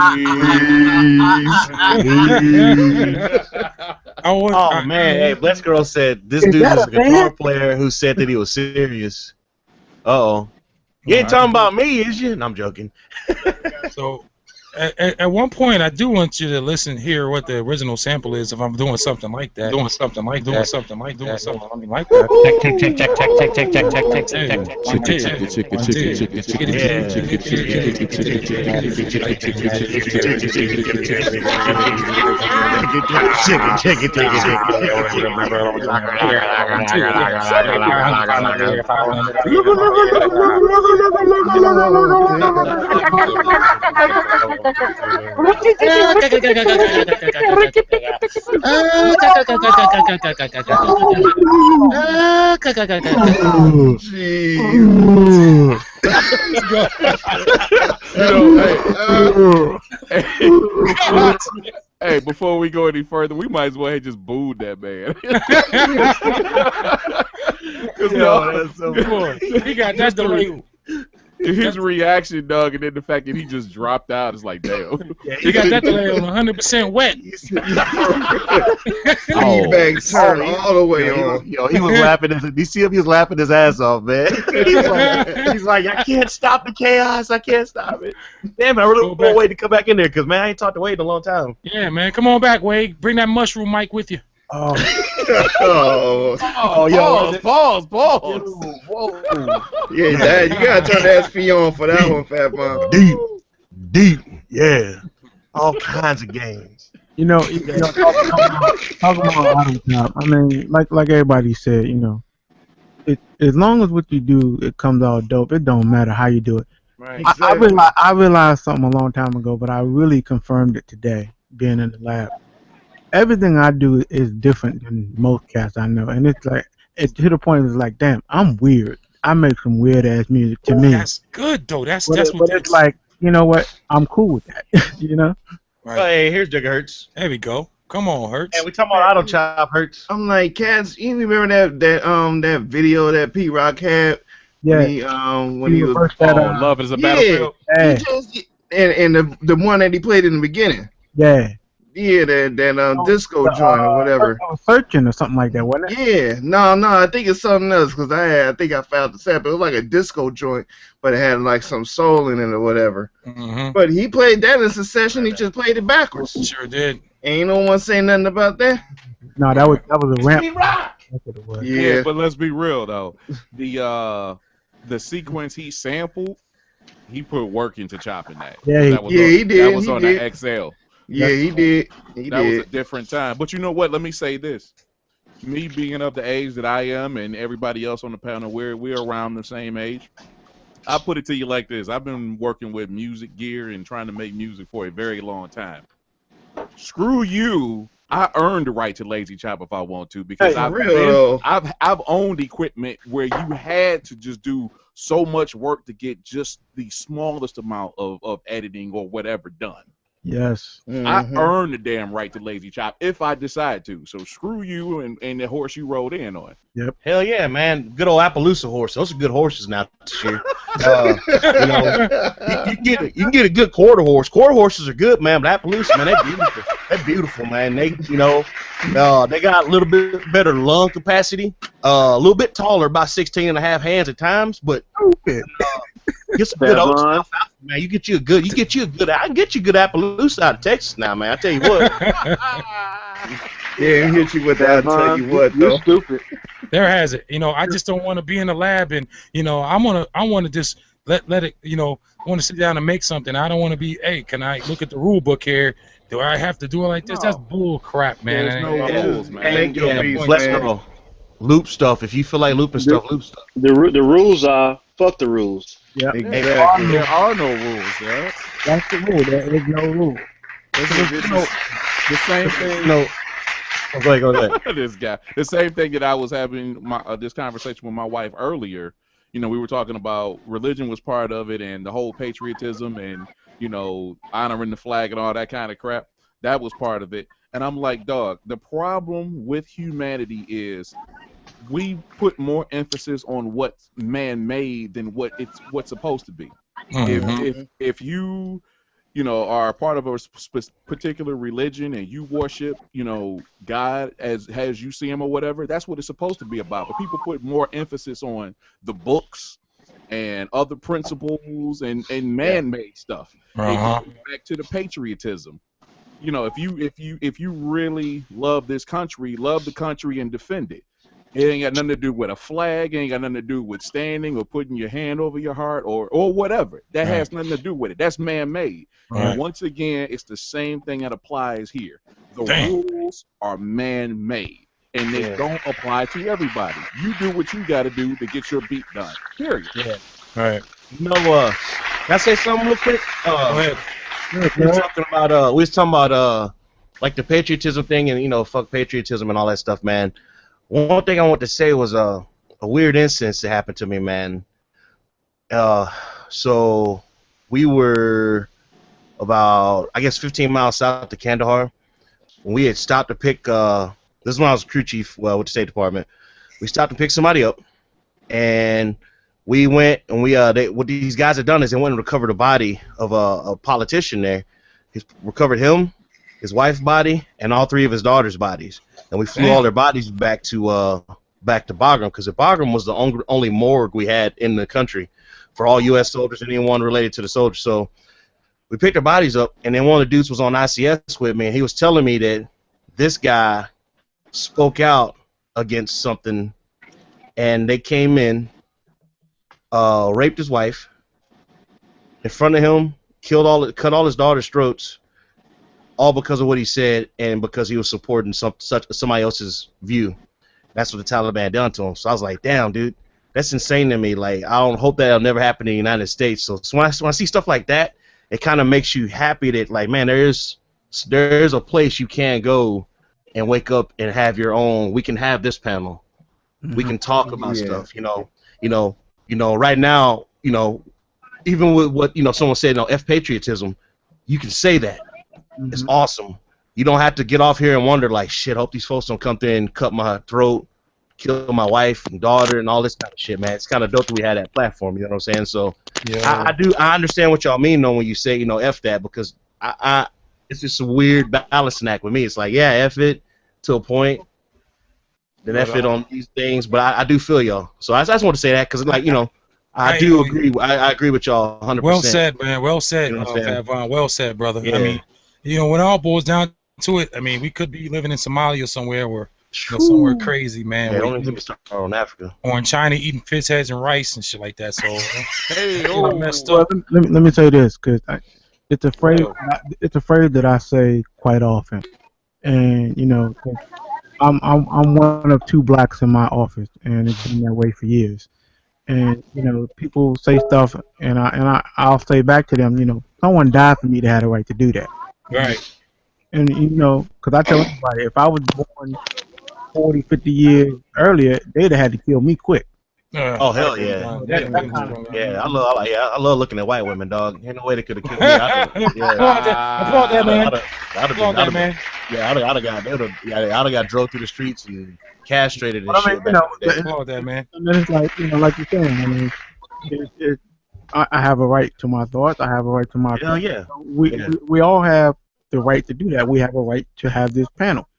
Speaker 2: Oh man, hey, Bless Girl said this
Speaker 3: Is
Speaker 2: dude
Speaker 3: that
Speaker 2: was a
Speaker 3: a fan?
Speaker 2: guitar player who said that he was serious. Uh-oh. You ain't talking about me, is you? No, I'm joking.
Speaker 1: So, at one point, I do want you to hear what the original sample is. If I'm doing something like that, I mean, like that.
Speaker 7: Hey, before we go any further, we might as well have just booed that man.
Speaker 2: That's so
Speaker 1: Boy, he got that delay.
Speaker 7: His reaction, Doug, and then the fact that he just dropped out is like, damn.
Speaker 1: He got that delay on 100% wet.
Speaker 6: Feedback turned all the way on.
Speaker 2: Yo, he was laughing. You see him? He was laughing his ass off, man. he's like, I can't stop the chaos. I can't stop it. Damn it, I really want Wade to come back in there because, man, I ain't talked to Wade in a long time.
Speaker 1: Yeah, man. Come on back, Wade. Bring that mushroom mic with you.
Speaker 3: Oh,
Speaker 7: Pause.
Speaker 2: Whoa.
Speaker 6: Yeah, Dad, you gotta turn the SP on for that one, Fat Mom.
Speaker 2: Deep, yeah. All kinds of games.
Speaker 3: talking about out of top. I mean, like everybody said, as long as what you do, it comes out dope. It don't matter how you do it.
Speaker 1: Right.
Speaker 3: I realized something a long time ago, but I really confirmed it today, being in the lab. Everything I do is different than most cats I know, and it's like to the point it's like, damn, I'm weird. I make some weird ass music to me.
Speaker 1: That's good though. That's
Speaker 3: but
Speaker 1: what
Speaker 3: it's like, you know what? I'm cool with that.
Speaker 1: Right.
Speaker 2: Hey, here's Jugga Hertz.
Speaker 1: There we go. Come on, Hertz.
Speaker 2: Hey, we talking about Auto Chop Hertz.
Speaker 6: I'm like, cats, you remember that video that P Rock had?
Speaker 3: Yeah.
Speaker 6: When he was
Speaker 7: Love is a Battlefield.
Speaker 3: Yeah.
Speaker 6: And the one that he played in the beginning.
Speaker 3: Yeah.
Speaker 6: Yeah, that disco joint or whatever.
Speaker 3: I was searching or something like that, wasn't it?
Speaker 6: Yeah, no, I think it's something else because I think I found the sample. It was like a disco joint, but it had like some soul in it or whatever.
Speaker 1: Mm-hmm.
Speaker 6: But he played that in succession. He just played it backwards.
Speaker 1: Sure did.
Speaker 6: Ain't no one saying nothing about that.
Speaker 3: No, that was a ramp. That's what it was.
Speaker 6: Yeah,
Speaker 7: But let's be real though. The sequence he sampled, he put work into chopping that.
Speaker 3: Yeah,
Speaker 6: he did.
Speaker 7: That was on the XL.
Speaker 6: Yeah, he did.
Speaker 7: That was a different time. But you know what? Let me say this. Me being of the age that I am and everybody else on the panel, we're around the same age. I put it to you like this. I've been working with music gear and trying to make music for a very long time. Screw you. I earned the right to lazy chop if I want to because I've owned equipment where you had to just do so much work to get just the smallest amount of editing or whatever done.
Speaker 3: Yes.
Speaker 7: I earned the damn right to lazy chop if I decide to. So screw you and the horse you rode in on.
Speaker 3: Yep.
Speaker 2: Hell yeah, man. Good old Appaloosa horse. Those are good horses now this year. You can get a good quarter horse. Quarter horses are good, man, but Appaloosa, man, they're beautiful. They're beautiful, man. They got a little bit better lung capacity, a little bit taller, about 16 and a half hands at times, but get some good old stuff out, man. I can get you a good Appaloosa out of Texas now, man. I tell you what.
Speaker 6: Yeah, hit you with that. I'll tell you what, though.
Speaker 8: You're stupid.
Speaker 1: There has it. I just don't want to be in the lab and I want to just let it. Want to sit down and make something. I don't want to be. Hey, can I look at the rule book here? Do I have to do it like this? That's bull crap, man.
Speaker 7: There's no rules, man.
Speaker 6: Make your beats,
Speaker 2: Let's
Speaker 6: man.
Speaker 2: go. Loop stuff. If you feel like looping stuff, loop stuff.
Speaker 8: The rules are fuck the rules.
Speaker 3: Yeah.
Speaker 6: Exactly.
Speaker 7: There are no rules, yeah.
Speaker 3: That's the rule. There is no rule.
Speaker 7: The same thing.
Speaker 2: No. Oh, go ahead.
Speaker 7: This guy. The same thing that I was having this conversation with my wife earlier. You know, we were talking about religion was part of it, and the whole patriotism, and honoring the flag and all that kind of crap. That was part of it. And I'm like, dog, the problem with humanity is we put more emphasis on what's man-made than what's supposed to be. If you are a part of a particular religion and you worship, God as you see him or whatever, that's what it's supposed to be about. But people put more emphasis on the books and other principles and man-made stuff. Back to the patriotism. If you really love this country, love the country and defend it. It ain't got nothing to do with a flag. It ain't got nothing to do with standing or putting your hand over your heart or whatever. That has nothing to do with it. That's man-made. And once again, it's the same thing that applies here. The rules are man-made, and they don't apply to everybody. You do what you got to do to get your beat done. Period.
Speaker 2: Yeah. Right. Can I say something real quick? Go ahead. We were talking about like the patriotism thing and fuck patriotism and all that stuff, man. One thing I want to say was a weird instance that happened to me, man. So we were about, I guess, 15 miles south of Kandahar. We had stopped to pick, this is when I was crew chief with the State Department. We stopped to pick somebody up, and we went, and what these guys had done is they went and recovered a body of a politician there. He recovered him, his wife's body, and all three of his daughters' bodies. And we flew all their bodies back to Bagram, because Bagram was the only morgue we had in the country for all U.S. soldiers, anyone related to the soldiers. So we picked their bodies up, and then one of the dudes was on ICS with me, and he was telling me that this guy spoke out against something, and they came in, raped his wife in front of him, cut all his daughters' throats, all because of what he said and because he was supporting somebody else's view. That's what the Taliban done to him. So I was like, damn, dude, that's insane to me. Like, I don't hope that'll never happen in the United States. So when I see stuff like that, it kind of makes you happy that, like, man, there's a place you can go and wake up and have your own. We can have this panel. We can talk about stuff. Right now, even with what someone said, F patriotism, you can say that. It's awesome. You don't have to get off here and wonder, like, shit, hope these folks don't come through and cut my throat, kill my wife and daughter and all this kind of shit, man. It's kind of dope that we had that platform, you know what I'm saying? So I understand what y'all mean, though, when you say, F that, because it's just a weird balancing act with me. It's like, yeah, F it to a point, then F it on these things, but I do feel y'all. So I just want to say that because, like, I do agree. I agree with y'all 100%.
Speaker 1: Well said, man. Well said, Favon. Well said, brother. Yeah. I mean, when it all boils down to it, I mean, we could be living in Somalia somewhere or somewhere crazy, man.
Speaker 2: Yeah, don't even start on Africa.
Speaker 1: Or in China eating fish heads and rice and shit like that. So,
Speaker 3: messed up. Let me say this, because it's a phrase. It's a phrase that I say quite often, and I'm one of two blacks in my office, and it's been that way for years. And people say stuff, and I'll say back to them, someone died for me to have the right to do that.
Speaker 1: Right.
Speaker 3: And because I tell everybody, if I was born 40, 50 years earlier, they'd have had to kill me quick.
Speaker 2: Oh hell yeah! I love looking at white women, dog. Ain't no way they could have killed me.
Speaker 1: Applaud that, man.
Speaker 2: Applaud man. Yeah, I'd have got drove through the streets and castrated and shit.
Speaker 1: Applaud that, man.
Speaker 3: And then it's like, like you're saying, I mean, I have a right to my thoughts. I have a right to my.
Speaker 2: Hell yeah.
Speaker 3: We all have the right to do that. We have a right to have this panel.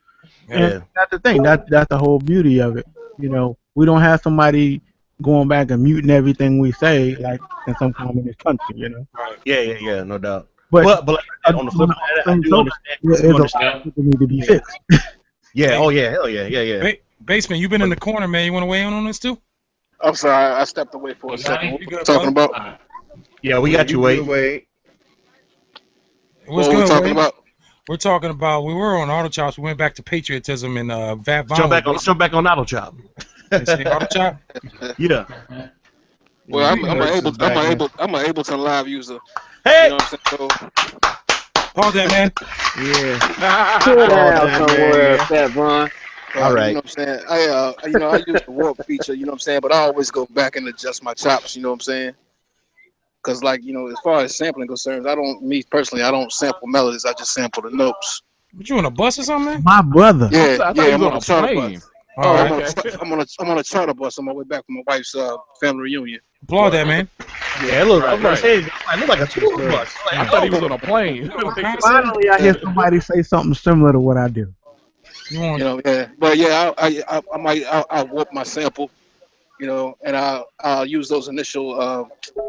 Speaker 3: And that's the thing. That's the whole beauty of it. We don't have somebody going back and muting everything we say like in some communist country.
Speaker 2: Right. Yeah, no doubt.
Speaker 3: But
Speaker 2: on the flip side, I do understand.
Speaker 3: People need to be fixed.
Speaker 2: Yeah. Oh yeah. Hell yeah.
Speaker 1: Basement, you been in the corner, man. You want to weigh in on this too?
Speaker 4: I'm sorry, I stepped away for a second. What are talking about?
Speaker 2: Yeah, we got you, Wade.
Speaker 1: What's good, talking about? We're talking about, we were on Auto Chops. We went back to patriotism and
Speaker 2: Let's jump back on Auto Chop.
Speaker 1: Auto Chop?
Speaker 2: Yeah.
Speaker 4: Well, I'm an Ableton Live user.
Speaker 2: Hey!
Speaker 4: You know what I'm saying? So,
Speaker 1: All that, man.
Speaker 6: Yeah.
Speaker 8: Sit down
Speaker 6: that,
Speaker 8: somewhere,
Speaker 6: man.
Speaker 8: Fat Von.
Speaker 2: All right.
Speaker 4: You know what I'm saying? I use the warp feature, you know what I'm saying? But I always go back and adjust my chops, you know what I'm saying? Because, like, you know, as far as sampling concerns, me personally, I don't sample melodies. I just sample the notes.
Speaker 1: What, you on a bus or something, man?
Speaker 3: My brother.
Speaker 4: Yeah,
Speaker 7: I thought
Speaker 4: yeah,
Speaker 7: he
Speaker 4: I'm
Speaker 7: was
Speaker 4: on
Speaker 7: on
Speaker 4: a
Speaker 7: a
Speaker 4: charter
Speaker 7: plane.
Speaker 4: bus.
Speaker 1: All right.
Speaker 4: I'm on a charter bus on my way back from my wife's family reunion.
Speaker 1: Applaud that, man.
Speaker 2: Yeah, look, I was gonna
Speaker 7: Right.
Speaker 2: say, I look like a tour bus.
Speaker 7: I thought he was on a plane.
Speaker 3: Finally, I hear somebody say something similar to what I do.
Speaker 1: You want?
Speaker 4: You know, yeah. But yeah, I warp my sample, you know, and I'll use those initial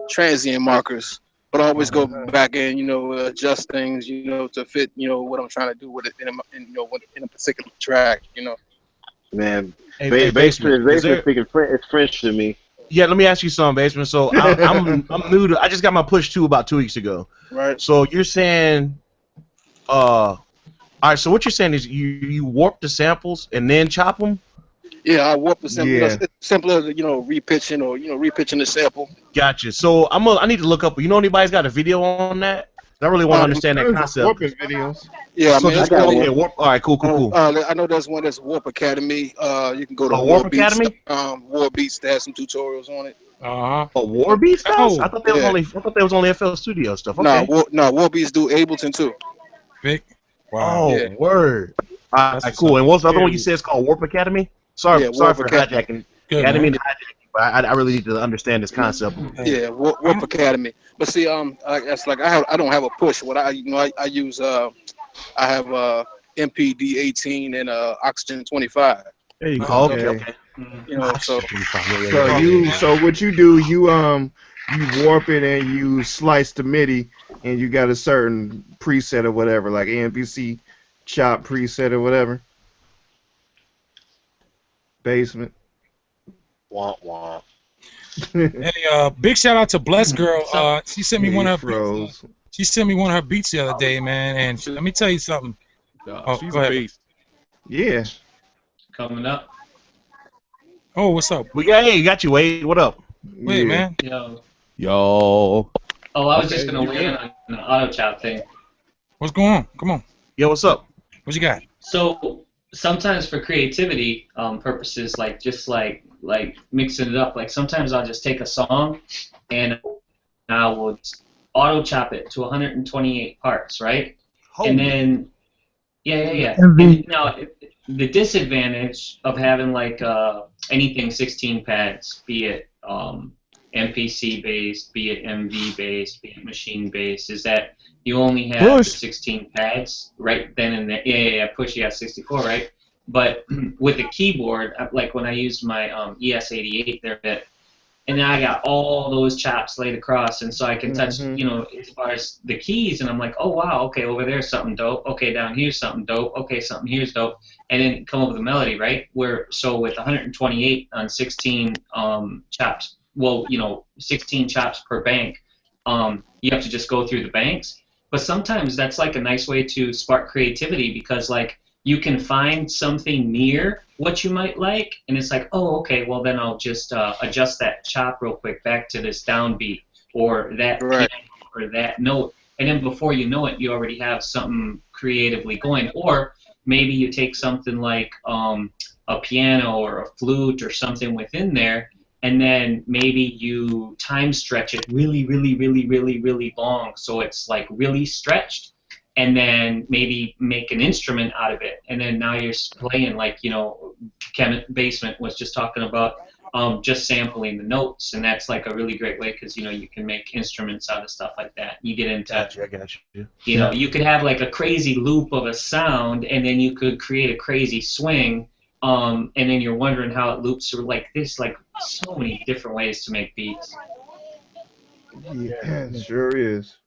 Speaker 4: transient markers. But I always go back and, you know, adjust things, you know, to fit, you know, what I'm trying to do with it in a particular track, you know.
Speaker 8: Man,
Speaker 2: Hey,
Speaker 8: Basement
Speaker 2: Basement, is there-
Speaker 8: speaking it's French to me.
Speaker 2: Yeah, let me ask you something, Basement. So I'm new to. I just got my push 2 about 2 weeks ago.
Speaker 4: Right.
Speaker 2: So you're saying, all right. So what you're saying is you warp the samples and then chop them.
Speaker 4: Yeah, I warp the sample.
Speaker 6: Yeah.
Speaker 4: It's simpler, you know, repitching the sample.
Speaker 2: Gotcha. So I need to look up. You know, anybody's got a video on that? I really want to understand that
Speaker 6: There's
Speaker 2: concept.
Speaker 6: warping videos.
Speaker 4: Yeah, I
Speaker 2: So
Speaker 4: mean,
Speaker 2: just
Speaker 4: it's
Speaker 2: okay, warp. All right, cool.
Speaker 4: I know there's one that's Warp Academy. You can go to
Speaker 2: Warp
Speaker 4: Beats,
Speaker 2: Academy?
Speaker 4: War Beats. They have some tutorials on it.
Speaker 2: Oh, War Beats does?
Speaker 1: Oh,
Speaker 2: I thought they was only FL Studio stuff. Okay.
Speaker 4: War Beats do Ableton too.
Speaker 1: Big. Wow.
Speaker 2: Oh,
Speaker 4: Yeah.
Speaker 2: word. All right, cool. And what's the other one you said is called Warp Academy? Sorry
Speaker 4: Warp
Speaker 2: for
Speaker 4: Academy.
Speaker 2: hijacking.
Speaker 1: Good,
Speaker 2: Yeah, I didn't
Speaker 1: man.
Speaker 2: mean to hijack you, but I really need to understand this concept.
Speaker 4: Yeah, Warp Academy. But see, it's like I don't have a push. What I use I have MPD 18 and Oxygen 25.
Speaker 3: There you go.
Speaker 2: Oh, okay.
Speaker 4: You know, so
Speaker 6: So what you do, you warp it and you slice the MIDI, and you got a certain preset or whatever, like AMPC chop preset or whatever. Basement.
Speaker 8: Womp womp.
Speaker 1: Hey, big shout out to Bless Girl. She sent me one of her
Speaker 6: froze.
Speaker 1: She sent me one of her beats the other day, man. And let me tell you something.
Speaker 7: She's
Speaker 1: go
Speaker 7: a
Speaker 1: ahead.
Speaker 7: beast.
Speaker 6: Yeah.
Speaker 10: Coming up.
Speaker 1: Oh, what's up?
Speaker 2: Hey, got you, Wade. What up?
Speaker 1: Wait, man.
Speaker 10: Yo.
Speaker 7: Yo.
Speaker 10: Oh, I was just gonna weigh in on the auto chop thing.
Speaker 1: What's going on? Come on.
Speaker 2: Yo, what's up?
Speaker 1: What you got?
Speaker 10: So sometimes for creativity purposes, like mixing it up, like sometimes I'll just take a song and I will auto chop it to 128 parts, right? And then yeah. And now the disadvantage of having like anything 16 pads, be it MPC based, be it MV based, be it machine based, is that you only have the 16 pads right then and there. Yeah, push, 64, right? But with the keyboard, like when I used my ES88 there, and then I got all those chops laid across, and so I can touch, you know, as far as the keys, and I'm like, oh wow, okay, over there's something dope. Okay, down here's something dope. Okay, something here's dope, and then come up with a melody, right? So with 128 on 16 chops, well, you know, 16 chops per bank, you have to just go through the banks. But sometimes that's like a nice way to spark creativity because like you can find something near what you might like, and it's like, oh, okay, well then I'll just adjust that chop real quick back to this downbeat or that piano or that note, and then before you know it, you already have something creatively going. Or maybe you take something like a piano or a flute or something within there, and then maybe you time stretch it really, really, really, really, really long, so it's like really stretched, and then maybe make an instrument out of it, and then now you're playing like, you know, Basement was just talking about just sampling the notes, and that's like a really great way because, you know, you can make instruments out of stuff like that. You get into,
Speaker 2: I got you.
Speaker 10: You know, you could have like a crazy loop of a sound, and then you could create a crazy swing, and then you're wondering how it loops through like this, like so many different ways to make beats.
Speaker 6: Yeah, it sure is.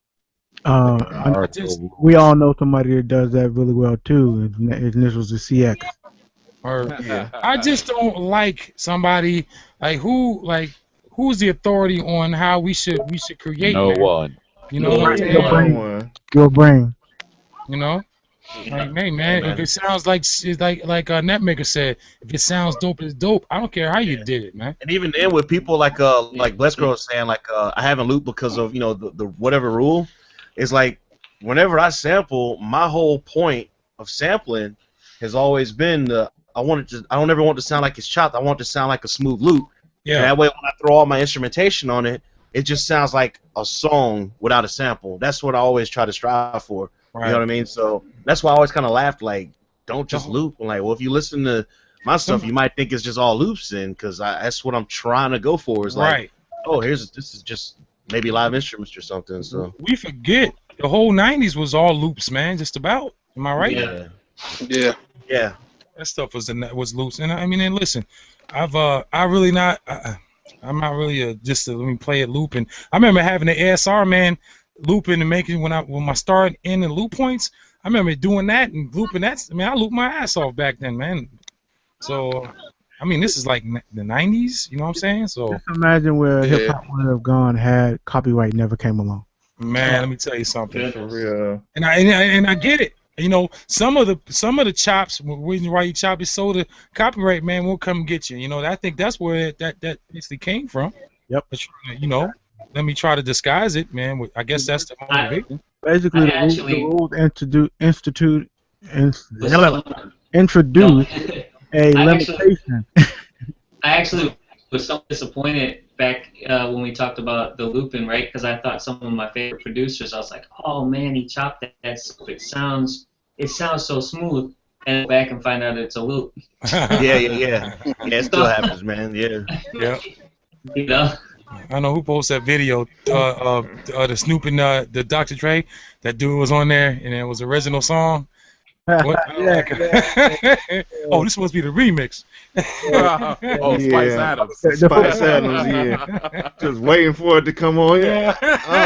Speaker 3: We all know somebody that does that really well too. His initials is CX.
Speaker 1: I just don't like somebody who's the authority on how we should create.
Speaker 7: No
Speaker 1: man.
Speaker 7: one.
Speaker 1: You know what I'm saying?
Speaker 3: Your brain.
Speaker 1: You know, like, hey man, if it sounds like Netmaker said, if it sounds dope, it's dope. I don't care how you did it, man.
Speaker 2: And even then, with people like Bless Girl saying like I haven't looped because of, you know, the whatever rule, it's like whenever I sample, my whole point of sampling has always been I don't ever want it to sound like it's chopped. I want it to sound like a smooth loop.
Speaker 1: Yeah.
Speaker 2: And that way, when I throw all my instrumentation on it, it just sounds like a song without a sample. That's what I always try to strive for.
Speaker 1: Right.
Speaker 2: You know what I mean? So that's why I always kind of laughed, like, don't just loop. I'm like, well, if you listen to my stuff, you might think it's just all loops, because that's what I'm trying to go for. Is like,
Speaker 1: Right.
Speaker 2: oh, this is just maybe live instruments or something. So
Speaker 1: We forget the whole '90s was all loops, man. Just about. Am I right?
Speaker 2: yeah,
Speaker 4: Yeah.
Speaker 2: yeah.
Speaker 1: That stuff was loops. And I mean, and listen, I'm not really just let me play it looping. I remember having the ASR man looping and making when I started in the loop points. I remember doing that and looping that. I mean, I looped my ass off back then, man. So, I mean, this is like the '90s. You know what I'm saying? So,
Speaker 3: Just imagine where hip hop would have gone had copyright never came along.
Speaker 1: man, let me tell you something.
Speaker 6: For real.
Speaker 1: And I get it. You know, some of the chops, reason why you chop it, so the copyright man will come get you. You know, I think that's where that basically came from.
Speaker 3: Yep.
Speaker 1: But, you know, let me try to disguise it, man. I guess that's the motivation.
Speaker 3: Basically,
Speaker 10: I
Speaker 3: the rules introduce a
Speaker 10: I
Speaker 3: limitation.
Speaker 10: actually was so disappointed back when we talked about the looping, right? Because I thought some of my favorite producers, I was like, oh man, he chopped that. It sounds so smooth. And go back and find out it's a loop.
Speaker 2: Yeah, it still happens, man. Yeah.
Speaker 10: You know.
Speaker 1: I know who posted that video, the Snoop and the Dr. Dre. That dude was on there, and it was the original song. What? Oh, this must be the remix.
Speaker 7: Spice Adams.
Speaker 6: Spice Adams, yeah. Just waiting for it to come on. Yeah.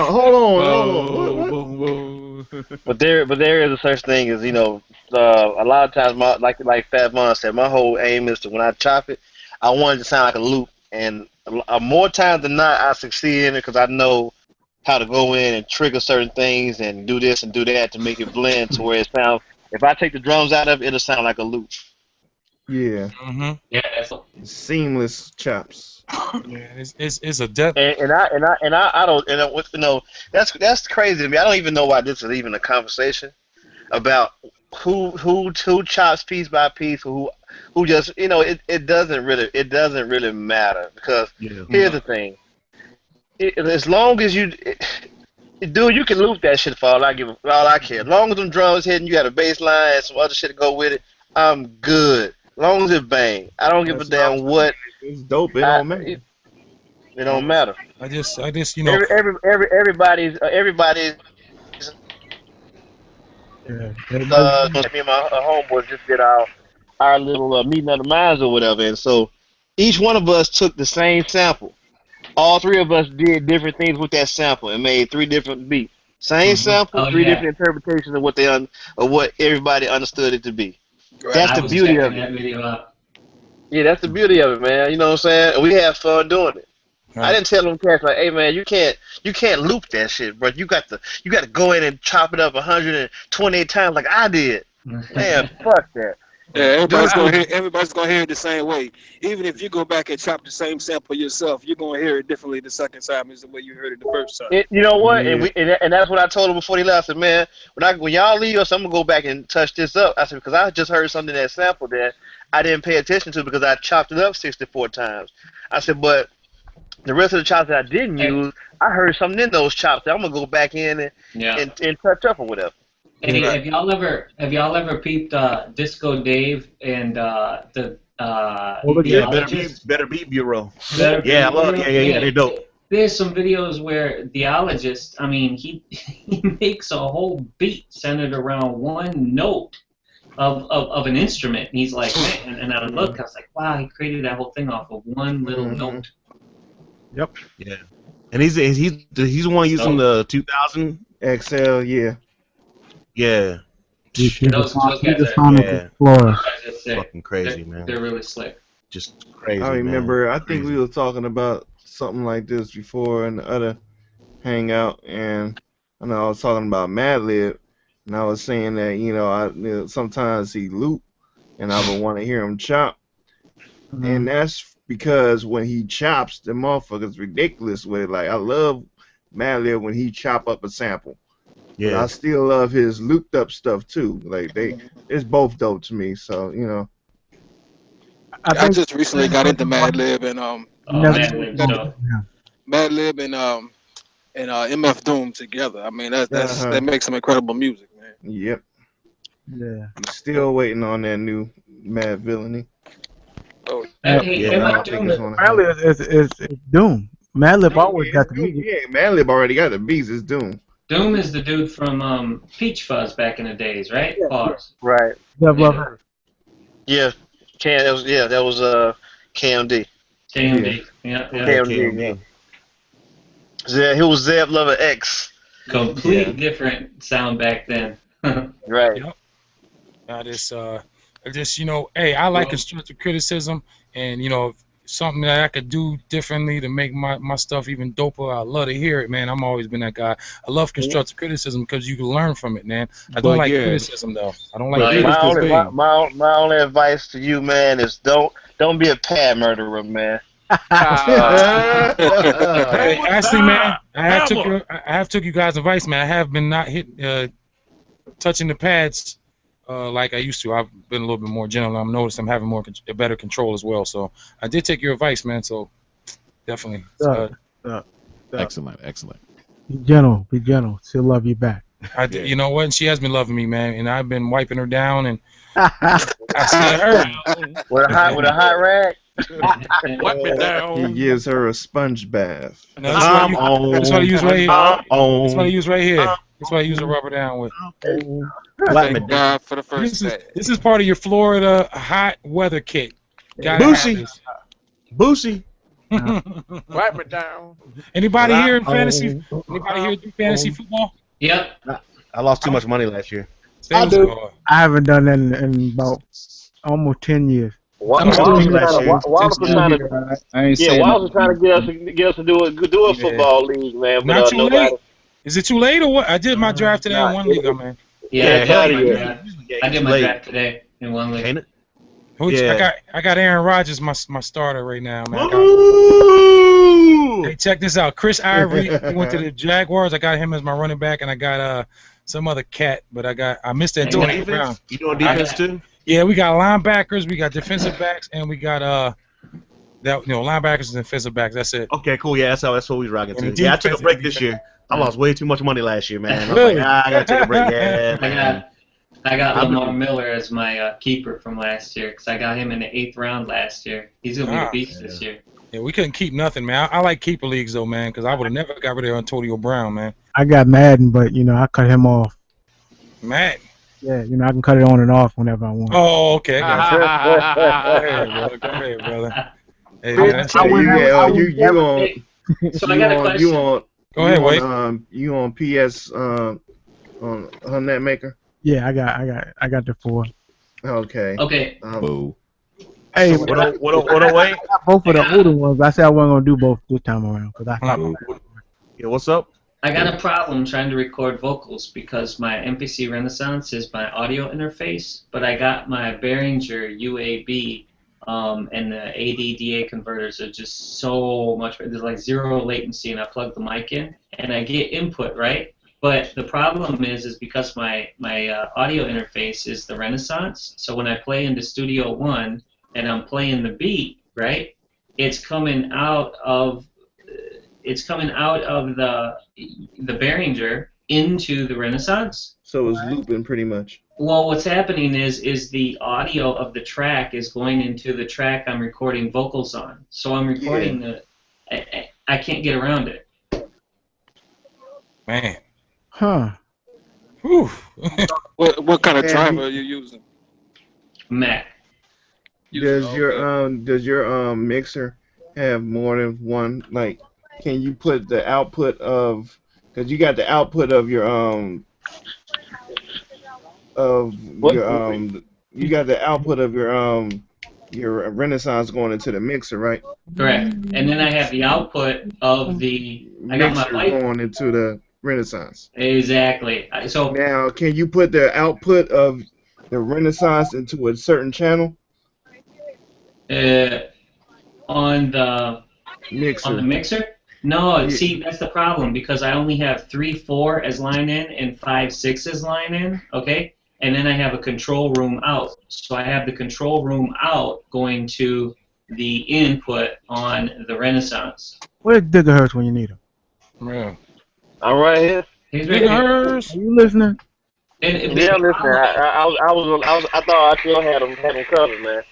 Speaker 6: Hold on.
Speaker 8: But there is a such thing as, you know, a lot of times, like Fat Von said, my whole aim is to, when I chop it, I want it to sound like a loop. And more times than not, I succeed in it because I know how to go in and trigger certain things and do this and do that to make it blend to where it sounds. If I take the drums out of it, it'll sound like a loop.
Speaker 6: Yeah.
Speaker 1: Mm-hmm.
Speaker 10: Yeah, that's
Speaker 6: Seamless chops.
Speaker 1: Yeah, it's a depth.
Speaker 8: And I don't, you know, that's crazy to me. I don't even know why this is even a conversation about who chops piece by piece, who just, you know, it doesn't really matter, because here's the thing. As long as you dude, you can loop that shit for all I care. As long as them drums hitting, you got a bass line and some other shit to go with it, I'm good. As long as it bang, I don't give a damn what.
Speaker 6: It's dope. It don't matter.
Speaker 8: It don't matter.
Speaker 1: I just, you know.
Speaker 8: Everybody's.
Speaker 3: Yeah.
Speaker 8: Me and my homeboys just did our little meeting of the minds or whatever, and so each one of us took the same sample. All three of us did different things with that sample and made 3 different beats. Same sample, 3 different interpretations of what everybody understood it to be.
Speaker 4: Right.
Speaker 8: That's the beauty of it. Yeah, that's the beauty of it, man. You know what I'm saying? And we have fun doing it. Right. I didn't tell them cats like, hey man, you can't loop that shit, bro. You got to go in and chop it up 128 times like I did. Man, fuck that.
Speaker 4: Yeah, everybody's gonna hear it the same way. Even if you go back and chop the same sample yourself, you're gonna hear it differently the second time as the way you heard it the first time.
Speaker 8: You know what? Yeah. And that's what I told him before he left. I said, man, when y'all leave us, I'm gonna go back and touch this up. I said, because I just heard something in that sample that I didn't pay attention to because I chopped it up 64 times. I said, but the rest of the chops that I didn't use, I heard something in those chops that I'm gonna go back in and touch up or whatever.
Speaker 10: Hey, have y'all ever peeped Disco Dave and the
Speaker 2: Better Beat Bureau.
Speaker 10: Yeah,
Speaker 2: they dope.
Speaker 10: There's some videos where the ologist, I mean, he makes a whole beat centered around one note of an instrument. And he's like, man, and I look, I was like, wow, he created that whole thing off of one little note.
Speaker 2: Yep. Yeah. And he's the one using the 2000
Speaker 6: XL. Yeah.
Speaker 2: Yeah.
Speaker 10: Those guys
Speaker 2: fucking crazy, man.
Speaker 10: They're really slick.
Speaker 2: Just crazy.
Speaker 6: I remember.
Speaker 2: Man.
Speaker 6: I think we were talking about something like this before in the other hangout, and I know I was talking about Madlib, and I was saying that sometimes he loop, and I would want to hear him chop, and that's because when he chops, the motherfucker's ridiculous with it. Like I love Madlib when he chop up a sample. But I still love his looped up stuff too. Like it's both dope to me. So you know.
Speaker 4: I just recently got into Madlib and Madlib and MF Doom together. I mean that makes some incredible music, man.
Speaker 6: Yep.
Speaker 3: Yeah.
Speaker 6: I'm still waiting on that new Mad Villainy.
Speaker 4: Oh
Speaker 3: Madlib is Doom. Madlib always got the music.
Speaker 6: Yeah, Madlib already got the beats. It's Doom.
Speaker 10: Doom is the dude from Peach Fuzz back in the days, right?
Speaker 3: Yeah.
Speaker 10: Pause.
Speaker 8: Right.
Speaker 2: Yeah. That was KMD.
Speaker 10: KMD. Yeah.
Speaker 2: KMD. Yeah, he was Zeb Lover X.
Speaker 10: Complete different sound back then.
Speaker 2: Right.
Speaker 1: Yep. That is just hey, I like constructive criticism, and something that I could do differently to make my stuff even doper. I love to hear it, man. I'm always been that guy. I love constructive criticism because you can learn from it, man. I don't like criticism though. I don't like criticism.
Speaker 8: My only advice to you, man, is don't be a pad murderer, man.
Speaker 1: Hey, actually, man, I have took you guys' advice, man. I have been not touching the pads like I used to. I've been a little bit more gentle. I'm noticing I'm having better control as well. So I did take your advice, man. So definitely.
Speaker 7: Excellent.
Speaker 3: Be gentle. She'll love you back.
Speaker 1: You know what? She has been loving me, man, and I've been wiping her down, and I see her
Speaker 8: with a hot rag.
Speaker 7: Wipe me down.
Speaker 6: He gives her a sponge bath.
Speaker 1: No, that's what I use right here. That's what I use right here. That's what I use a rubber down with.
Speaker 4: Thank God for the first
Speaker 1: this is part of your Florida hot weather kit.
Speaker 2: Boosie.
Speaker 7: Wipe me down.
Speaker 1: Anybody here in fantasy? Anybody here do fantasy football?
Speaker 10: Yep.
Speaker 2: I lost too much money last year.
Speaker 3: I haven't done that in about almost 10 years.
Speaker 8: Wallace was trying to get us to do a football league, man.
Speaker 1: Not too late. Is it too late or what? I did my draft today in one league, man.
Speaker 10: Yeah, I did my draft today in one league.
Speaker 2: Ain't it?
Speaker 1: I got Aaron Rodgers, my starter right now, man. Hey, check this out. Chris Ivory went to the Jaguars. I got him as my running back, and I got some other cat, but I missed Antonio Brown.
Speaker 2: You doing defense too?
Speaker 1: Yeah, we got linebackers, we got defensive backs, and we got linebackers and defensive backs. That's it.
Speaker 2: Okay, cool. Yeah, that's what we was rocking to. Yeah, I took a break this year. I lost way too much money last year, man.
Speaker 1: Really?
Speaker 2: I gotta take a break. Yeah, man.
Speaker 10: I got Lamar Miller as my keeper from last year because I got him in the 8th round last year. He's gonna be a beast this year.
Speaker 1: Yeah, we couldn't keep nothing, man. I like keeper leagues though, man, because I would have never got rid of Antonio Brown, man.
Speaker 3: I got Madden, but I cut him off.
Speaker 1: Madden.
Speaker 3: Yeah, I can cut it on and off whenever I want.
Speaker 1: Oh, okay. Go ahead, brother. Hey, man, Go ahead, Wade.
Speaker 6: You on PS on Netmaker?
Speaker 3: Yeah, I got the 4.
Speaker 6: Okay.
Speaker 7: Boo.
Speaker 3: Hey,
Speaker 2: what Wade?
Speaker 3: Both of the older ones. I said I wasn't gonna do both this time around because
Speaker 2: Yeah, what's up?
Speaker 10: I got a problem trying to record vocals because my MPC Renaissance is my audio interface, but I got my Behringer UAB and the ADDA converters are just so much better. There's like 0 latency, and I plug the mic in, and I get input, right? But the problem is because my audio interface is the Renaissance, so when I play into Studio One and I'm playing the beat, right, it's coming out of the Behringer into the Renaissance.
Speaker 6: So it's looping pretty much.
Speaker 10: Well, what's happening is the audio of the track is going into the track I'm recording vocals on. So I'm recording I can't get around it.
Speaker 1: Man.
Speaker 3: Huh.
Speaker 1: Whew.
Speaker 4: What kind of driver are you using?
Speaker 10: Mac.
Speaker 6: Does your mixer have more than one? Like, can you put the output of? Because you got the output of your you got the output of your Renaissance going into the mixer, right?
Speaker 10: Correct. And then I have the output of the
Speaker 6: mixer going into the Renaissance.
Speaker 10: Exactly. So
Speaker 6: now, can you put the output of the Renaissance into a certain channel?
Speaker 10: On the
Speaker 6: mixer.
Speaker 10: On the mixer? No, see, that's the problem because I only have 3-4 as line in and 5-6 as line in, okay? And then I have a control room out. So I have the control room out going to the input on the Renaissance.
Speaker 3: Where's Gigahertz when you need him?
Speaker 1: Yeah.
Speaker 8: I'm right here.
Speaker 10: He's right here.
Speaker 3: Are you listening?
Speaker 8: Yeah, listen. I thought I still had him covered, man.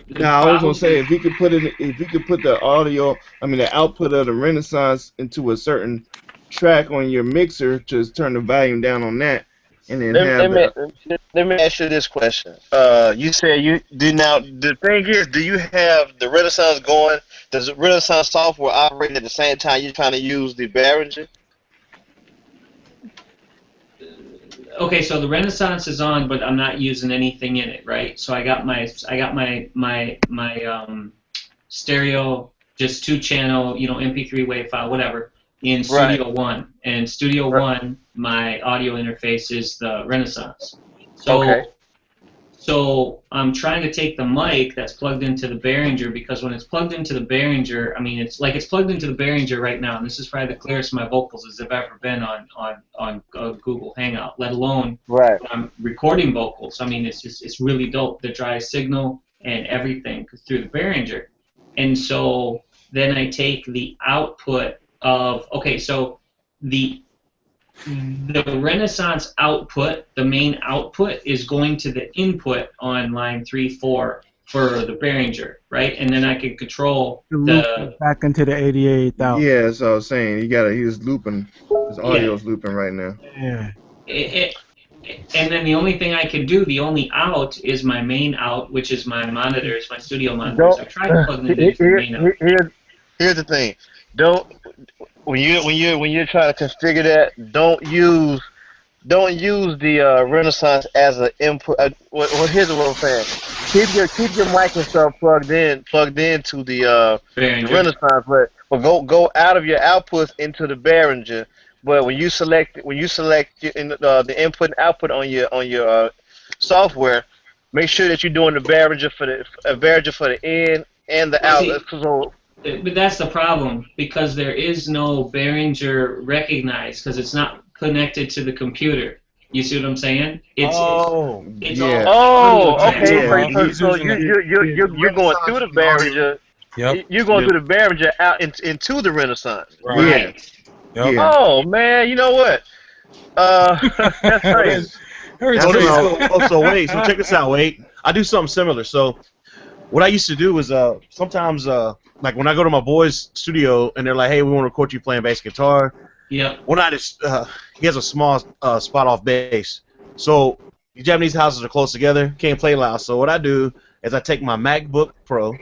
Speaker 6: Now I was gonna say if you could put the audio, the output of the Renaissance into a certain track on your mixer, just turn the volume down on that, and then
Speaker 8: let me ask you this question. You said you do now. The thing is, do you have the Renaissance going? Does the Renaissance software operate at the same time you're trying to use the Behringer?
Speaker 10: Okay, so the Renaissance is on, but I'm not using anything in it, right? So I got my stereo, just 2-channel, MP3 wave file, whatever, in Studio One, and Studio One, my audio interface is the Renaissance. So I'm trying to take the mic that's plugged into the Behringer because when it's plugged into the Behringer, it's plugged into the Behringer right now, and this is probably the clearest my vocals has ever been on Google Hangout, let alone when I'm recording vocals. It's really dope. The dry signal and everything through the Behringer, and so then I take the output of so the Renaissance output, the main output, is going to the input on line 3-4 for the Behringer, right? And then I can control the
Speaker 3: back into the 88,000.
Speaker 6: Yeah, that's what I was saying. He's looping. His audio's looping right now.
Speaker 3: Yeah.
Speaker 10: And then the only thing I can do, the only out, is my main out, which is my monitors, my studio monitors. I tried to plug them into the main out.
Speaker 8: Here's the thing. When you're trying to configure that, don't use the Renaissance as an input. Here's what I'm saying. Keep your mic and stuff plugged into the Renaissance, but go out of your outputs into the Behringer. But when you select the input and output on your software, make sure that you're doing the Behringer for the in and the out.
Speaker 10: But that's the problem, because there is no Behringer recognized, because it's not connected to the computer. You see what I'm saying?
Speaker 8: Okay.
Speaker 10: So
Speaker 8: you're going through the Behringer.
Speaker 1: Yep.
Speaker 8: You're going through the Behringer out into the Renaissance.
Speaker 1: Right.
Speaker 8: Yep. Oh man, you know what? That's crazy.
Speaker 2: So check this out, Wade. I do something similar. So what I used to do is sometimes like when I go to my boy's studio and they're like, hey, we want to record you playing bass guitar.
Speaker 10: Yeah.
Speaker 2: One night he has a small spot off bass. So the Japanese houses are close together, can't play loud. So what I do is I take my MacBook Pro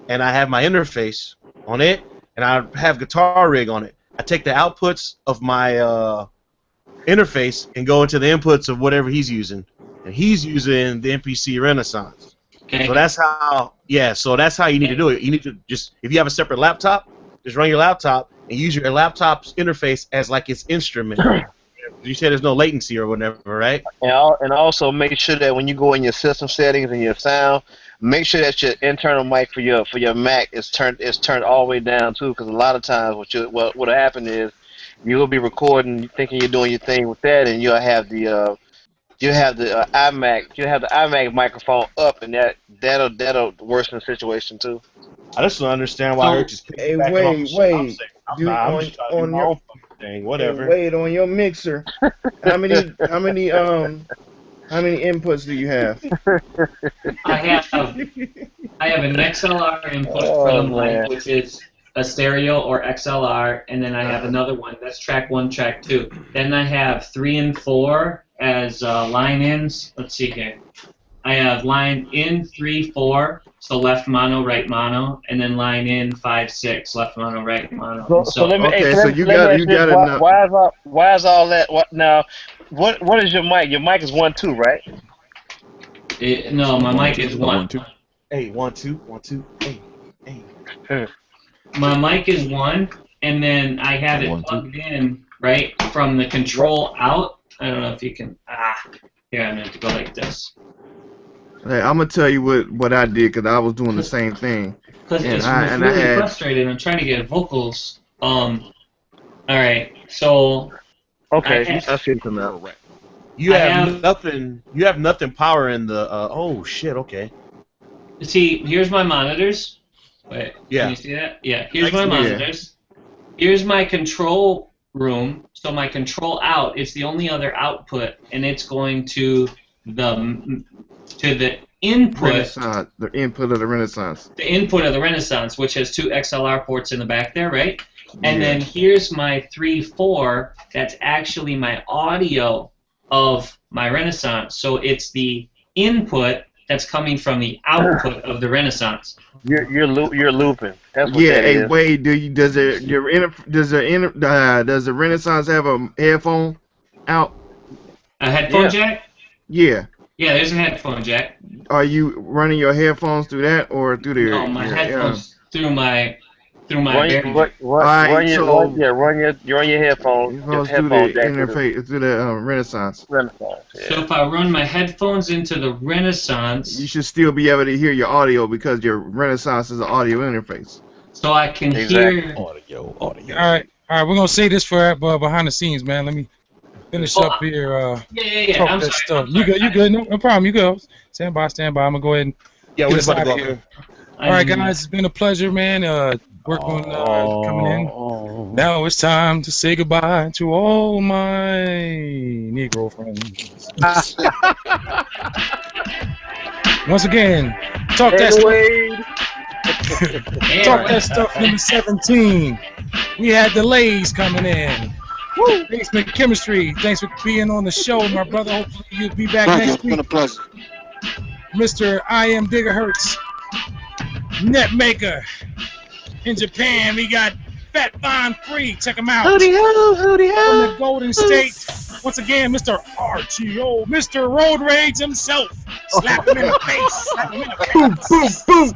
Speaker 2: and I have my interface on it and I have Guitar Rig on it. I take the outputs of my interface and go into the inputs of whatever he's using. And he's using the MPC Renaissance.
Speaker 10: Okay.
Speaker 2: So that's how you need to do it. You need to just, if you have a separate laptop, just run your laptop and use your laptop's interface as like its instrument. You said there's no latency or whatever, right?
Speaker 8: And also make sure that when you go in your system settings and your sound, make sure that your internal mic for your Mac is turned all the way down too, because a lot of times what'll happen is you'll be recording thinking you're doing your thing with that, and you'll have the iMac microphone up, and that'll worsen the situation too.
Speaker 2: I just don't understand why I heard just
Speaker 6: Hey, wait.
Speaker 2: on your thing, whatever.
Speaker 6: Wait, on your mixer, how many inputs do you have?
Speaker 10: I have an XLR input from mic, which is a stereo or XLR, and then I have another one that's track 1, track 2. Then I have 3 and 4 as line ins. Let's see here. I have line in 3, 4, so left mono, right mono, and then line in 5, 6, left mono, right mono.
Speaker 8: So you got it. Why is all that? What is your mic? Your mic is 1, 2, right?
Speaker 10: No, my mic is 1.
Speaker 7: 2.
Speaker 2: Hey, 1, 2, 1, 2. Hey.
Speaker 10: My mic is 1, and then I have it plugged in right from the control out. I don't know if you can. Here, I'm going to go like this.
Speaker 6: Hey, I'm gonna tell you what I did, because I was doing the same thing.
Speaker 10: Because it's really frustrating. I'm trying to get vocals All right. So.
Speaker 2: Okay, I see something now. You have nothing. You have nothing powering the. Oh shit. Okay.
Speaker 10: See, here's my monitors. Wait.
Speaker 2: Yeah.
Speaker 10: Can you see that? Yeah. Here's my monitors. Here's my control room. So my control out is the only other output, and it's going to the input.
Speaker 6: Renaissance. The input of the Renaissance.
Speaker 10: The input of the Renaissance, which has 2 XLR ports in the back there, right? And then here's my 3-4. That's actually my audio of my Renaissance. So it's the input that's coming from the output of the Renaissance.
Speaker 8: You're looping. That's what
Speaker 6: Yeah.
Speaker 8: that
Speaker 6: Hey,
Speaker 8: is.
Speaker 6: Wade, does the Renaissance have a headphone out?
Speaker 10: A headphone jack?
Speaker 6: Yeah.
Speaker 10: Yeah, there's a headphone jack.
Speaker 6: Are you running your headphones through that or through the?
Speaker 10: No, my headphones through my
Speaker 8: Run your headphones.
Speaker 6: Through the interface, through the Renaissance.
Speaker 8: Yeah.
Speaker 10: So if I run my headphones into the Renaissance,
Speaker 6: you should still be able to hear your audio because your Renaissance is an audio interface.
Speaker 10: So I can hear
Speaker 1: audio. All right. We're gonna say this for behind the scenes, man. Let me finish up here.
Speaker 10: Yeah.
Speaker 1: Talk
Speaker 10: I'm
Speaker 1: that
Speaker 10: sorry.
Speaker 1: stuff. You good? No problem. You go. Stand by. I'm gonna go ahead and
Speaker 2: Yeah,
Speaker 1: get
Speaker 2: we're
Speaker 1: us
Speaker 2: about to
Speaker 1: out
Speaker 2: go
Speaker 1: of
Speaker 2: here.
Speaker 1: All right, guys. It's been a pleasure, man. Work on coming in. Now it's time to say goodbye to all my Negro friends. Once again, talk that stuff. Talk that stuff. Number 17. We had delays coming in. Woo! Basement Chemistry. Thanks for being on the show, my brother. Hopefully you'll be back next week.
Speaker 4: It's been a pleasure.
Speaker 1: Mr. I Am Gigahertz. Netmaker. In Japan, we got Fat Bond Free. Check him out.
Speaker 2: Hootie ho, hootie ho.
Speaker 1: From the Golden State. Once again, Mr. RTO, Mr. Road Rage himself. Slap him in the face. Slap him in the face. Boom,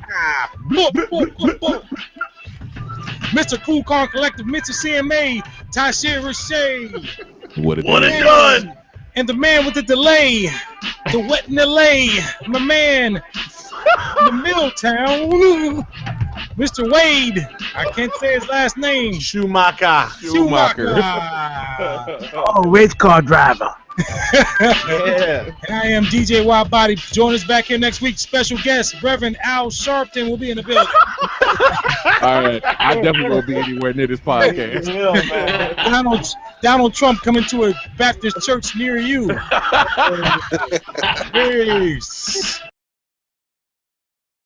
Speaker 1: boom. Boom, boom, boom. Mr. Cool Car Collective, Mr. CMA, Tasha Rashay.
Speaker 7: What
Speaker 2: and done.
Speaker 1: And the man with the delay, the wet in the lay, my man, the Milltown, Mr. Wade. I can't say his last name.
Speaker 2: Schumacher.
Speaker 3: Oh, race car driver.
Speaker 2: Yeah.
Speaker 1: And I am DJ WIDEBODY. Join us back here next week. Special guest, Reverend Al Sharpton will be in the building.
Speaker 7: All right, I definitely won't be anywhere near this podcast.
Speaker 2: Yeah, man.
Speaker 1: Donald Trump coming to a Baptist church near you. Peace.